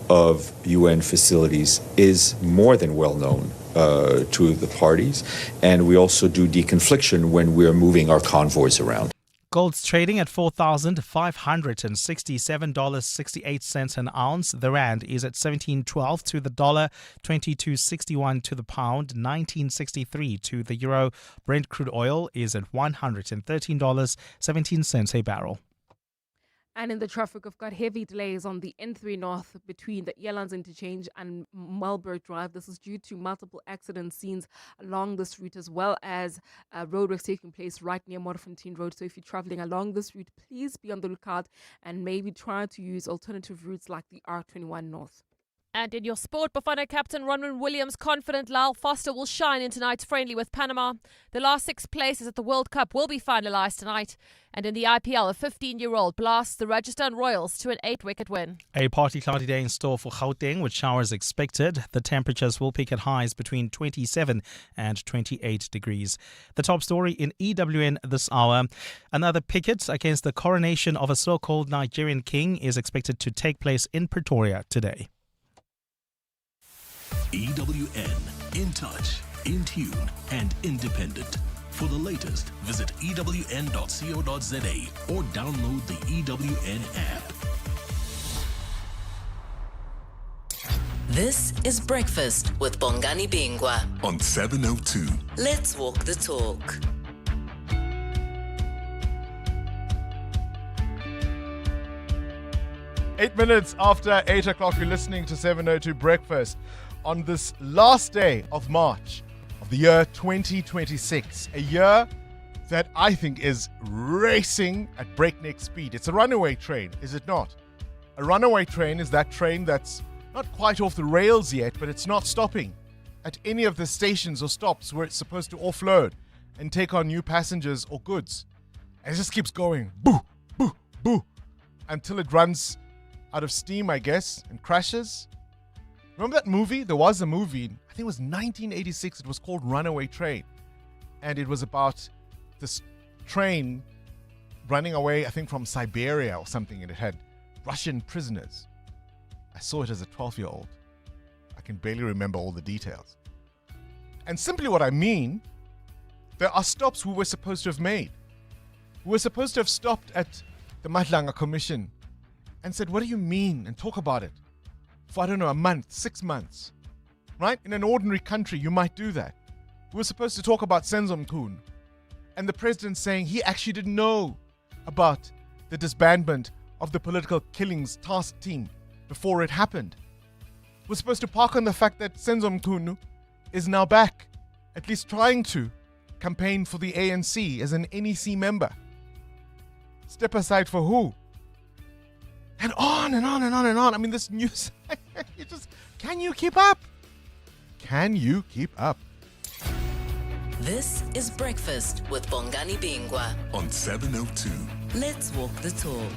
of UN facilities is more than well known to the parties, and we also do deconfliction when we're moving our convoys around. Gold's trading at $4,567.68 an ounce. The rand is at 17.12 to the dollar, 22.61 to the pound, 19.63 to the euro. Brent crude oil is at $113.17 a barrel. And in the traffic, we've got heavy delays on the N3 North between the Elands Interchange and Marlborough Drive. This is due to multiple accident scenes along this route, as well as roadworks taking place right near Modderfontein Road. So if you're traveling along this route, please be on the lookout and maybe try to use alternative routes like the R21 North. And in your sport, Bafana captain Ronwen Williams confident Lyle Foster will shine in tonight's friendly with Panama. The last 6 places at the World Cup will be finalised tonight. And in the IPL, a 15-year-old blasts the Rajasthan Royals to an 8-wicket win. A partly cloudy day in store for Gauteng with showers expected. The temperatures will peak at highs between 27 and 28 degrees. The top story in EWN this hour. Another picket against the coronation of a so-called Nigerian king is expected to take place in Pretoria today. EWN, in touch, in tune, and independent. For the latest, visit ewn.co.za or download the EWN app. This is Breakfast with Bongani Bingwa On 702. Let's walk the talk. Eight minutes after 8 o'clock, you're listening to 702 Breakfast on this last day of March of the year 2026. A year that I think is racing at breakneck speed. It's a runaway train, is it not? A runaway train is that train that's not quite off the rails yet, but it's not stopping at any of the stations or stops where it's supposed to offload and take on new passengers or goods. And it just keeps going, boo, boo, boo, until it runs out of steam, I guess, and crashes. Remember that movie? There was a movie, I think it was 1986. It was called Runaway Train. And it was about this train running away, I think from Siberia or something, and it had Russian prisoners. I saw it as a 12-year-old. I can barely remember all the details. And simply what I mean, there are stops we were supposed to have made. We were supposed to have stopped at the Matlanga Commission and said, what do you mean? And talk about it for, I don't know, a month, 6 months. Right? In an ordinary country, you might do that. We were supposed to talk about Senzo Mkhunu and the president saying he actually didn't know about the disbandment of the political killings task team before it happened. We're supposed to park on the fact that Senzo Mkhunu is now back, at least trying to campaign for the ANC as an NEC member. Step aside for who? And on and on and on and on. I mean, this news, can you keep up? Can you keep up? This is Breakfast with Bongani Bingwa On 702. Let's walk the talk.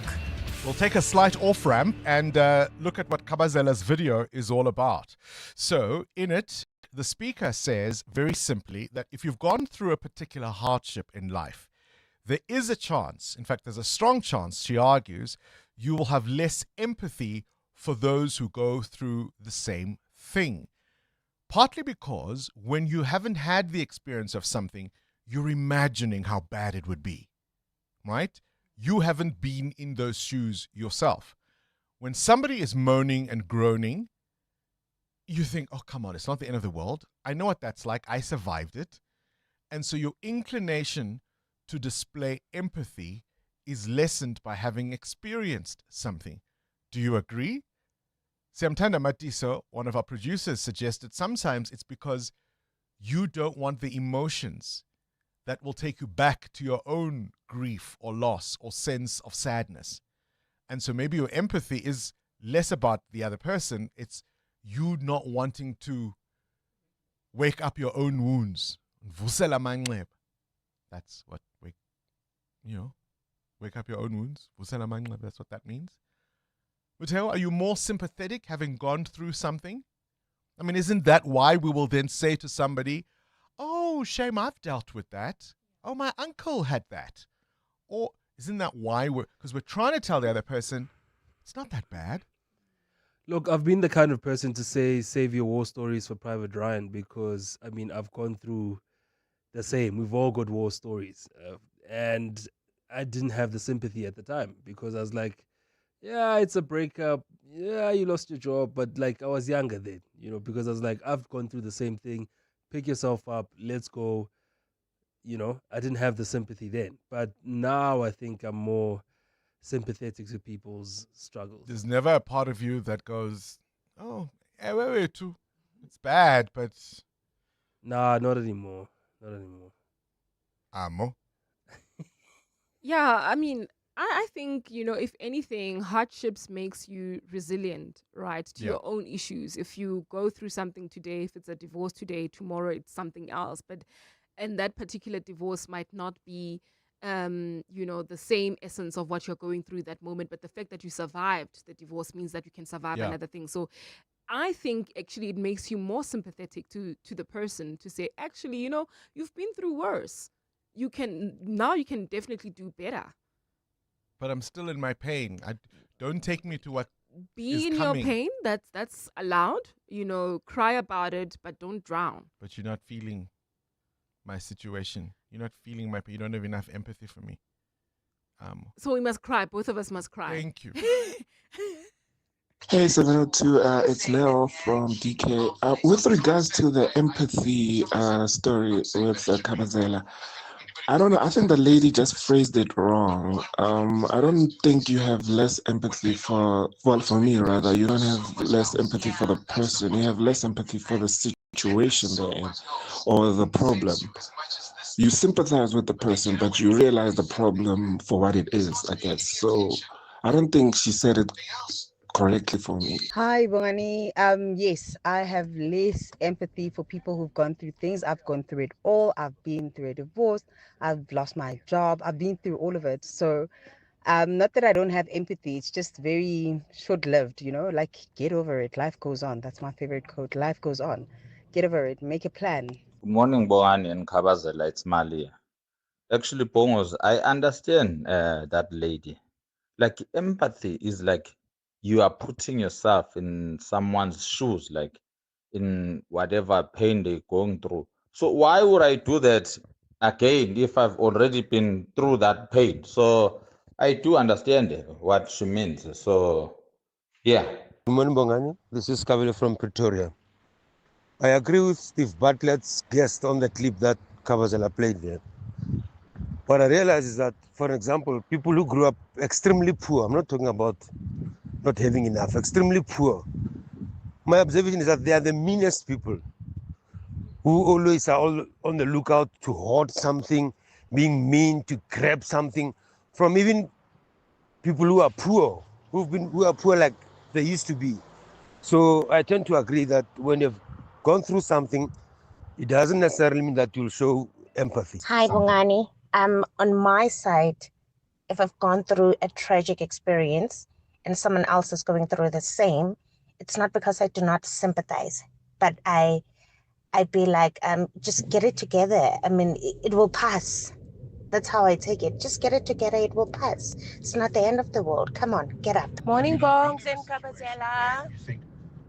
We'll take a slight off-ramp and look at what Kabazela's video is all about. So, in it, the speaker says very simply that if you've gone through a particular hardship in life, there is a chance, in fact, there's a strong chance, she argues, you will have less empathy for those who go through the same thing. Partly because when you haven't had the experience of something, you're imagining how bad it would be, right? You haven't been in those shoes yourself. When somebody is moaning and groaning, you think, oh, come on, it's not the end of the world. I know what that's like. I survived it. And so your inclination to display empathy is lessened by having experienced something. Do you agree? Siamtanda Matiso, one of our producers, suggested sometimes it's because you don't want the emotions that will take you back to your own grief or loss or sense of sadness. And so maybe your empathy is less about the other person. It's you not wanting to wake up your own wounds. That's what wake up your own wounds. That's what that means. Mateo, are you more sympathetic having gone through something? I mean, isn't that why we will then say to somebody, oh, shame, I've dealt with that. Oh, my uncle had that. Or isn't that why because we're trying to tell the other person, it's not that bad. Look, I've been the kind of person to say, save your war stories for Private Ryan, because, I mean, I've gone through the same. We've all got war stories. And I didn't have the sympathy at the time because I was like, yeah, it's a breakup. Yeah, you lost your job. But like, I was younger then, because I was like, I've gone through the same thing. Pick yourself up. Let's go. I didn't have the sympathy then. But now I think I'm more sympathetic to people's struggles. There's never a part of you that goes, oh, wait, too. It's bad, but... Nah, not anymore. Not anymore. Amo? Yeah, I mean, I think, if anything, hardships makes you resilient, right, to your own issues. If you go through something today, if it's a divorce today, tomorrow it's something else. And that particular divorce might not be, the same essence of what you're going through that moment. But the fact that you survived the divorce means that you can survive another thing. So I think actually it makes you more sympathetic to the person to say, actually, you've been through worse. You can definitely do better. But I'm still in my pain. Don't take me to what Be is in coming. your pain. That's allowed. Cry about it, but don't drown. But you're not feeling my situation. You're not feeling my pain. You don't have enough empathy for me. So we must cry. Both of us must cry. Thank you. Hey, 702, it's Leo from DK. With regards to the empathy story with Kabazela, I don't know. I think the lady just phrased it wrong. I don't think you have less empathy for me, rather. You don't have less empathy for the person. You have less empathy for the situation they're in or the problem. You sympathize with the person, but you realize the problem for what it is, I guess. So I don't think she said it correctly for me. Hi, Bongani. Yes, I have less empathy for people who've gone through things. I've gone through it all. I've been through a divorce. I've lost my job. I've been through all of it. So, not that I don't have empathy. It's just very short-lived, like get over it. Life goes on. That's my favorite quote. Life goes on. Get over it. Make a plan. Good morning, Bongani and Kabazela. It's Malia. Actually, Bongos, I understand that lady. Like, empathy is like you are putting yourself in someone's shoes, like in whatever pain they're going through. So why would I do that again if I've already been through that pain? So I do understand what she means. So, yeah. Good morning, Bongani. This is Kabile from Pretoria. I agree with Steve Bartlett's guest on the clip that Kabazela played there. What I realize is that, for example, people who grew up extremely poor, I'm not talking about not having enough, extremely poor. My observation is that they are the meanest people who always are all on the lookout to hoard something, being mean, to grab something from even people who are poor, who are poor like they used to be. So I tend to agree that when you've gone through something, it doesn't necessarily mean that you'll show empathy. Hi, Bongani. On my side, if I've gone through a tragic experience and someone else is going through the same, it's not because I do not sympathize, but I be like, just get it together. I mean, it will pass. That's how I take it. Just get it together. It will pass. It's not the end of the world. Come on, get up. Morning, Bongs and Kabazela.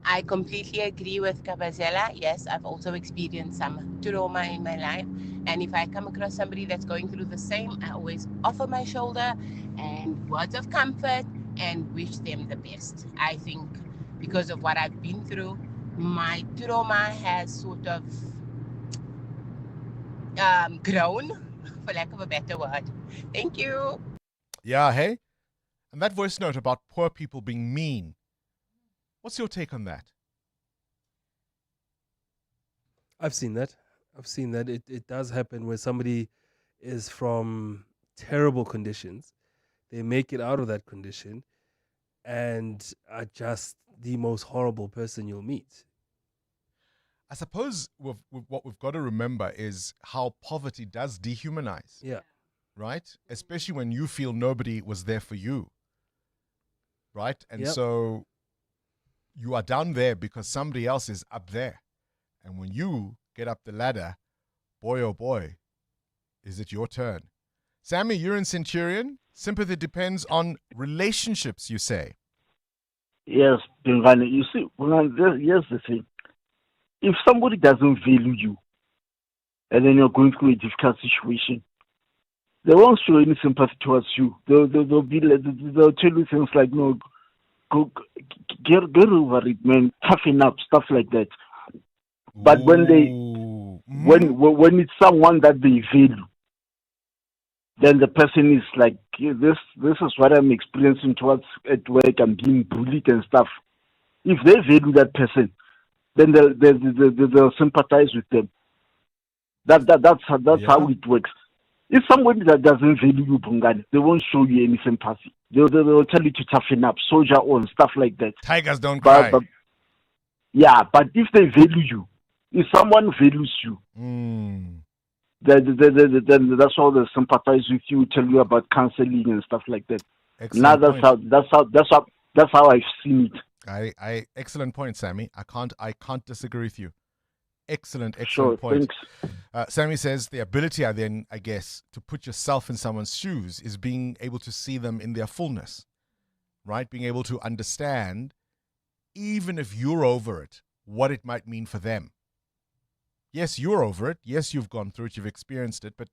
I completely agree with Kabazela. Yes, I've also experienced some trauma in my life. And if I come across somebody that's going through the same, I always offer my shoulder and words of comfort and wish them the best. I think because of what I've been through, my trauma has sort of grown, for lack of a better word. Thank you. Yeah, hey? And that voice note about poor people being mean. What's your take on that? I've seen that. It does happen where somebody is from terrible conditions. They make it out of that condition and are just the most horrible person you'll meet. I suppose what we've got to remember is how poverty does dehumanize. Yeah. Right? Especially when you feel nobody was there for you. Right? And so you are down there because somebody else is up there. And when you get up the ladder, boy, oh boy, is it your turn. Sammy, you're in Centurion. Sympathy depends on relationships, you say. Yes, Bengani. You see, here's the thing. If somebody doesn't value you, and then you're going through a difficult situation, they won't show any sympathy towards you. They'll tell you things like, no, go get over it, man. Toughen up, stuff like that. But when it's someone that they value, then the person is like, this is what I'm experiencing towards at work. I'm being bullied and stuff. If they value that person, then they'll sympathize with them. That's how it works. If somebody that doesn't value you, Bongani, they won't show you any sympathy. They'll tell you to toughen up, soldier on, stuff like that. Tigers don't cry. But if they value you, if someone values you, then that's how they sympathize with you, tell you about counseling and stuff like that. Excellent That's how I've seen it. Excellent point, Sammy. I can't disagree with you. Excellent Sure, point. Sammy says the ability, I guess, to put yourself in someone's shoes is being able to see them in their fullness, right? Being able to understand, even if you're over it, what it might mean for them. Yes, you're over it. Yes, you've gone through it. You've experienced it. But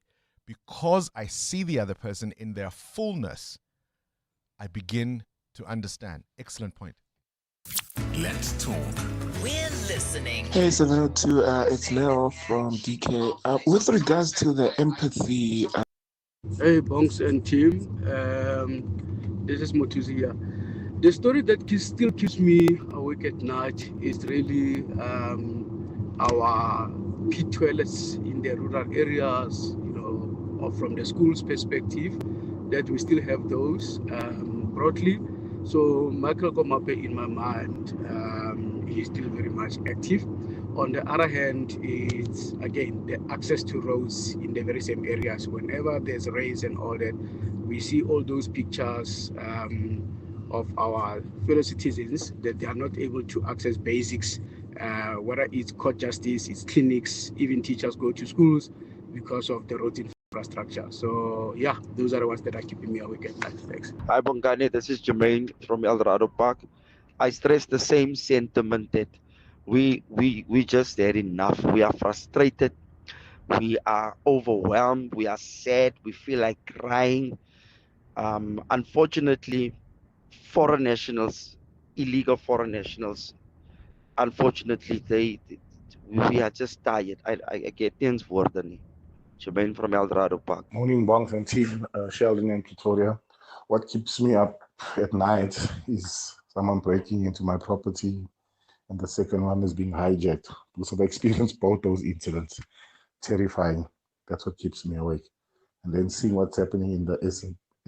because I see the other person in their fullness, I begin to understand. Excellent point. Let's talk. We're listening. Hey, 702, it's Leo from DK. With regards to the empathy. Hey, Bonks and team. This is Motuzi here. The story that still keeps me awake at night is really our pit toilets in the rural areas, or from the school's perspective, that we still have those broadly. So Michael Komape, in my mind, he's still very much active. On the other hand, it's again the access to roads in the very same areas. Whenever there's rains and all that, we see all those pictures of our fellow citizens that they are not able to access basics, whether it's court justice, it's clinics, even teachers go to schools because of the road infrastructure. So yeah, those are the ones that are keeping me awake at night. Thanks. Hi Bongani, this is Jermaine from El Dorado Park. I stress the same sentiment that we just had enough. We are frustrated, we are overwhelmed, we are sad, we feel like crying. Unfortunately, foreign nationals, illegal foreign nationals, unfortunately we are just tired. I get things woorden. Jermaine from El Dorado Park. Morning, Bonks and team, Sheldon and Pretoria. What keeps me up at night is someone breaking into my property, and the second one is being hijacked. Because I've experienced both those incidents. Terrifying. That's what keeps me awake. And then seeing what's happening in the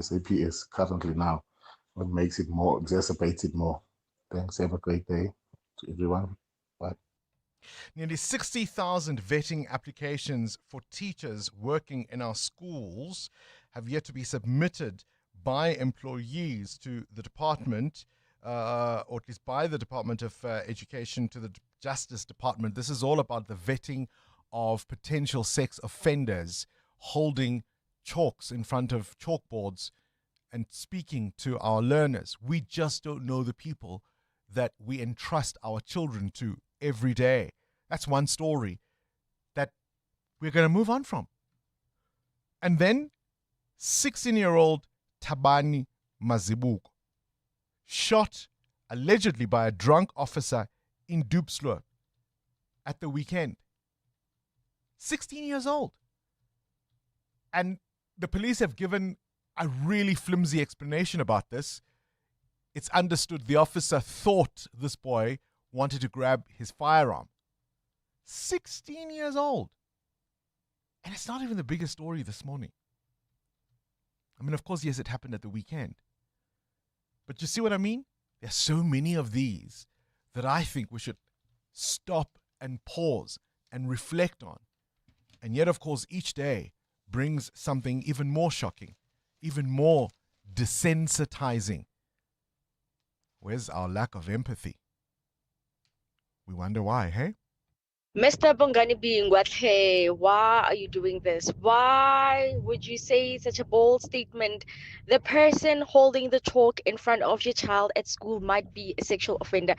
SAPS currently now, what makes it more, exacerbates it more. Thanks. Have a great day to everyone. Bye. Nearly 60,000 vetting applications for teachers working in our schools have yet to be submitted by employees to the department, or at least by the Department of Education to the Justice Department. This is all about the vetting of potential sex offenders holding chalks in front of chalkboards and speaking to our learners. We just don't know the people that we entrust our children to every day. That's one story that we're going to move on from. And then 16-year-old Tabani Mazibuko, shot allegedly by a drunk officer in Diepsloot at the weekend. 16 years old. And the police have given a really flimsy explanation about this. It's understood the officer thought this boy wanted to grab his firearm. 16 years old. And it's not even the biggest story this morning. I mean, of course, yes, it happened at the weekend. But you see what I mean? There's so many of these that I think we should stop and pause and reflect on. And yet, of course, each day brings something even more shocking, even more desensitizing. Where's our lack of empathy? We wonder why, hey? Mr. Bongani Bingwa, hey, why are you doing this? Why would you say such a bold statement? The person holding the chalk in front of your child at school might be a sexual offender.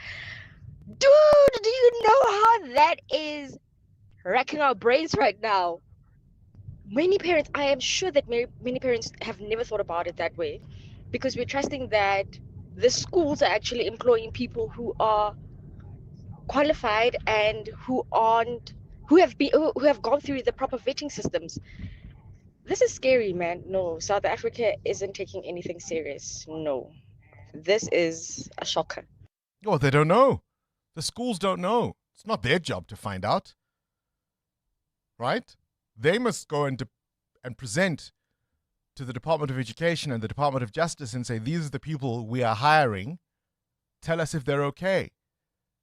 Dude, do you know how that is racking our brains right now? Many parents, I am sure that many parents have never thought about it that way, because we're trusting that the schools are actually employing people who are qualified and who have gone through the proper vetting systems. This is scary, man. No, South Africa isn't taking anything serious. No. This is a shocker. Oh, they don't know. The schools don't know. It's not their job to find out. Right? They must go and present to the Department of Education and the Department of Justice and say, these are the people we are hiring. Tell us if they're okay.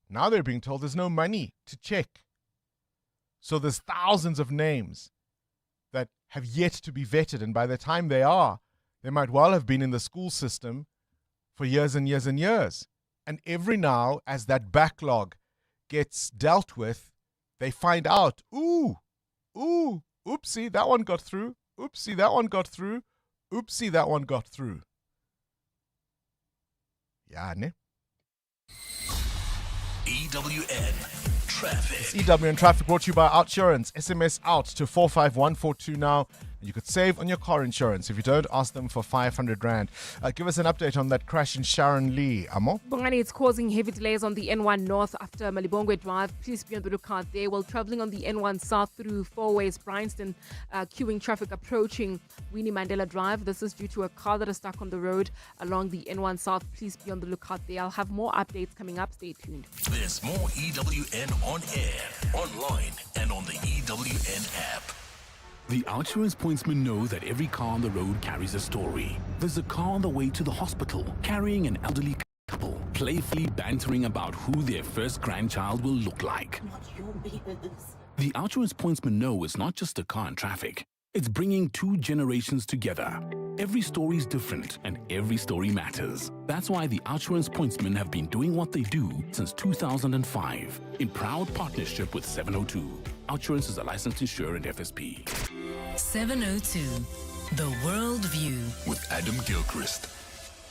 Now they're being told there's no money to check. So there's thousands of names that have yet to be vetted. And by the time they are, they might well have been in the school system for years and years and years. And every now, as that backlog gets dealt with, they find out, oopsie, that one got through. Oopsie, that one got through. Oopsie, that one got through. Yeah, ne? EWN Traffic. It's EWN Traffic brought to you by Outsurance. SMS out to 45142 now. And you could save on your car insurance. If you don't, ask them for 500 Rand. Give us an update on that crash in Sharon Lee, Amo. Bongani, it's causing heavy delays on the N1 North after Malibongwe Drive. Please be on the lookout there. While traveling on the N1 South through Four Ways, Bryanston, queuing traffic approaching Winnie Mandela Drive. This is due to a car that is stuck on the road along the N1 South. Please be on the lookout there. I'll have more updates coming up. Stay tuned. There's more EWN on air, online, and on the EWN app. The Outsurance pointsmen know that every car on the road carries a story. There's a car on the way to the hospital carrying an elderly couple, playfully bantering about who their first grandchild will look like. The Outsurance pointsmen know it's not just a car in traffic. It's bringing two generations together. Every story is different and every story matters. That's why the Outsurance pointsmen have been doing what they do since 2005 in proud partnership with 702. Outsurance is a licensed insurer and FSP. 702, The World View with Adam Gilchrist.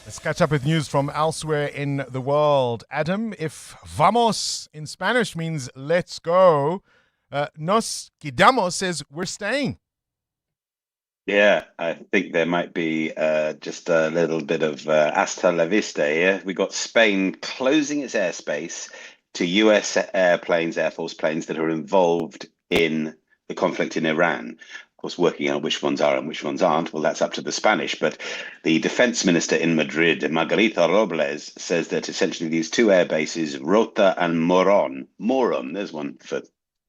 Let's catch up with news from elsewhere in the world. Adam, if vamos in Spanish means let's go, nos quedamos says we're staying. Yeah, I think there might be just a little bit of hasta la vista here. We got Spain closing its airspace to US airplanes, Air Force planes that are involved in the conflict in Iran. Of course, working out which ones are and which ones aren't, well, that's up to the Spanish. But the defense minister in Madrid, Margarita Robles, says that essentially these two air bases, Rota and Moron, there's one for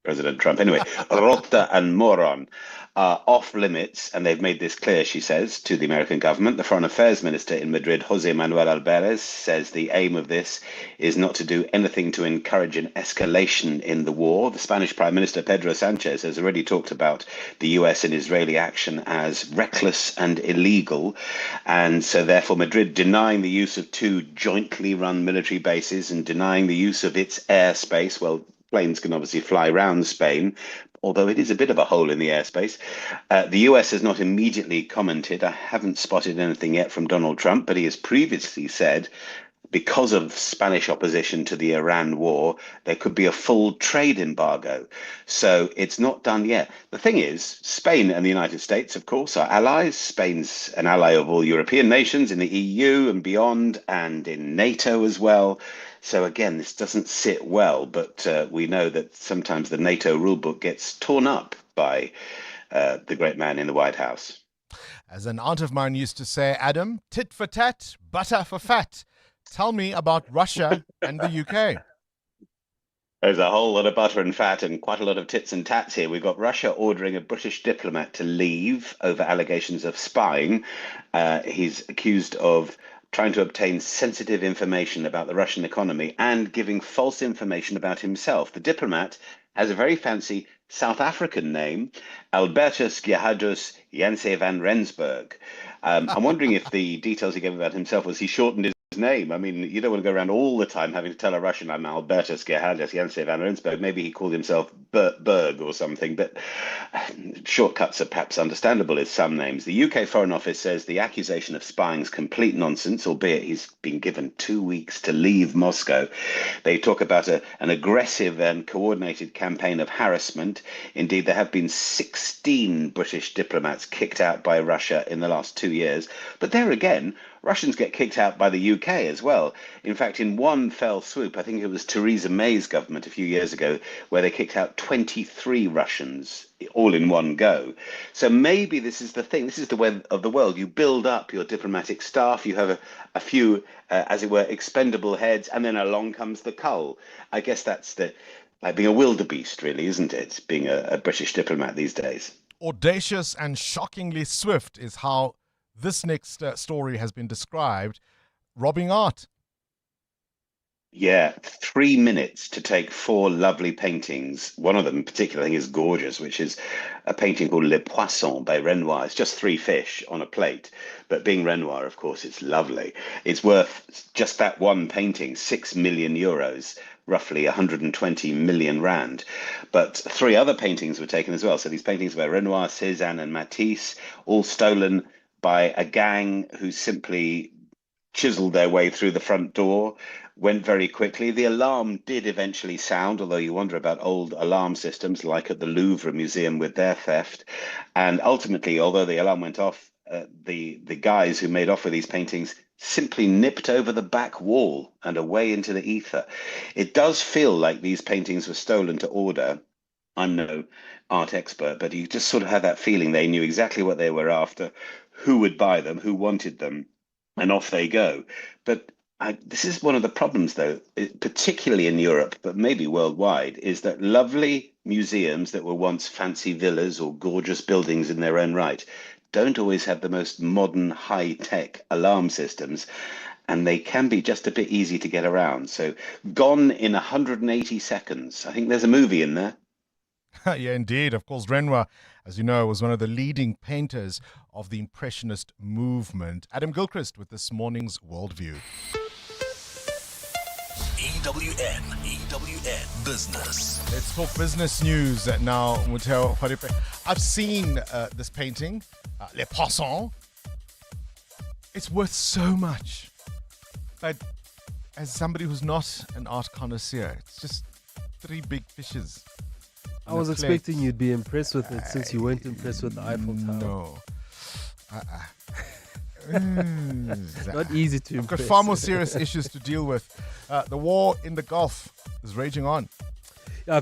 President Trump. Anyway, Rota and Moron are off limits, and they've made this clear, she says, to the American government. The Foreign Affairs Minister in Madrid, Jose Manuel Alvarez, says the aim of this is not to do anything to encourage an escalation in the war. The Spanish Prime Minister, Pedro Sanchez, has already talked about the US and Israeli action as reckless and illegal, and so therefore Madrid denying the use of two jointly run military bases and denying the use of its airspace. Well, planes can obviously fly around Spain, although it is a bit of a hole in the airspace. The US has not immediately commented. I haven't spotted anything yet from Donald Trump, but he has previously said because of Spanish opposition to the Iran war, there could be a full trade embargo. So it's not done yet. The thing is, Spain and the United States, of course, are allies. Spain's an ally of all European nations in the EU and beyond, and in NATO as well. So again, this doesn't sit well, but we know that sometimes the NATO rulebook gets torn up by the great man in the White House. As an aunt of mine used to say, Adam, tit for tat, butter for fat. Tell me about Russia and the UK. There's a whole lot of butter and fat and quite a lot of tits and tats here. We've got Russia ordering a British diplomat to leave over allegations of spying. He's accused of trying to obtain sensitive information about the Russian economy and giving false information about himself. The diplomat has a very fancy South African name, Albertus Gerhardus Janse van Rensburg. I'm wondering if the details he gave about himself was he shortened his name. I mean, you don't want to go around all the time having to tell a Russian I'm Albertus Gerhardus Janse van Rensburg. Maybe he called himself Berg or something, but shortcuts are perhaps understandable as some names. The UK Foreign Office says the accusation of spying is complete nonsense, albeit he's been given 2 weeks to leave Moscow. They talk about an aggressive and coordinated campaign of harassment. Indeed, there have been 16 British diplomats kicked out by Russia in the last 2 years. But there again, Russians get kicked out by the UK as well. In fact, in one fell swoop, I think it was Theresa May's government a few years ago, where they kicked out 23 Russians all in one go. So maybe this is the thing. This is the way of the world. You build up your diplomatic staff. You have a few, as it were, expendable heads, and then along comes the cull. I guess that's like being a wildebeest, really, isn't it? Being a British diplomat these days. Audacious and shockingly swift is how this next story has been described. Robbing art. Yeah, 3 minutes to take 4 lovely paintings. One of them in particular, I think, is gorgeous, which is a painting called Les Poissons by Renoir. It's just 3 fish on a plate. But being Renoir, of course, it's lovely. It's worth just that one painting, 6 million euros, roughly 120 million rand. But 3 other paintings were taken as well. So these paintings by Renoir, Cézanne, and Matisse, all stolen by a gang who simply chiseled their way through the front door, went very quickly. The alarm did eventually sound, although you wonder about old alarm systems like at the Louvre Museum with their theft. And ultimately, although the alarm went off, the guys who made off with these paintings simply nipped over the back wall and away into the ether. It does feel like these paintings were stolen to order. I'm no art expert, but you just sort of had that feeling they knew exactly what they were after, who would buy them, who wanted them, and off they go. But this is one of the problems, though, particularly in Europe, but maybe worldwide, is that lovely museums that were once fancy villas or gorgeous buildings in their own right don't always have the most modern, high-tech alarm systems, and they can be just a bit easy to get around. So gone in 180 seconds. I think there's a movie in there. Yeah, indeed. Of course, Renoir, as you know, was one of the leading painters of the Impressionist movement. Adam Gilchrist with this morning's Worldview. EWN Business. Let's talk business news now, Muteo Khwaripe. I've seen this painting, Les Poissons. It's worth so much. But as somebody who's not an art connoisseur, it's just 3 big fishes. I was expecting you'd be impressed with it since you weren't impressed with the Eiffel Tower. No. Not easy to I've got impress. far more serious issues to deal with. The war in the Gulf is raging on.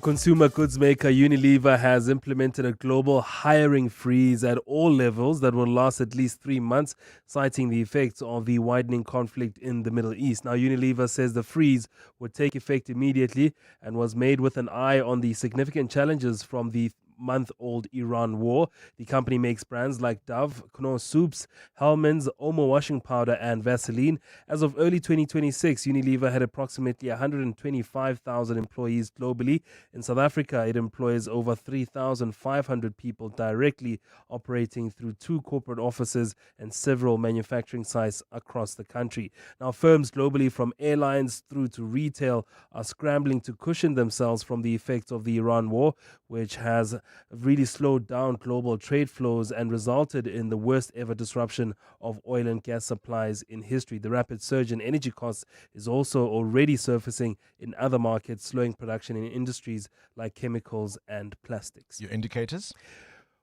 Consumer goods maker Unilever has implemented a global hiring freeze at all levels that will last at least 3 months, citing the effects of the widening conflict in the Middle East. Now, Unilever says the freeze would take effect immediately and was made with an eye on the significant challenges from the month-old Iran war. The company makes brands like Dove, Knorr Soups, Hellmann's, Omo washing powder and Vaseline. As of early 2026, Unilever had approximately 125,000 employees globally. In South Africa, it employs over 3,500 people directly, operating through 2 corporate offices and several manufacturing sites across the country. Now, firms globally, from airlines through to retail, are scrambling to cushion themselves from the effects of the Iran war, which has really slowed down global trade flows and resulted in the worst ever disruption of oil and gas supplies in history. The rapid surge in energy costs is also already surfacing in other markets, slowing production in industries like chemicals and plastics. Your indicators?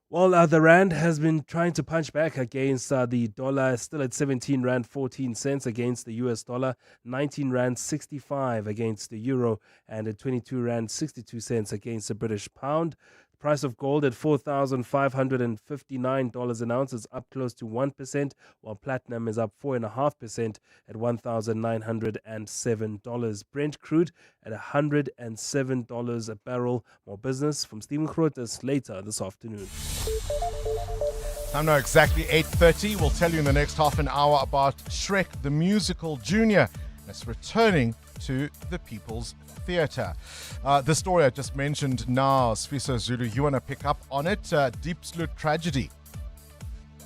Well, the Rand has been trying to punch back against the dollar, still at 17 Rand 14 cents against the US dollar, 19 Rand 65 against the euro, and at 22 Rand 62 cents against the British pound. The price of gold at $4,559 an ounce is up close to 1%, while platinum is up 4.5% at $1,907. Brent crude at $107 a barrel. More business from Stephen Grotes later this afternoon. I know exactly 8:30. We'll tell you in the next half an hour about Shrek the Musical Junior. That's returning to the People's Theatre. The story I just mentioned now, Sfiso Zulu, you want to pick up on it? Deep Sloot tragedy.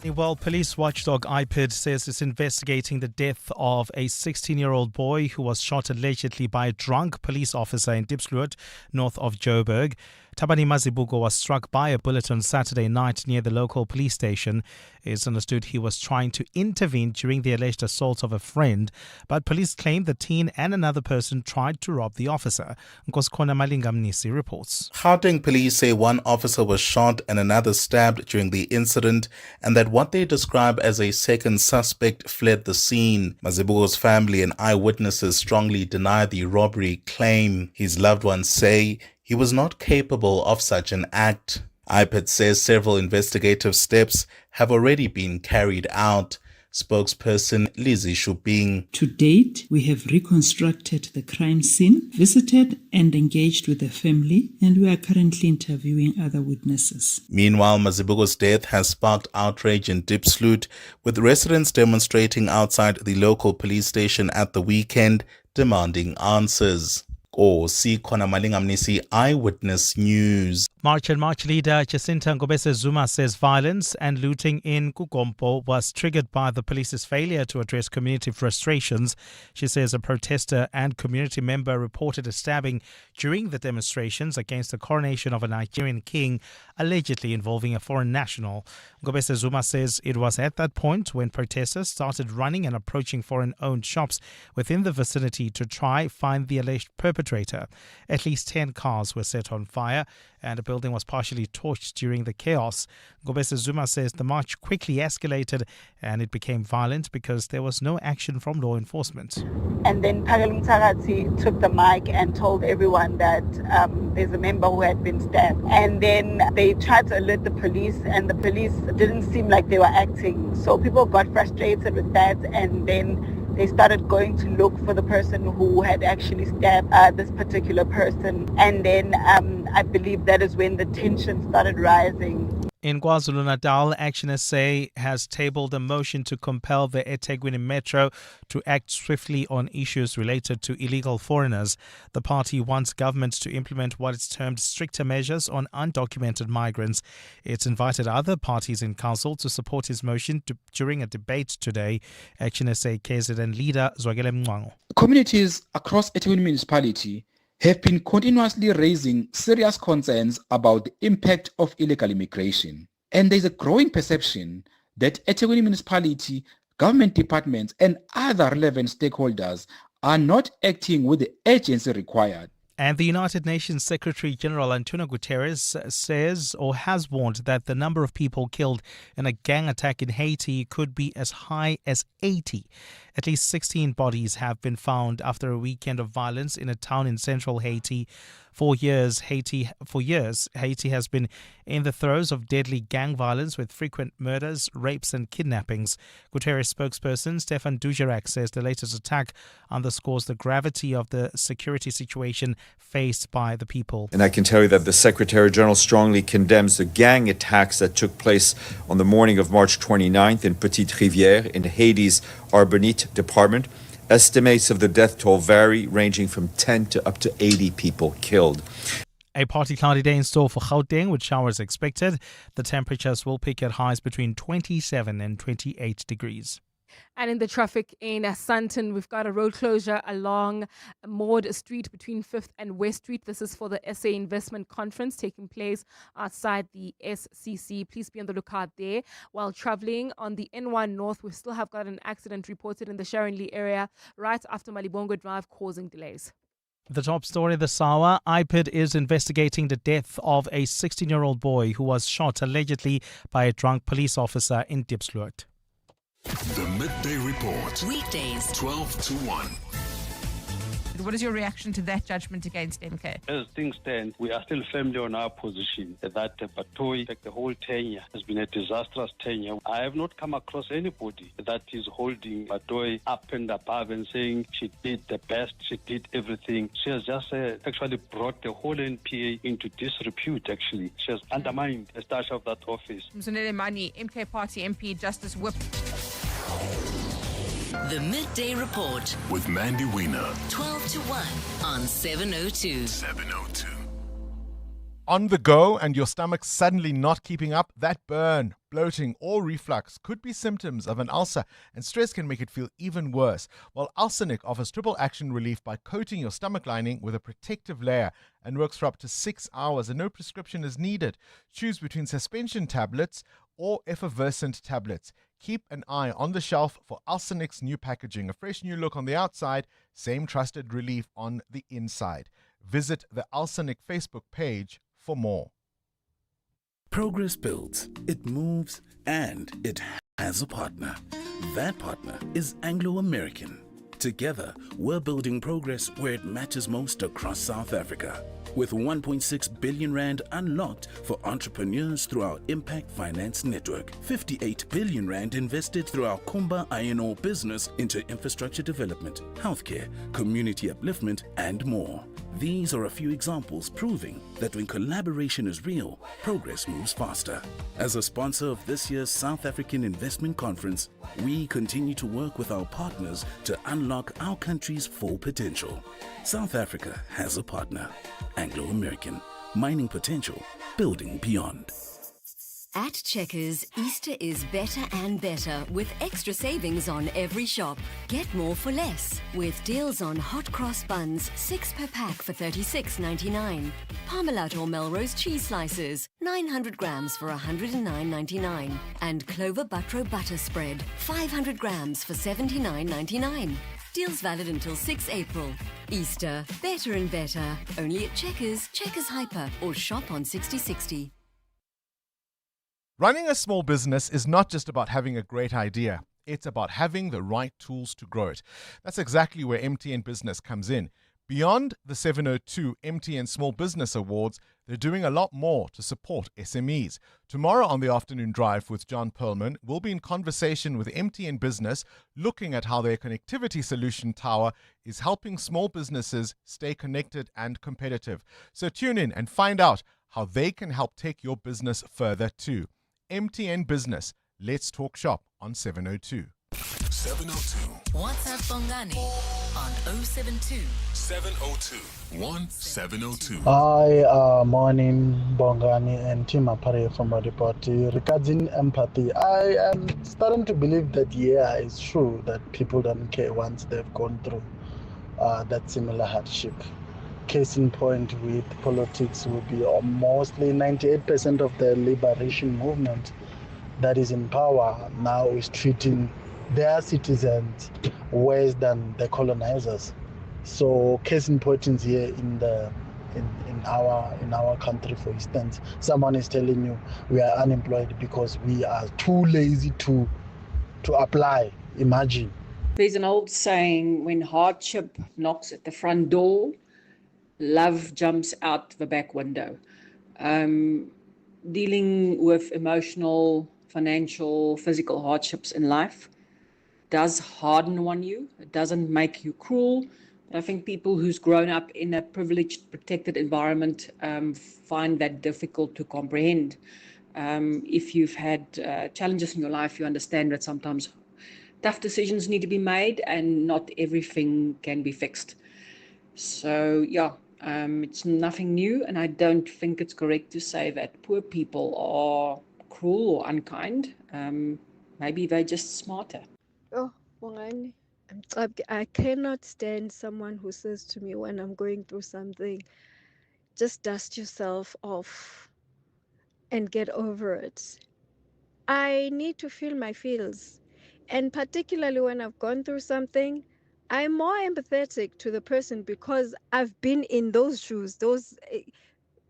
Well, police watchdog IPID says it's investigating the death of a 16-year-old boy who was shot allegedly by a drunk police officer in Diepsloot, north of Joburg. Tabani Mazibuko was struck by a bullet on Saturday night near the local police station. It's understood he was trying to intervene during the alleged assault of a friend, but police claim the teen and another person tried to rob the officer. Nkoskona Malingamnisi reports. Gauteng police say one officer was shot and another stabbed during the incident, and that what they describe as a second suspect fled the scene. Mazibuko's family and eyewitnesses strongly deny the robbery claim. His loved ones say he was not capable of such an act. IPED says several investigative steps have already been carried out. Spokesperson Lizzie Shuping. To date, we have reconstructed the crime scene, visited and engaged with the family, and we are currently interviewing other witnesses. Meanwhile, Mazibuko's death has sparked outrage in Diepsloot, with residents demonstrating outside the local police station at the weekend, demanding answers. Khona Malingamnisi, Eyewitness News. March leader Jacinta Ngobese Zuma says violence and looting in Kukompo was triggered by the police's failure to address community frustrations. She says a protester and community member reported a stabbing during the demonstrations against the coronation of a Nigerian king, allegedly involving a foreign national. Ngobese Zuma says it was at that point when protesters started running and approaching foreign-owned shops within the vicinity to try find the alleged perpetrator. At least 10 cars were set on fire and a building was partially torched during the chaos. Ngobese Zuma says the march quickly escalated and it became violent because there was no action from law enforcement. And then Pagalum Tarati took the mic and told everyone that there's a member who had been stabbed. And then they tried to alert the police, and the police didn't seem like they were acting. So people got frustrated with that, and then they started going to look for the person who had actually stabbed this particular person. And then I believe that is when the tension started rising. In KwaZulu-Natal, Action SA has tabled a motion to compel the eThekwini Metro to act swiftly on issues related to illegal foreigners. The party wants government to implement what it's termed stricter measures on undocumented migrants. It's invited other parties in council to support his motion during a debate today. Action SA KZN leader Zwagele Mngwango. Communities across eThekwini municipality have been continuously raising serious concerns about the impact of illegal immigration. And there's a growing perception that eThekwini municipality, government departments and other relevant stakeholders are not acting with the urgency required. And the United Nations Secretary General Antonio Guterres says or has warned that the number of people killed in a gang attack in Haiti could be as high as 80. At least 16 bodies have been found after a weekend of violence in a town in central Haiti. For years, Haiti has been in the throes of deadly gang violence with frequent murders, rapes and kidnappings. Guterres spokesperson Stefan Dujarric says the latest attack underscores the gravity of the security situation faced by the people. And I can tell you that the Secretary General strongly condemns the gang attacks that took place on the morning of March 29th in Petite Rivière in Haiti's Arbanite department. Estimates of the death toll vary, ranging from 10 to up to 80 people killed. A partly cloudy day in store for Gauteng with showers expected. The temperatures will peak at highs between 27 and 28 degrees. And in the traffic in Sandton, we've got a road closure along Maud Street between 5th and West Street. This is for the SA Investment Conference taking place outside the SCC. Please be on the lookout there. While traveling on the N1 North, we still have got an accident reported in the Sharon Lee area right after Malibongo Drive, causing delays. The top story, the Sawa. IPED is investigating the death of a 16-year-old boy who was shot allegedly by a drunk police officer in Diepsloot. The Midday Report. Weekdays 12 to 1. What is your reaction to that judgment against MK? As things stand, we are still firmly on our position that Batoy, the whole tenure, has been a disastrous tenure. I have not come across anybody that is holding Batoy up and above and saying she did the best, she did everything. She has just actually brought the whole NPA into disrepute, actually. She has undermined the stash of that office. Mzunele Mani, MK Party MP, Justice Whip. The Midday Report with Mandy Wiener. 12 to 1 on 702. 702. On the go and your stomach suddenly not keeping up, that burn, bloating, or reflux could be symptoms of an ulcer, and stress can make it feel even worse. While Ulcenic offers triple action relief by coating your stomach lining with a protective layer and works for up to 6 hours, and no prescription is needed. Choose between suspension tablets or effervescent tablets. Keep an eye on the shelf for Ulcenic's new packaging, a fresh new look on the outside, same trusted relief on the inside. Visit the Ulcenic Facebook page for more. Progress builds, it moves, and it has a partner. That partner is Anglo American. Together, we're building progress where it matters most across South Africa. With 1.6 billion rand unlocked for entrepreneurs through our Impact Finance Network, 58 billion rand invested through our Kumba Iron Ore business into infrastructure development, healthcare, community upliftment, and more. These are a few examples proving that when collaboration is real, progress moves faster. As a sponsor of this year's South African Investment Conference, we continue to work with our partners to unlock our country's full potential. South Africa has a partner. Anglo American, mining potential, building beyond. At Checkers, Easter is better and better with extra savings on every shop. Get more for less with deals on hot cross buns, 6 per pack for $36.99. Parmalat or Melrose cheese slices, 900 grams for $109.99. And Clover Butro butter spread, 500 grams for $79.99. Deals valid until 6 April. Easter, better and better. Only at Checkers, Checkers Hyper, or shop on 6060. Running a small business is not just about having a great idea. It's about having the right tools to grow it. That's exactly where MTN Business comes in. Beyond the 702 MTN Small Business Awards, they're doing a lot more to support SMEs. Tomorrow on the afternoon drive with John Perlman, we'll be in conversation with MTN Business, looking at how their connectivity solution tower is helping small businesses stay connected and competitive. So tune in and find out how they can help take your business further too. MTN Business. Let's talk shop on 702. 702. WhatsApp Bongani on 072 702 1702. Hi, morning, Bongani and Team Apare from Modipoti. Regarding empathy, I am starting to believe that, yeah, it's true that people don't care once they've gone through that similar hardship. Case in point with politics will be mostly 98% of the liberation movement that is in power now is treating their citizens worse than the colonizers. So case in point is here in our country, for instance, someone is telling you we are unemployed because we are too lazy to apply. Imagine. There's an old saying, when hardship knocks at the front door, love jumps out the back window. Dealing with emotional, financial, physical hardships in life does harden on you. It doesn't make you cruel. But I think people who's grown up in a privileged, protected environment find that difficult to comprehend. If you've had challenges in your life, you understand that sometimes tough decisions need to be made and not everything can be fixed. So, yeah. It's nothing new, and I don't think it's correct to say that poor people are cruel or unkind. Maybe they're just smarter. Oh, Bongani, I cannot stand someone who says to me when I'm going through something, just dust yourself off and get over it. I need to feel my feels, and particularly when I've gone through something, I'm more empathetic to the person because I've been in those shoes, those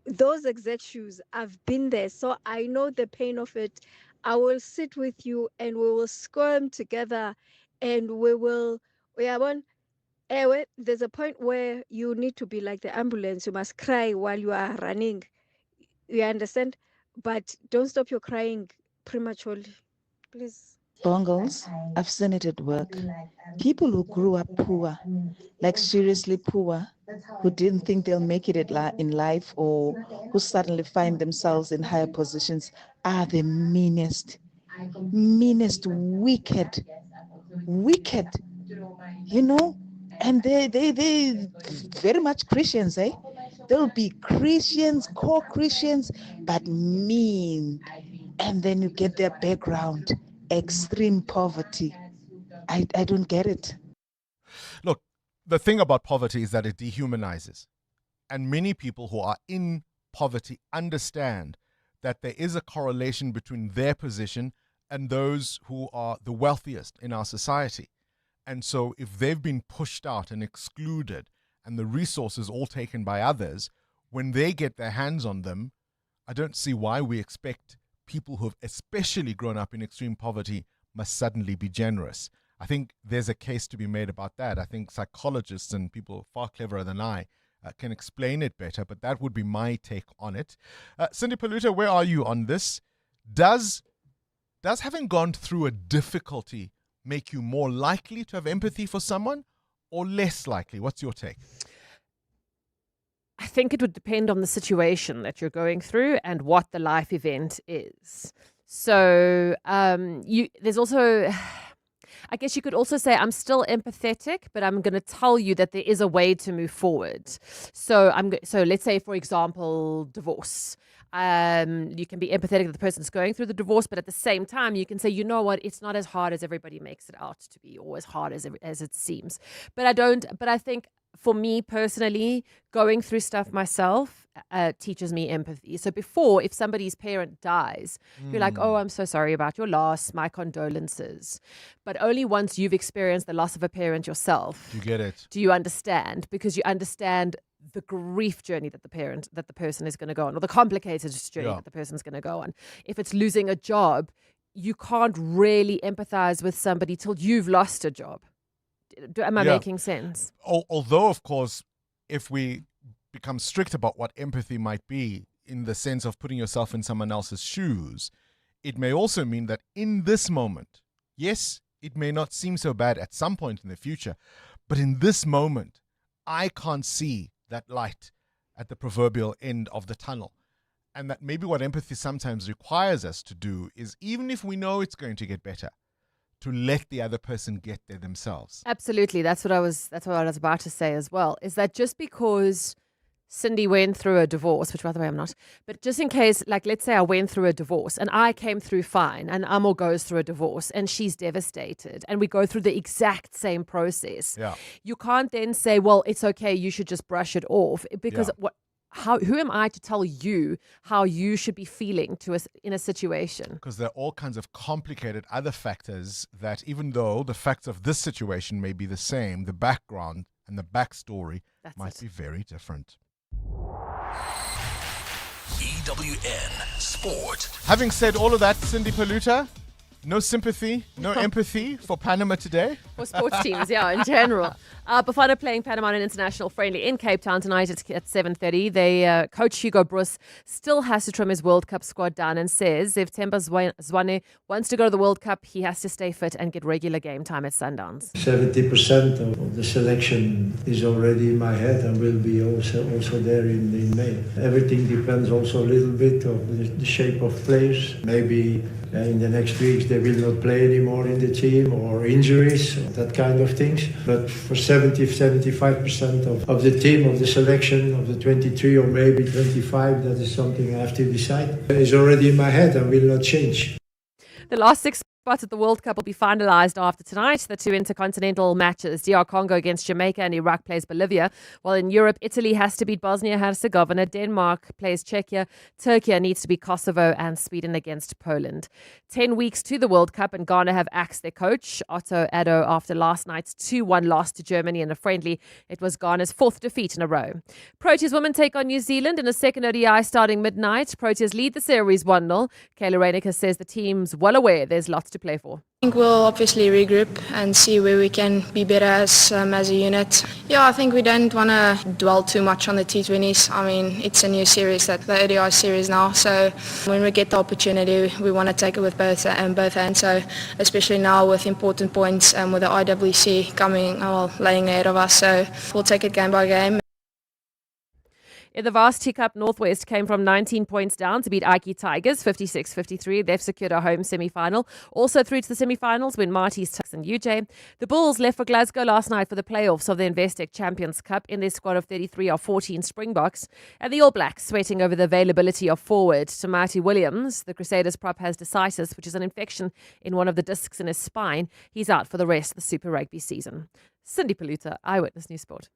exact shoes. I've been there, so I know the pain of it. I will sit with you and we will squirm together and we will, there's a point where you need to be like the ambulance. You must cry while you are running. You understand? But don't stop your crying prematurely, please. Bongles, I've seen it at work. People who grew up poor, like seriously poor, who didn't think they'll make it in life or who suddenly find themselves in higher positions are the meanest, wicked, you know, and they very much Christians, eh? There'll be Christians, core Christians, but mean. And then you get their background, extreme poverty. I don't get it. Look, the thing about poverty is that it dehumanizes. And many people who are in poverty understand that there is a correlation between their position and those who are the wealthiest in our society. And so if they've been pushed out and excluded and the resources all taken by others, when they get their hands on them, I don't see why we expect people who have especially grown up in extreme poverty must suddenly be generous. I think there's a case to be made about that. I think psychologists and people far cleverer than I can explain it better, but that would be my take on it. Cindy Paluta, where are you on this? Does having gone through a difficulty make you more likely to have empathy for someone or less likely? What's your take? I think it would depend on the situation that you're going through and what the life event is. So there's also, I guess you could also say I'm still empathetic, but I'm going to tell you that there is a way to move forward. So let's say, for example, divorce. You can be empathetic that the person's going through the divorce, but at the same time, you can say, you know what, it's not as hard as everybody makes it out to be, or as hard as it seems. But I think for me personally, going through stuff myself teaches me empathy. So before, if somebody's parent dies, you're like, oh, I'm so sorry about your loss, my condolences. But only once you've experienced the loss of a parent yourself, you get it. Do you understand? Because you understand the grief journey that the person is going to go on, or the complicated journey that the person's going to go on. If it's losing a job, you can't really empathize with somebody till you've lost a job. Am I making sense? Although, of course, if we become strict about what empathy might be in the sense of putting yourself in someone else's shoes, it may also mean that in this moment, yes, it may not seem so bad at some point in the future, but in this moment, I can't see that light at the proverbial end of the tunnel. And that maybe what empathy sometimes requires us to do is, even if we know it's going to get better, to let the other person get there themselves. Absolutely. That's what I was about to say as well, is that just because Cindy went through a divorce, which by the way I'm not, but just in case, like let's say I went through a divorce and I came through fine and Amo goes through a divorce and she's devastated and we go through the exact same process. Yeah. You can't then say, well, it's okay, you should just brush it off, because who am I to tell you how you should be feeling in a situation? Because there are all kinds of complicated other factors that, even though the facts of this situation may be the same, the background and the backstory might be very different. EWN Sport. Having said all of that, Cindy Paluta, no sympathy, no empathy for Panama today? For sports teams, in general. Bafana playing Panama in an international friendly in Cape Town tonight at 7:30. They coach Hugo Broos still has to trim his World Cup squad down and says if Themba Zwane wants to go to the World Cup, he has to stay fit and get regular game time at Sundowns. 70% of the selection is already in my head and will be also there in May. Everything depends also a little bit of the shape of players. Maybe in the next weeks they will not play anymore in the team, or injuries, that kind of things. But for 70-75% of the team, of the selection, of the 23 or maybe 25, that is something I have to decide. It's already in my head and will not change. The last 6 spots at the World Cup will be finalised after tonight. The 2 intercontinental matches, DR Congo against Jamaica and Iraq plays Bolivia. While in Europe, Italy has to beat Bosnia-Herzegovina, Denmark plays Czechia, Turkey needs to beat Kosovo, and Sweden against Poland. 10 weeks to the World Cup, and Ghana have axed their coach, Otto Addo, after last night's 2-1 loss to Germany in a friendly. It was Ghana's 4th defeat in a row. Proteas women take on New Zealand in a second ODI starting midnight. Proteas lead the series 1-0. Kayla Reiniker says the team's well aware there's lots to play for. I think we'll obviously regroup and see where we can be better as a unit. I think we don't want to dwell too much on the T20s. I mean, it's a new series, the ODI series now, so when we get the opportunity, we want to take it with both hands. So especially now with important points and with the IWC laying ahead of us, so we'll take it game by game. In the Varsity Cup, Northwest came from 19 points down to beat Ike Tigers 56-53. They've secured a home semi-final. Also through to the semi-finals win Marty's Tucks and UJ. The Bulls left for Glasgow last night for the playoffs of the Investec Champions Cup. In their squad of 33 are 14 Springboks. And the All Blacks sweating over the availability of forward Tamati Williams. The Crusaders prop has decisis, which is an infection in one of the discs in his spine. He's out for the rest of the Super Rugby season. Cindy Paluta, Eyewitness News Sport.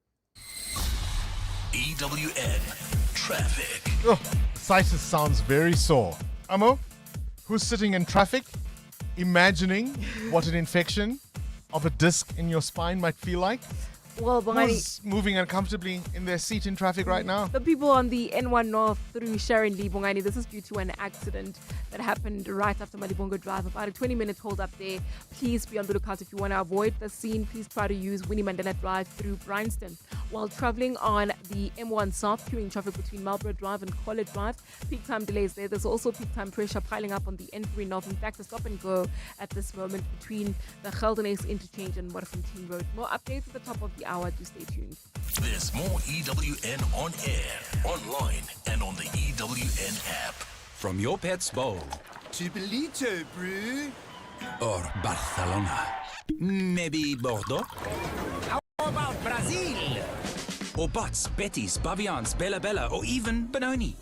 EWN Traffic. Oh, cystitis sounds very sore. Amo, who's sitting in traffic, imagining what an infection of a disc in your spine might feel like? Well, who's moving uncomfortably in their seat in traffic right now? The people on the N1 North through Sharon Lee Bongani. This is due to an accident that happened right after Malibongo Drive. About a 20-minute hold up there. Please be on the lookout if you want to avoid the scene. Please try to use Winnie Mandela Drive through Bryanston. While traveling on the M1 South, queuing traffic between Marlborough Drive and College Drive. Peak time delays there. There's also peak time pressure piling up on the N3 North. In fact, a stop and go at this moment between the Geldenhuys interchange and Modderfontein Road. More updates at the top of the hour. Do stay tuned. There's more EWN on air, online, and on the EWN app. From your pet's bowl to Belito Brew or Barcelona. Maybe Bordeaux? How about Brazil? Or Butts, Betty's, Baviance, Bella Bella, or even Benoni.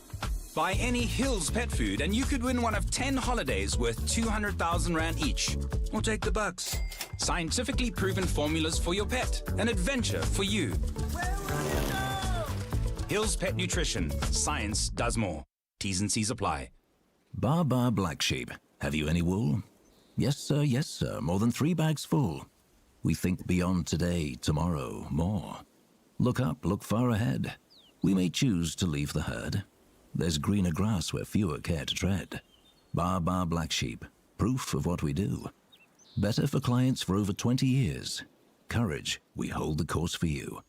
Buy any Hills pet food and you could win one of 10 holidays worth 200,000 Rand each. Or take the bucks. Scientifically proven formulas for your pet. An adventure for you. Hills Pet Nutrition. Science does more. T's and C's apply. Baba Black Sheep. Have you any wool? Yes, sir, yes, sir. More than 3 bags full. We think beyond today, tomorrow, more. Look up, look far ahead. We may choose to leave the herd. There's greener grass where fewer care to tread. Baba Black Sheep. Proof of what we do. Better for clients for over 20 years. Courage, we hold the course for you.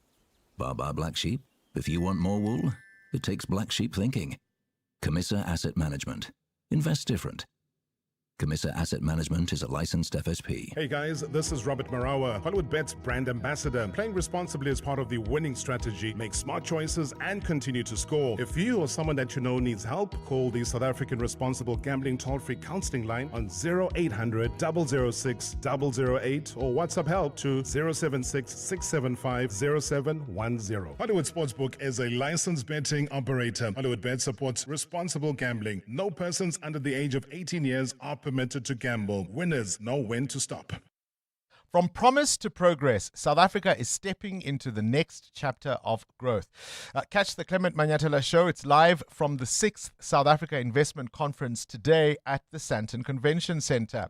Baba Black Sheep. If you want more wool, it takes black sheep thinking. Camissa Asset Management. Invest different. Camissa Asset Management is a licensed FSP. Hey guys, this is Robert Marawa, Hollywood Bet's brand ambassador. Playing responsibly is part of the winning strategy. Make smart choices and continue to score. If you or someone that you know needs help, call the South African Responsible Gambling Toll-Free Counseling Line on 0800 006 008 or WhatsApp help to 076 675 0710. Hollywood Sportsbook is a licensed betting operator. Hollywood Bet supports responsible gambling. No persons under the age of 18 years are permitted to gamble. Winners know when to stop. From promise to progress, South Africa is stepping into the next chapter of growth. Catch the Clement Manyathela Show. It's live from the 6th South Africa Investment Conference today at the Sandton Convention Centre.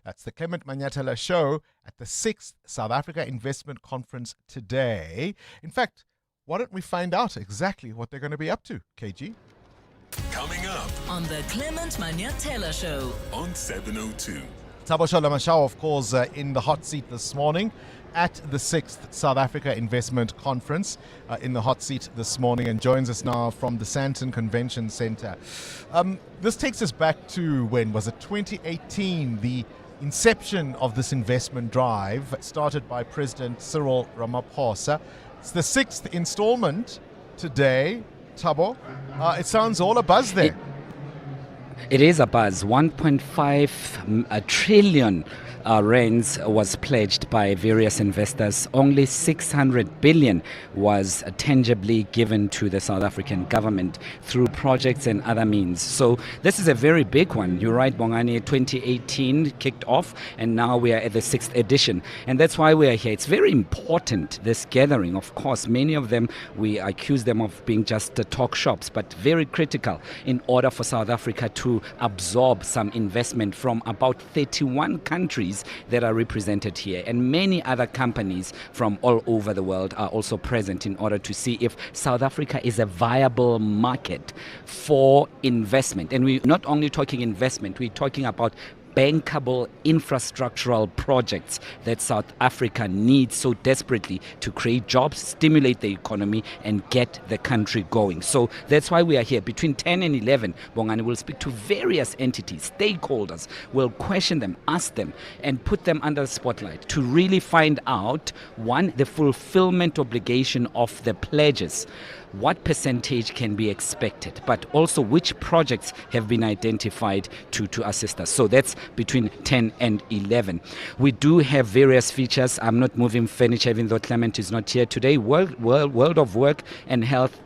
That's the Clement Manyathela Show at the 6th South Africa Investment Conference today. In fact, why don't we find out exactly what they're going to be up to, KG? Coming up on the Clement Manyathela Show on 702. Thabo Shalomashao, of course, in the hot seat this morning at the 6th South Africa Investment Conference, in the hot seat this morning, and joins us now from the Sandton Convention Centre. This takes us back to, when was it, 2018, the inception of this investment drive started by President Cyril Ramaphosa. It's the 6th installment today. Thabo, it sounds all a buzz there. It is a buzz. 1.5 trillion rands was pledged by various investors. Only 600 billion was tangibly given to the South African government through projects and other means. So this is a very big one. You're right, Bongani. 2018 kicked off, and now we are at the 6th edition. And that's why we are here. It's very important, this gathering. Of course, many of them, we accuse them of being just talk shops, but very critical in order for South Africa to absorb some investment from about 31 countries that are represented here, and many other companies from all over the world are also present in order to see if South Africa is a viable market for investment. And we're not only talking investment, we're talking about bankable infrastructural projects that South Africa needs so desperately to create jobs, stimulate the economy, and get the country going. So that's why we are here. Between 10 and 11, Bongani will speak to various entities, stakeholders, will question them, ask them, and put them under the spotlight to really find out, one, the fulfillment obligation of the pledges. what percentage can be expected, but also which projects have been identified to assist us. So that's between 10 and 11. We do have various features. I'm not moving furniture, even though Clement is not here today. World of Work and Health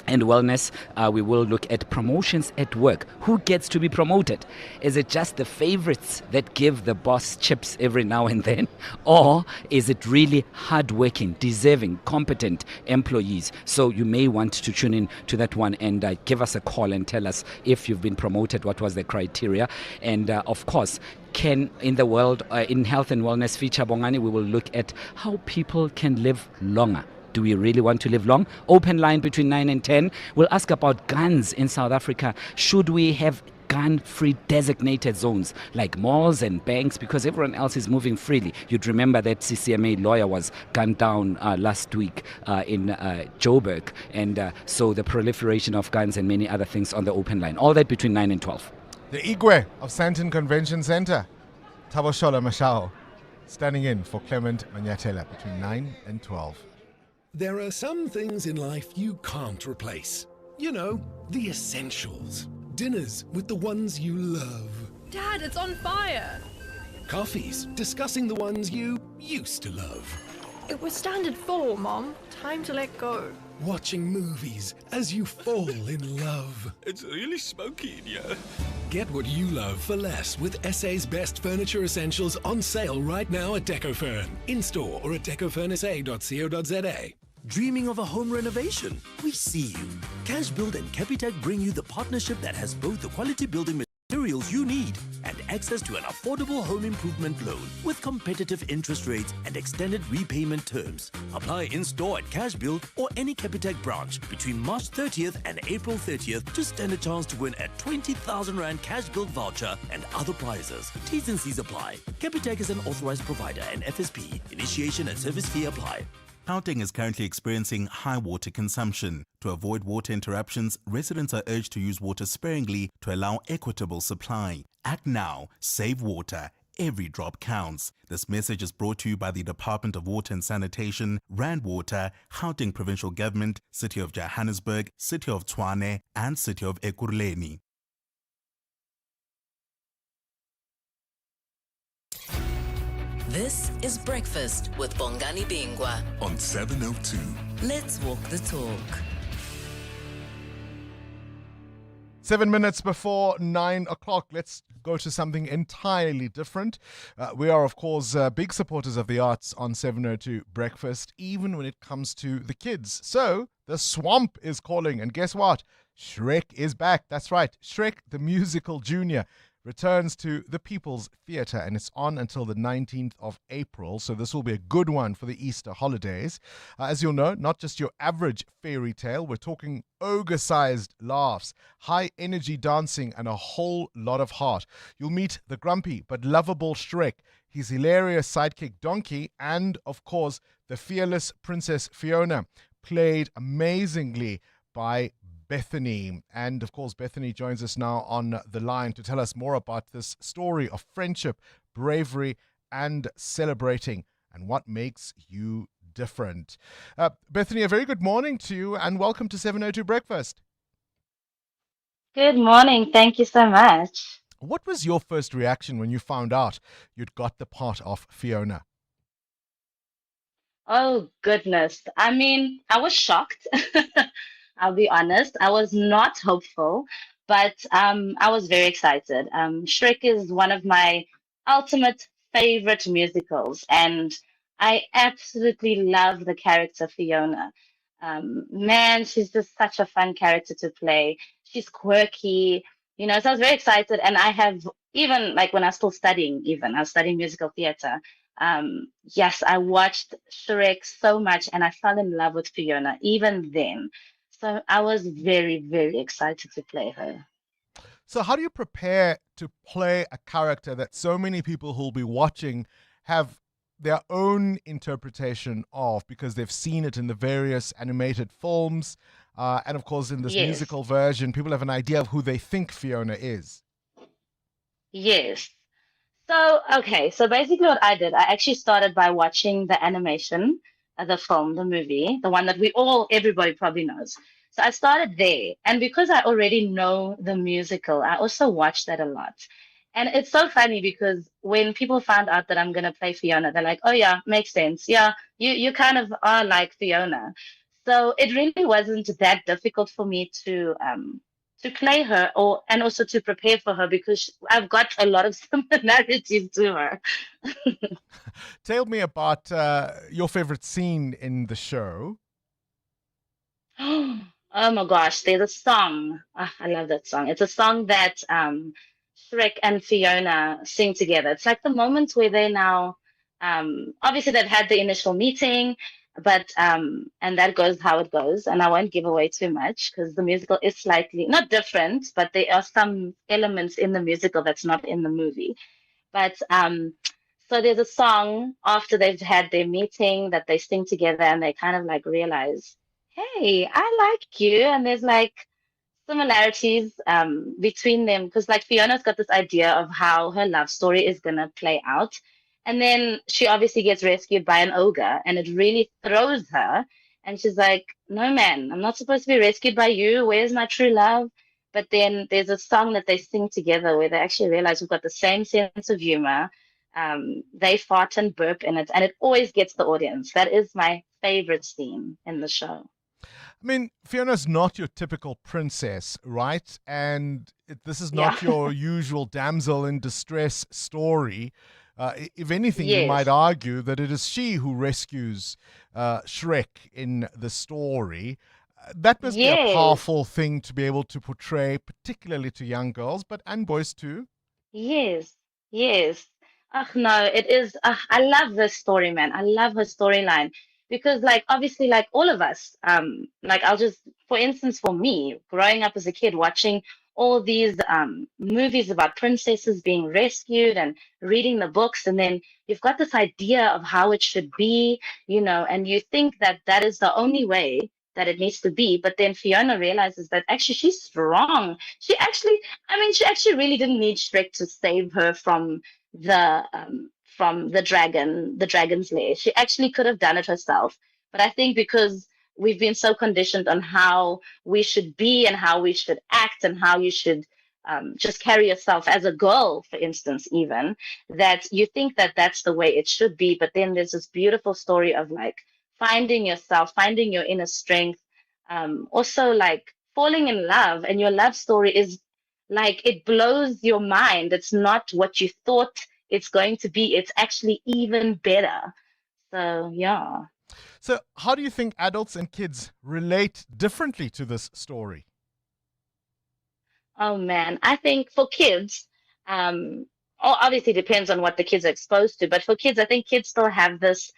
and Wellness, we will look at promotions at work. Who gets to be promoted? Is it just the favorites that give the boss chips every now and then? Or is it really hardworking, deserving, competent employees? So you may want to tune in to that one and give us a call and tell us if you've been promoted, what was the criteria. And of course, in the world, in health and wellness feature, Bongani, we will look at how people can live longer. Do we really want to live long? Open line between 9 and 10. We'll ask about guns in South Africa. Should we have gun-free designated zones like malls and banks, because everyone else is moving freely? You'd remember that CCMA lawyer was gunned down last week in Joburg. And so the proliferation of guns and many other things on the open line. All that between 9 and 12. The Igwe of Sandton Convention Centre, Taboshola Mashao, standing in for Clement Manyatela between 9 and 12. There are some things in life you can't replace. You know, the essentials. Dinners with the ones you love. Dad, it's on fire. Coffees discussing the ones you used to love. It was standard 4, Mom. Time to let go. Watching movies as you fall in love. It's really smoky in here. Get what you love for less with SA's best furniture essentials on sale right now at DecoFurn. In-store or at decofurnsa.co.za. Dreaming of a home renovation? We see you. Cash Build and Capitec bring you the partnership that has both the quality building materials you need and access to an affordable home improvement loan with competitive interest rates and extended repayment terms. Apply in-store at Cash Build or any Capitec branch between March 30th and April 30th to stand a chance to win a 20,000 Rand Cash Build voucher and other prizes. T's and C's apply. Capitec is an authorized provider and FSP. Initiation and service fee apply. Gauteng is currently experiencing high water consumption. To avoid water interruptions, residents are urged to use water sparingly to allow equitable supply. Act now, save water. Every drop counts. This message is brought to you by the Department of Water and Sanitation, Rand Water, Gauteng Provincial Government, City of Johannesburg, City of Tshwane, and City of Ekurhuleni. This is Breakfast with Bongani Bingwa on 702. Let's walk the talk. 7 minutes before 9 o'clock. Let's go to something entirely different. We are, of course, big supporters of the arts on 702 Breakfast, even when it comes to the kids. So the swamp is calling. And guess what? Shrek is back. That's right. Shrek the Musical Junior returns to the People's Theatre, and it's on until the 19th of April, so this will be a good one for the Easter holidays. As you'll know, not just your average fairy tale, we're talking ogre-sized laughs, high-energy dancing, and a whole lot of heart. You'll meet the grumpy but lovable Shrek, his hilarious sidekick Donkey, and, of course, the fearless Princess Fiona, played amazingly by Bethany. And of course, Bethany joins us now on the line to tell us more about this story of friendship, bravery, and celebrating, and what makes you different. Bethany, a very good morning to you, and welcome to 702 Breakfast. Good morning. Thank you so much. What was your first reaction when you found out you'd got the part of Fiona? Oh, goodness. I mean, I was shocked. I'll be honest. I was not hopeful, but I was very excited. Shrek is one of my ultimate favorite musicals, and I absolutely love the character Fiona. Man, she's just such a fun character to play. She's quirky, so I was very excited. And I have, even like when I was still studying, I was studying musical theater. Yes, I watched Shrek so much, and I fell in love with Fiona even then. So I was very, very excited to play her. So how do you prepare to play a character that so many people who'll be watching have their own interpretation of, because they've seen it in the various animated films, and of course in this musical version, people have an idea of who they think Fiona is? Yes. So basically what I did, I actually started by watching the animation, the film, the movie, the one that everybody probably knows. So I started there. And because I already know the musical, I also watched that a lot. And it's so funny because when people found out that I'm gonna play Fiona, they're like, "Oh yeah, makes sense. Yeah, you kind of are like Fiona." So it really wasn't that difficult for me to play her, or and also to prepare for her, because I've got a lot of similarities to her. Tell me about your favorite scene in the show. Oh my gosh, there's a song. Ah, I love that song. It's a song that Shrek and Fiona sing together. It's like the moment where they now, obviously they've had the initial meeting, but and that goes how it goes. And I won't give away too much because the musical is slightly not different, but there are some elements in the musical that's not in the movie. But so there's a song after they've had their meeting that they sing together, and they kind of like realize, hey, I like you. And there's like similarities between them, because like Fiona's got this idea of how her love story is gonna play out. And then she obviously gets rescued by an ogre, and it really throws her. And she's like, no, man, I'm not supposed to be rescued by you. Where's my true love? But then there's a song that they sing together where they actually realize we've got the same sense of humor. They fart and burp in it, and it always gets the audience. That is my favorite scene in the show. I mean, Fiona's not your typical princess, right? And this is not your usual damsel in distress story. If anything, you might argue that it is she who rescues Shrek in the story. That must be a powerful thing to be able to portray, particularly to young girls, but and boys too. Yes, yes. Oh no, it is. I love this story, man. I love her storyline because, like, obviously, like all of us, like I'll just, for instance, for me, growing up as a kid, watching all these movies about princesses being rescued and reading the books, and then you've got this idea of how it should be, you know, and you think that that is the only way that it needs to be. But then Fiona realizes that actually she's strong. She actually, I mean, she actually really didn't need Shrek to save her from the dragon, the dragon's lair. She actually could have done it herself. But I think because we've been so conditioned on how we should be and how we should act and how you should just carry yourself as a girl, for instance, even that you think that that's the way it should be. But then there's this beautiful story of like finding yourself, finding your inner strength, also like falling in love. And your love story is like it blows your mind. It's not what you thought it's going to be. It's actually even better. So, yeah. So, how do you think adults and kids relate differently to this story? Oh man, I think for kids, obviously depends on what the kids are exposed to. But for kids, I think kids still have this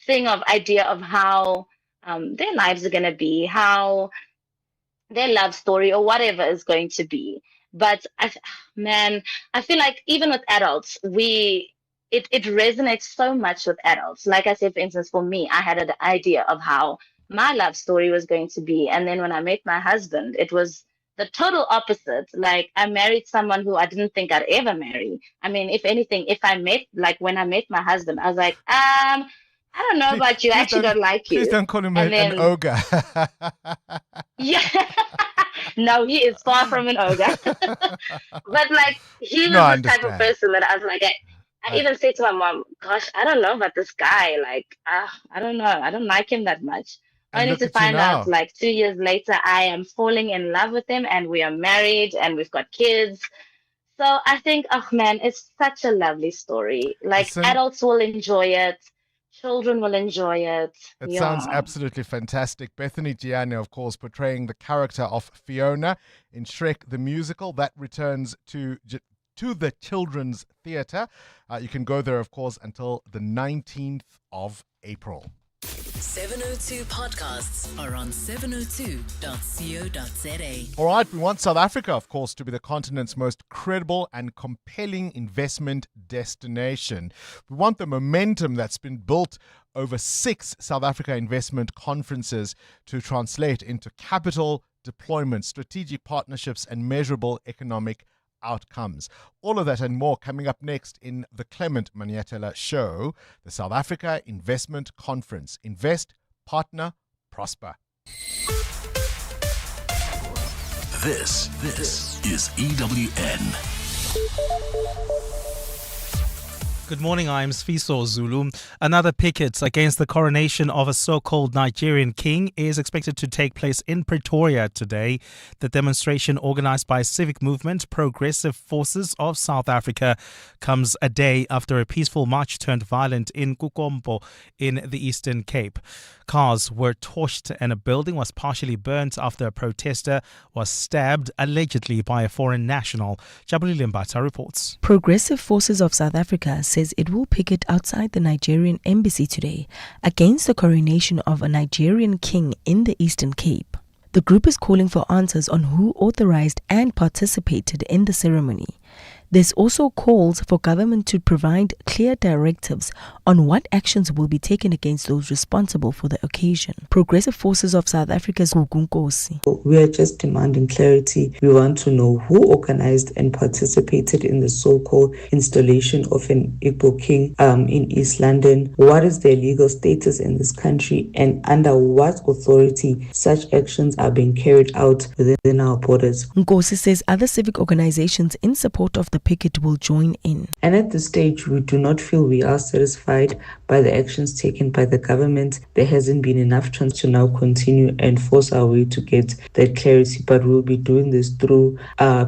thing of idea of how their lives are going to be, how their love story or whatever is going to be. But man, I feel like even with adults, it resonates so much with adults. Like I said, for instance, for me, I had an idea of how my love story was going to be, and then when I met my husband, it was the total opposite. Like I married someone who I didn't think I'd ever marry. I mean, if anything, when I met my husband, I was like, I don't know about you. I actually don't like you. Please don't call him an ogre. Yeah. No, he is far from an ogre. But like he was the type of person that I was like, I even say to my mom, gosh, I don't know about this guy. Like, I don't know. I don't like him that much. Only to find out like 2 years later, I am falling in love with him and we are married and we've got kids. So I think, oh man, it's such a lovely story. Like adults will enjoy it. Children will enjoy it. It sounds absolutely fantastic. Bethany Gianni, of course, portraying the character of Fiona in Shrek the Musical. That returns to the Children's Theatre. You can go there, of course, until the 19th of April. 702 podcasts are on 702.co.za. All right, we want South Africa, of course, to be the continent's most credible and compelling investment destination. We want the momentum that's been built over 6 South Africa investment conferences to translate into capital deployment, strategic partnerships, and measurable economic outcomes. All of that and more coming up next in the Clement Maniatela Show, the South Africa Investment Conference. Invest, partner, prosper. This is EWN. Good morning, I'm Sfiso Zulu. Another picket against the coronation of a so-called Nigerian king is expected to take place in Pretoria today. The demonstration, organized by civic movement Progressive Forces of South Africa, comes a day after a peaceful march turned violent in Kukompo in the Eastern Cape. Cars were torched and a building was partially burnt after a protester was stabbed, allegedly by a foreign national. Jabulile Mbata reports. Progressive Forces of South Africa says it will picket outside the Nigerian embassy today against the coronation of a Nigerian king in the Eastern Cape. The group is calling for answers on who authorized and participated in the ceremony. There's also calls for government to provide clear directives on what actions will be taken against those responsible for the occasion. Progressive Forces of South Africa's Nkosi. We are just demanding clarity. We want to know who organized and participated in the so-called installation of an Igbo king in East London. What is their legal status in this country, and under what authority such actions are being carried out within our borders. Nkosi says other civic organizations in support of the picket will join in. And at this stage, we do not feel we are satisfied by the actions taken by the government. There hasn't been enough chance to now continue and force our way to get that clarity, but we'll be doing this through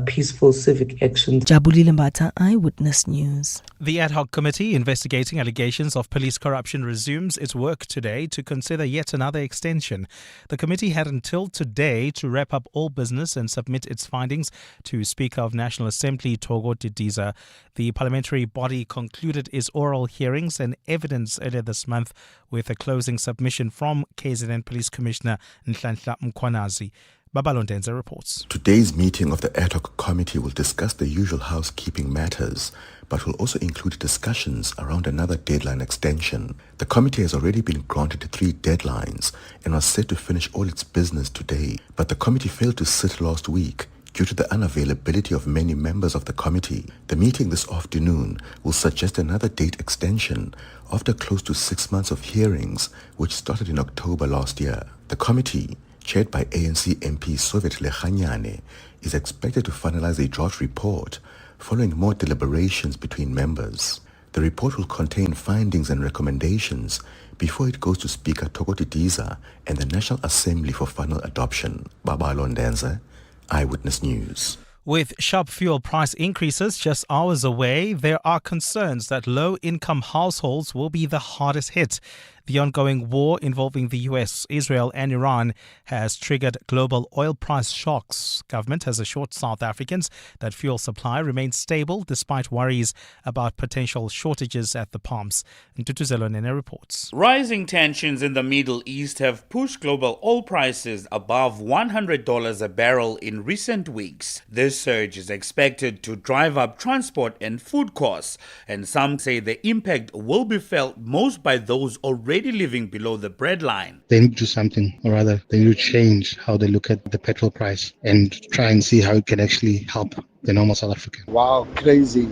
peaceful civic actions. Jabulile Mbata, Eyewitness News. The ad hoc committee investigating allegations of police corruption resumes its work today to consider yet another extension. The committee had until today to wrap up all business and submit its findings to Speaker of National Assembly Togo Didiza. The parliamentary body concluded its oral hearings and evidence earlier this month with a closing submission from KZN Police Commissioner Nhlanhla Mkhwanazi. Babalondenza reports. Today's meeting of the ad hoc committee will discuss the usual housekeeping matters, but will also include discussions around another deadline extension. The committee has already been granted 3 deadlines and was set to finish all its business today, but the committee failed to sit last week due to the unavailability of many members of the committee. The meeting this afternoon will suggest another date extension after close to 6 months of hearings, which started in October last year. The committee, chaired by ANC MP Soviet Lechanyane, is expected to finalize a draft report following more deliberations between members. The report will contain findings and recommendations before it goes to Speaker Togo Didiza and the National Assembly for final adoption. Babalondenza, Eyewitness News. With sharp fuel price increases just hours away, there are concerns that low-income households will be the hardest hit. The ongoing war involving the US, Israel and Iran has triggered global oil price shocks. Government has assured South Africans that fuel supply remains stable despite worries about potential shortages at the pumps. Ntutuzelo Nene reports. Rising tensions in the Middle East have pushed global oil prices above $100 a barrel in recent weeks. This surge is expected to drive up transport and food costs, and some say the impact will be felt most by those already living below the breadline. They need to do something, or rather, they need to change how they look at the petrol price and try and see how it can actually help the normal South African. Wow, crazy.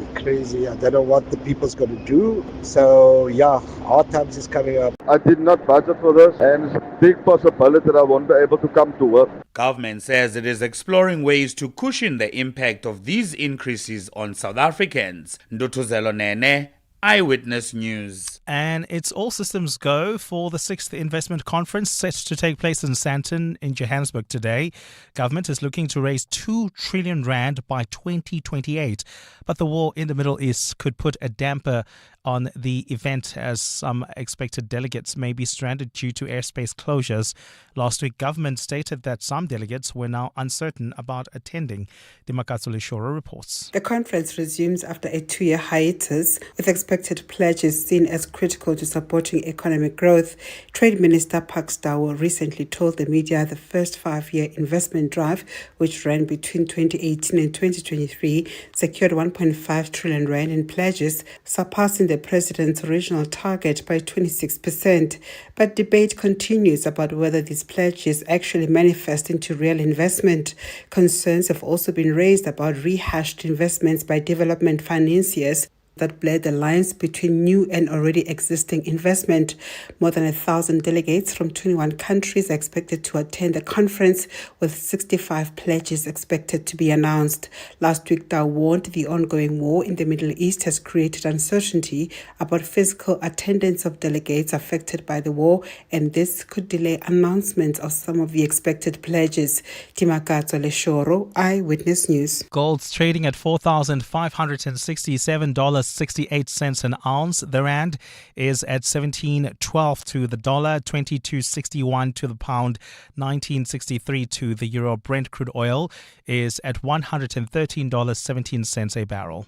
I don't know what the people's going to do. So, yeah, hard times is coming up. I did not budget for this, and it's a big possibility that I won't be able to come to work. Government says it is exploring ways to cushion the impact of these increases on South Africans. Ndutuzelo Nene, Eyewitness News. And it's all systems go for the 6th Investment Conference set to take place in Sandton in Johannesburg today. Government is looking to raise 2 trillion rand by 2028. But the war in the Middle East could put a damper on the event as some expected delegates may be stranded due to airspace closures. Last week, government stated that some delegates were now uncertain about attending. Dimakatsule Shoro reports. The conference resumes after a 2-year hiatus, with expected pledges seen as critical to supporting economic growth. Trade Minister Park Stawo recently told the media the first 5-year investment drive, which ran between 2018 and 2023, secured 1.5 trillion rand in pledges, surpassing the president's original target by 26%. But debate continues about whether these pledges actually manifest into real investment. Concerns have also been raised about rehashed investments by development financiers, that blur the lines between new and already existing investment. More than 1,000 delegates from 21 countries are expected to attend the conference, with 65 pledges expected to be announced. Last week, Dow warned the ongoing war in the Middle East has created uncertainty about physical attendance of delegates affected by the war, and this could delay announcements of some of the expected pledges. Timakatso Leshoro, Eyewitness News. Gold's trading at $4,567.68 an ounce. The rand is at 17.12 to the dollar, 22.61 to the pound, 19.63 to the euro. Brent crude oil is at $113.17 a barrel.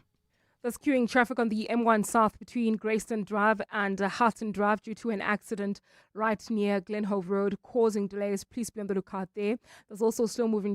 There's queuing traffic on the M1 South between Greyston Drive and Houghton Drive due to an accident right near Glenhove Road, causing delays. Please be on the lookout there. There's also slow-moving